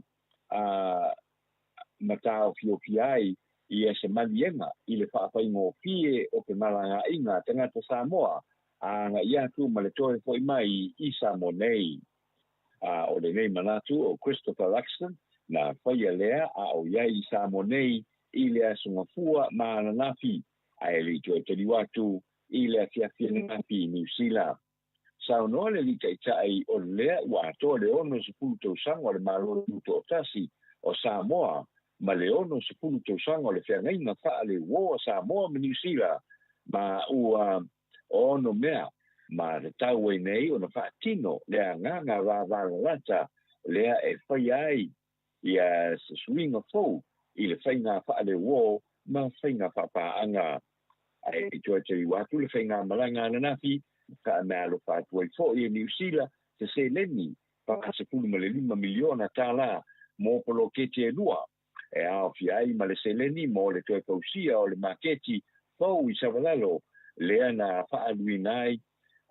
matao fiofiai i e se malienga i le whaapinga o fie o ke malanga inga tangata Samoa a nga ia tu ma le toe foi mai i Samonei o le nei manatu o Christopher Luxon na whaia lea a o iai i Samonei i le asunga fua ma nafi a e li joe te liwatu i le fiafia nafi New Zealand. Saunoa le li taitai o lea ua toa le ono se pulu tau sanga o le malo to tasi o Samoa, ma le ono se pulu tau sanga o le whiangaina wha le wo Samoa ma New Zealand, ma ua ono mea, ma le tau e nei o na wha tino, lea nganga rāwara rata, lea e whai ai, ia se swinga fau, i le whainga wha le wo, ma whainga whapaanga, ai toa te watu le whainga malanga nanafi, ka me alo fa tuai fo i New Zealand se leni pa se pulu ma le 5 miliona tala mo polo kete lua e a fiai ma le se leni mo le toe pausia o le maketi fo i savalalo le ana fa aluinai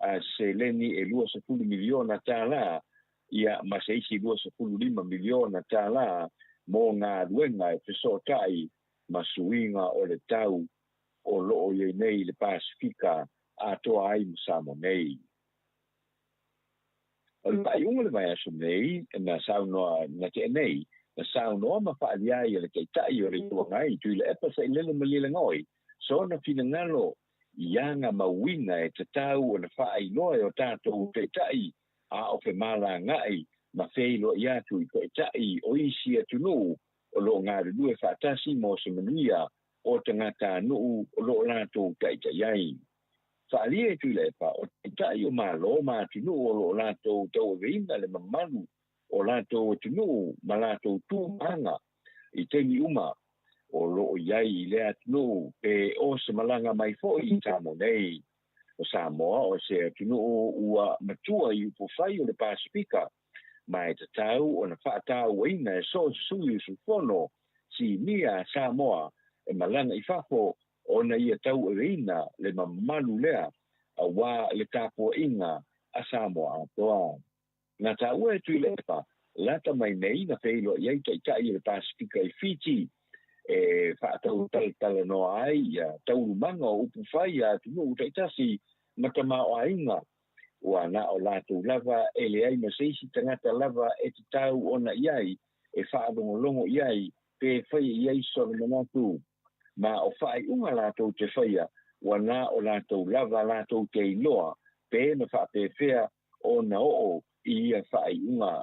a se leni e lua se pulu miliona tala ia ma se isi lua se pulu 5 miliona tala mo ngā ruenga e fesotai ma suinga o le tau o loo i nei le Pasifika a toa ai Samonei. O le pai unga le mai aso nei, na saunoa na te nei, na saunoa ma whaalia i le keitai o le tuangai, tui le epa sa ilele malile ngoi, so na fina ngalo, ianga mawina e te tau o na whaailoa o tātou keitai, a o fe mala ngai, ma feilo i atu i keitai o isi atunu, o lo ngā rudue whaatasi mo se manuia, o tangata nuu o lo lātou keitai ai. Whaalia tu le pa o tai o malo ma tinu o lo lato tau veina le mamalu o lātou tunu ma lātou tūmanga I temi uma o loo iai I lea tunu pe o se malanga mai fo I tamo nei o Samoa o se tunu ua matua I upofai o le Pasifika mai te tau o na whaatau ina e so sui su fono si mia Samoa e malanga I whafo o na ia tau reina le mamalu lea a wā le tāpua inga a Samoa toa. Nā tā ua tui lepa, lata mai nei na whailo iai tai le Pasifika I Fiji e whaatau tala no ai ia tau manga o upu whai a tunu utaitasi matama o ainga ua na o lātou lava e le ai maseisi tangata lava e te tau ona iai e whaadongolongo iai pe whai iai sora manatu ma o whai unga lātou te whaia ua na o lātou lava lātou te iloa pe na whaapewhea o na oo I ia whai unga.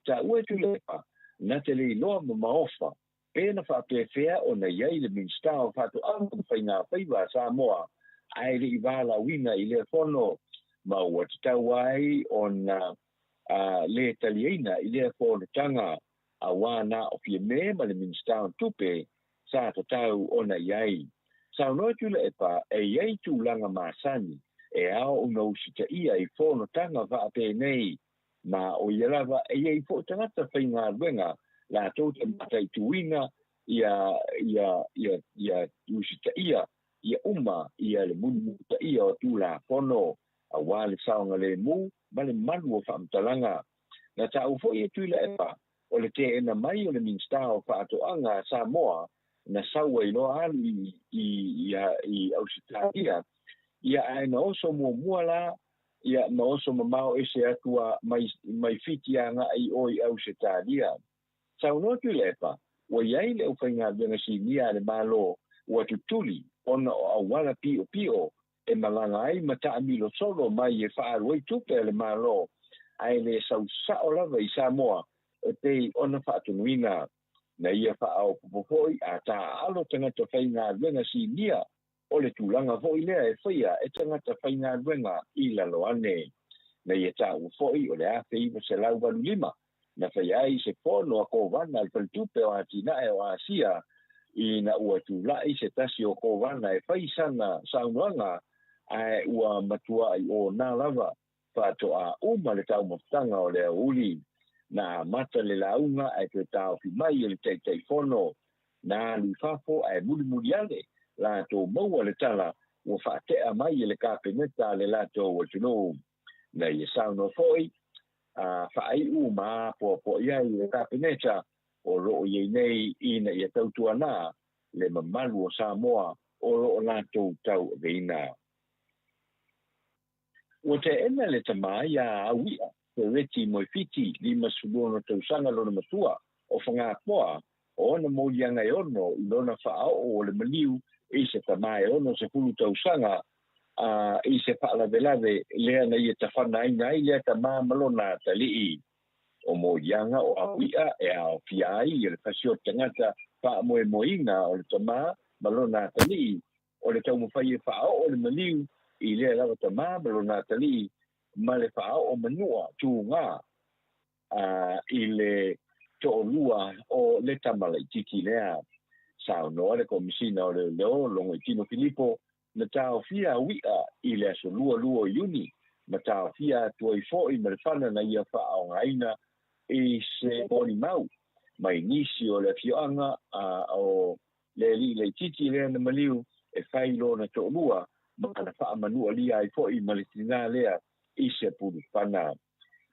Ta ue tu lepa, na te le iloa ma maofa pe na whaapewhea o na iai le minsta o whatu angu whai ngā whaiwa Samoa ai le I wala wina I le whono ma ua te tau ai o na le taliena I le whono tanga a wana o fia me ma le minsta o tupe sa te tau o na iai. Sa no tu lepa e iai tu langa masani e ao una usita ia I whono tanga whaape nei ma o ialawa e iai fo tangata whai ngā ruenga la tau te matai tuina ia usita ia uma ia le muta ia o tu la pono a wale saunga le mu ma le manu o whaamtalanga na ta ufo ia tu le epa o le te ena mai o le minsta o whaatoanga Samoa na saua I loa alu I Ausitalia ia aina oso mua la ia na oso mamao ese atua mai fitianga I oi Ausitalia sau no tu le epa o iai le uwhainga venga si nia le malo ua tutuli ona o awala pio e malanga ai mata amilo solo mai e whaaruai tupe le malo ai le sau sao lava I Samoa e pei ona whaatunuina na ia whaao popopoi a tā alo tangata whainga venga si nia o le tūlanga foi lea e whaia e tangata whainga venga I lalo ane na ia tā ufoi o le a whaiva se lau walu lima na whai ai se pono a kovana al paltupe o atina e o Asia I na ua tūlai se tasi o kovana e whai sana saunuanga ai ua matua I o nā lava whāto a uma le tau maftanga o le uli na mata le launga ai te tau fi mai le tei fono na li fafo ai muli ale la to maua le tala ua whaatea mai le kāpeneta le lato o tunu na ia sauno foi whaai uma po iai le kāpeneta o roo iei nei ina ia tautua nā le mamalu o Samoa o roo lato tau veina. Ua te ena le tamai a awia te reti moi fiti lima subono tausanga lona matua o whangā poa o na molianga e ono I lona whaao o le maliu I se tamai ono se pulu tausanga I se whaalawelave lea na ia tawhana aina ai lea ta malona ta lii o molianga o awia e ao fiai I le pasio tangata wha moe moina o le tama malona ta lii o le tau mawhai e whaao o le maliu I lea lawa tama malona ta lii ma le whaao o manua tū ngā I le to'olua o le tamala I tiki lea. Sao noa le komisina o le leo longo I Tino Filipo na tau fia wia I le aso lua iuni ma tau fia tuai foi ma le whana na ia whaao ngaina I se boni mau mai nisi o le fioanga o le li le tiki lea na maliu e whailo na to'olua ma na wha manua lia I foi ma le tina lea I se puru whana.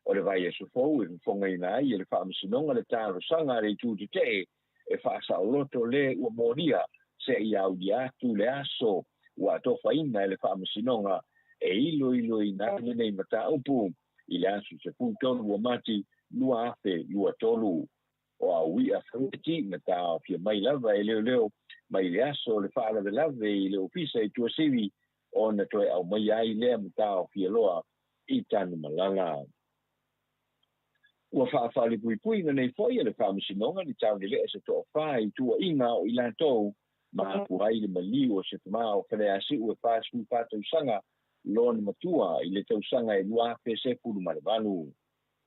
O le vai e sufou e whonga ina ai e le wha amasinonga le tāro sanga re tūtu te e wha sao loto le ua moria se I au di atu le aso ua tofa ina e le wha amasinonga e ilo I nā nei mata upu I le asu se pūtonu ua mati lua afe lua tolu o au ia whaweti na tā fia mai lava e leo mai le aso le wha alawe lave I le ofisa I tua siwi o na toe au mai ai lea mata fia loa I tanu malala. Ua whaafali pui na nei foi le whaamasinonga ni tau le se toa whai tua inga o I lantou ma puai le maliu o se tama o whare asi ua whaasku whātau sanga lona matua I le tau sanga e lua pe se puru marevanu.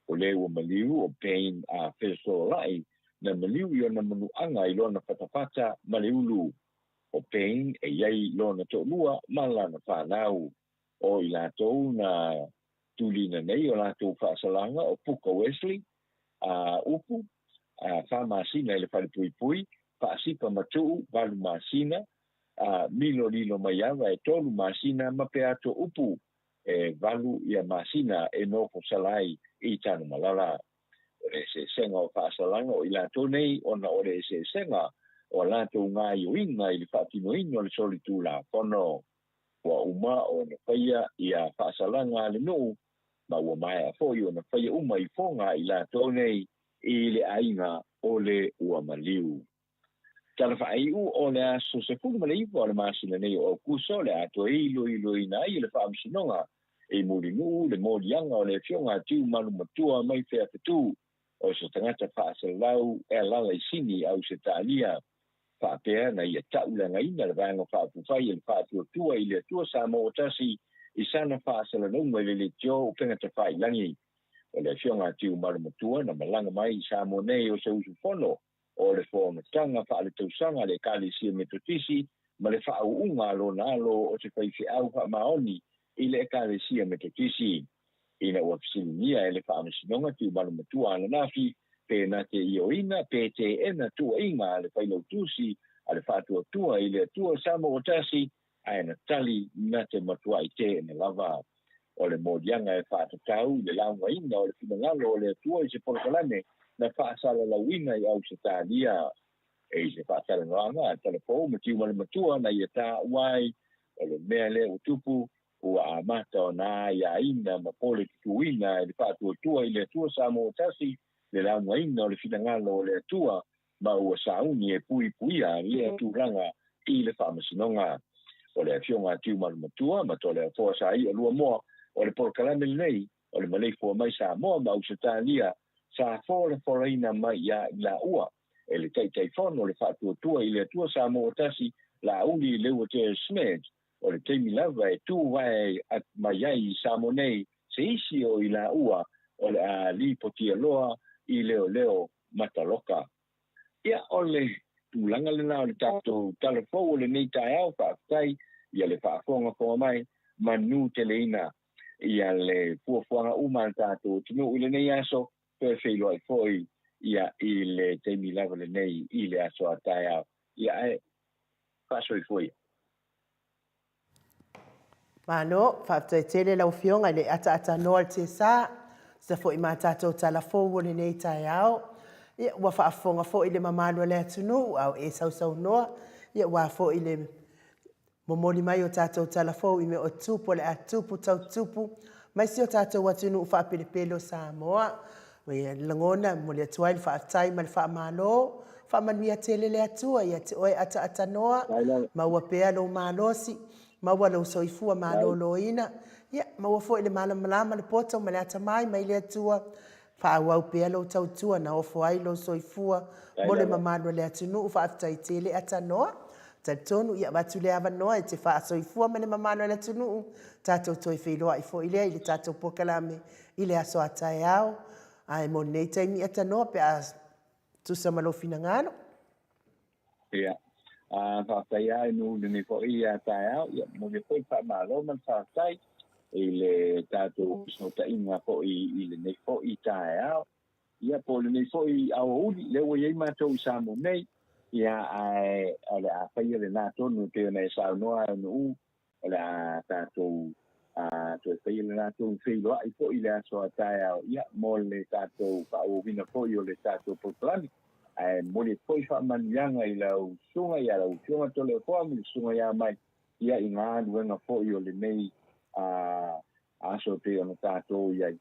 o le ua maliu o pein a fesolai na maliu i ona manuanga i lona fatafata ma le ulu o pein e iai lona to'lua ma lana whanau o i lātou na tulina nei o lātou whaasalanga o Puka Wesley a upu a whamasina ele whare pui pui whaasipa matuu walu masina a milo lilo mai awa e tolu masina ma pe ato upu e walu ia masina e nofo salai i tanu malala ore se senga o whaasalanga o i lātou nei ona ore se senga o lātou ngā iuinga i le whaatino ino le soli tū la whono wa uma o na whaia i a whaasalanga le nuu ma ua mai a fo i o na whaia uma i whonga i lātou nei i le ainga o le ua maliu. Tala whaaiu o le aso se fulu ma le iwa o le masina nei o kuso le ato ilo i na i le whaamisinonga e muri nuu le morianga o le fionga tiu manu matua mai whea petu o se tangata whaasalau e lala i sini au se tālia whaapea na ia taulanga ina le vanga whaapufai e le whaatua i le tua sa mo otasi i sana whaasalanunga i le tio o pengata whailangi o le fionga tiu manu matua na malanga mai i sa mo nei o se usu fono o le whaongatanga wha le tausanga le kālisia metotisi ma le whaauunga alo na alo o te whaifi au wha maoni i le kālisia metotisi ina ua pisinia e le whaamasinonga tiu manu matua ana nafi pe na te ioina pe te ena tua inga le whailau tusi a le whaatua tua i le tua sama o tasi a ena tali na te matua i te ena lava o le modianga e whaatatau le launga inga o le finangalo o le tua i se porokalame na whaasala lauina i au se tālia e se whaasala noanga telepo ma tiu manu matua na ia tā uai o le mea le utupu ua amata o nā ia ina ma pole tutuina e le whaatua tua i le tua samo o tasi le launga ina o le finangalo o le tua ma ua sauni e pui puia le tūranga i le whaamasinonga o le fionga tiu manu matua ma to le fōsa i o lua moa o le porokalame nei o le maleifua mai sa moa ma usa tālia sa fōle fōreina mai ia i la ua e le teitai fono o le whaatua tua i le tua sa moa tasi la uli le ua te smedge o le teimi lava e tū vai mai ai i Samonei se isi o i la ua o le a li potia loa i leo mataloka. Ia o le tūlanga le nao le tātou talafou o le nei tai au whaatai ia le whaafonga whonga mai manu te leina ia le fuafuanga uma le tātou tino i le nei aso pe whailo ai foi ia i le teimi lava le nei i le aso a tai au ia e pasoi foi. Mano, whaaftaitele lau fionga le ata noa te sa fo i mātātou talafou o le nei tai au. Ia ua whaafonga fo i le mamano le atunu au e sau noa. Ia ua fo i le momoli mai o tātou talafou i me o tupu le atupu tau tupu. Mai si o tātou atunu u whaapelepelo sa moa. Ia langona mo le atuai le whaaftai ma le whaamalo. Whaamanuia tele le atua ia te oe ata noa. Ma ua pea lo malosi. Ma ua lau soifua malolo ina. Ia, ma ua fo i le malama le poto ma le ata mai ma i le atua. Whaau pea lo tautua na ofo ai lo soifua. Mo le mamano le atunu u whaaftai tele ata noa. Tatonu ia watu le awa noa e te wha soifua ma le mamano le atunu. Tātou toi whiloa i fo i lea i le tātou pokalame i le aso atai au. Ai mo nei taimi ata noa pe a tusa malofina ngano. Ia. Whaatai ai nu le ne ko i a tai au, ia mo le koi whaamalo man whaatai i le tātou snota inga ko i le ne ko i tai au. Ia po le ne ko i au uli, le ua iei mātou i sāmo nei, ia ai le a whaia le nātou nu te nei sāu noa au nu o le a tātou to whaia le nātou whiloa i ko i le aso a tai au. Ia mo le tātou whaowina ko i o le tātou pokalani. Mo le koi whaamanianga i lau sunga i a lau fionga tole o koa mi sunga i a mai ia i ngā nuenga fo i o le nei aso te o na tātou iai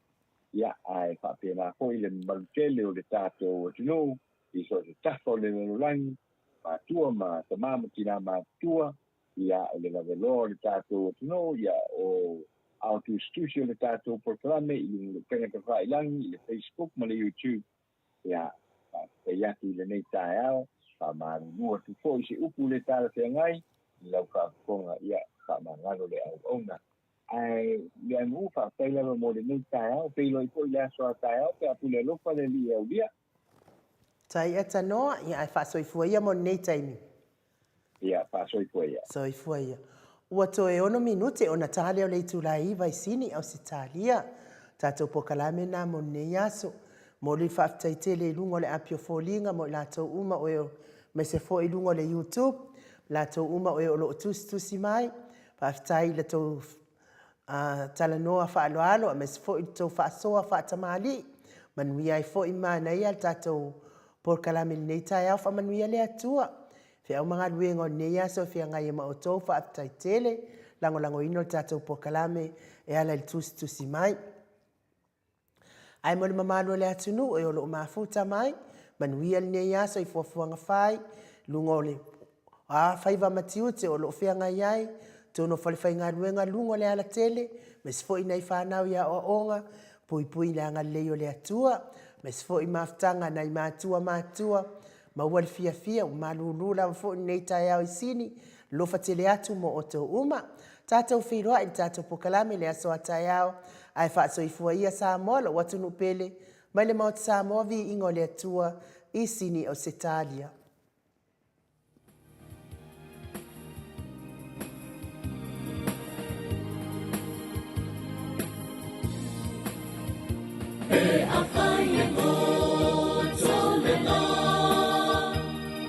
ia ai whapena fo i le marutele o le tātou o tino i so te tafo le lelulangi mātua ma ta māma tina mātua ia le lavelo o le tātou o tino ia o auto studio le tātou proklame i le pengata whailangi i le Facebook ma le YouTube ia e yaki le nei tai au, whamarunua tu fo i se upu le tāra te ngai, i lau whaakonga ia whamarungaro le au ona. le anu fa pe le mo le ni tai pe lo ko le so tai pe apu le lo fa le li e dia Tai ata noa ia ai fa soifua ia mo nei taimi. ia fa soifua ia. Soifua ia. Ua toe ono minute ona tale o leitu la iwa isini au sitalia. Tatou pokalame na mo nei aso. Mo li whaaftaitele ilungo le apio folinga mo latou uma oe me se fo ilungo le YouTube. Latou uma oe o lo tusi mai. Whaaftai le tau talanoa whaaloalo me se fo i tau whaasoa whaatamali. Manuia i fo i mana ia tatou por kalame nei tai au whamanuia le atua. Whia au mga luengo nei aso whia ngai ma o tau whaaftai tele. Lango ino tatou por kalame e ala il tusi mai. Ai mo le mamalo le atunu e o lo mafuta mai. Manuia le nei aso i fuafuanga whai. Lungo le whaiva matiu te o lo whia ngai ai. Tono whalewhai ngā luenga lungo le ala tele. Mes fo i nei whanau ia o onga. Pui le anga leo le atua. Mes fo i maftanga nei mātua. Maua le fia o malulula fo i nei tai au i sini. Lofa tele atu mo o tau uma. Tātou whiroa i tātou pokalame le aso a tai au. Ai whaaso i fua ia Samoa lo watunu pele. Mai le maut Samoa vi ingo le atua i sini o Setalia. E a whai e ngō le ngā,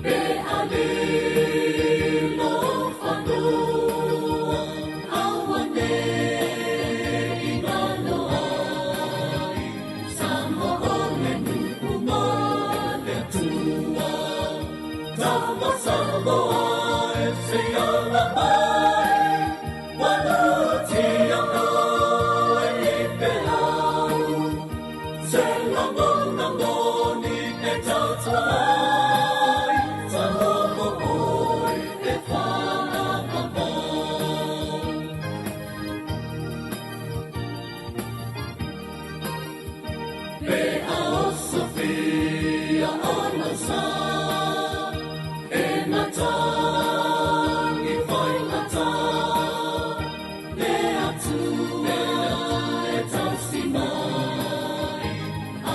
e a lilo whanua, aua ne i ngā loai, Samoa le nuku mā le tua, tawa Samoa e se ala mai, wanu ti anō e i peau, se lango ni e tautai, sa homo oi e whanakapa. Pe a o Sofia ana sa, e natangi whai ngata, le atua e tausi mai,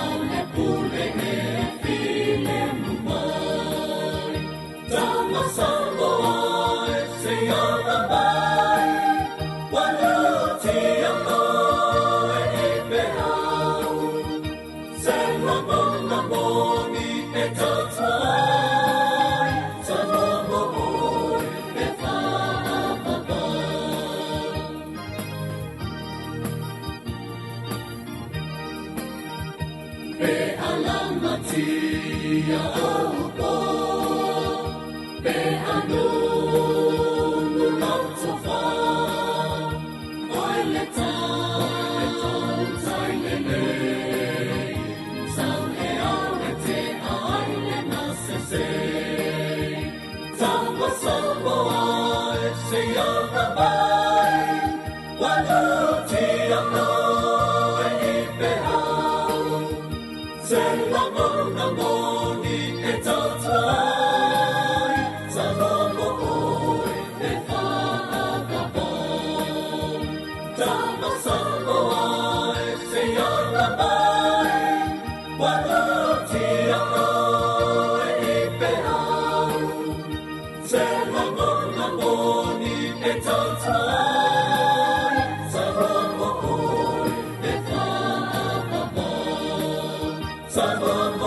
au le pule e file mumai, tama Samoa e se ala mai, wanu ti anō e i peau, se lango ni e tautai, sa homo oi e whanapapa. Pe alama tia aupo, pe anunu lautofa, oi le tautai lelei, sau e au e te ai le nasese, tawa Samoa e se ala mai, wanu ti anō e i peau, se lango ni e tautai, sa homo oi e whanakapa. Tama Samoa e se ala mai, wanu ti anō e i peau, se lango ni e tautai, sa homo oi e whanakapa. Sa homo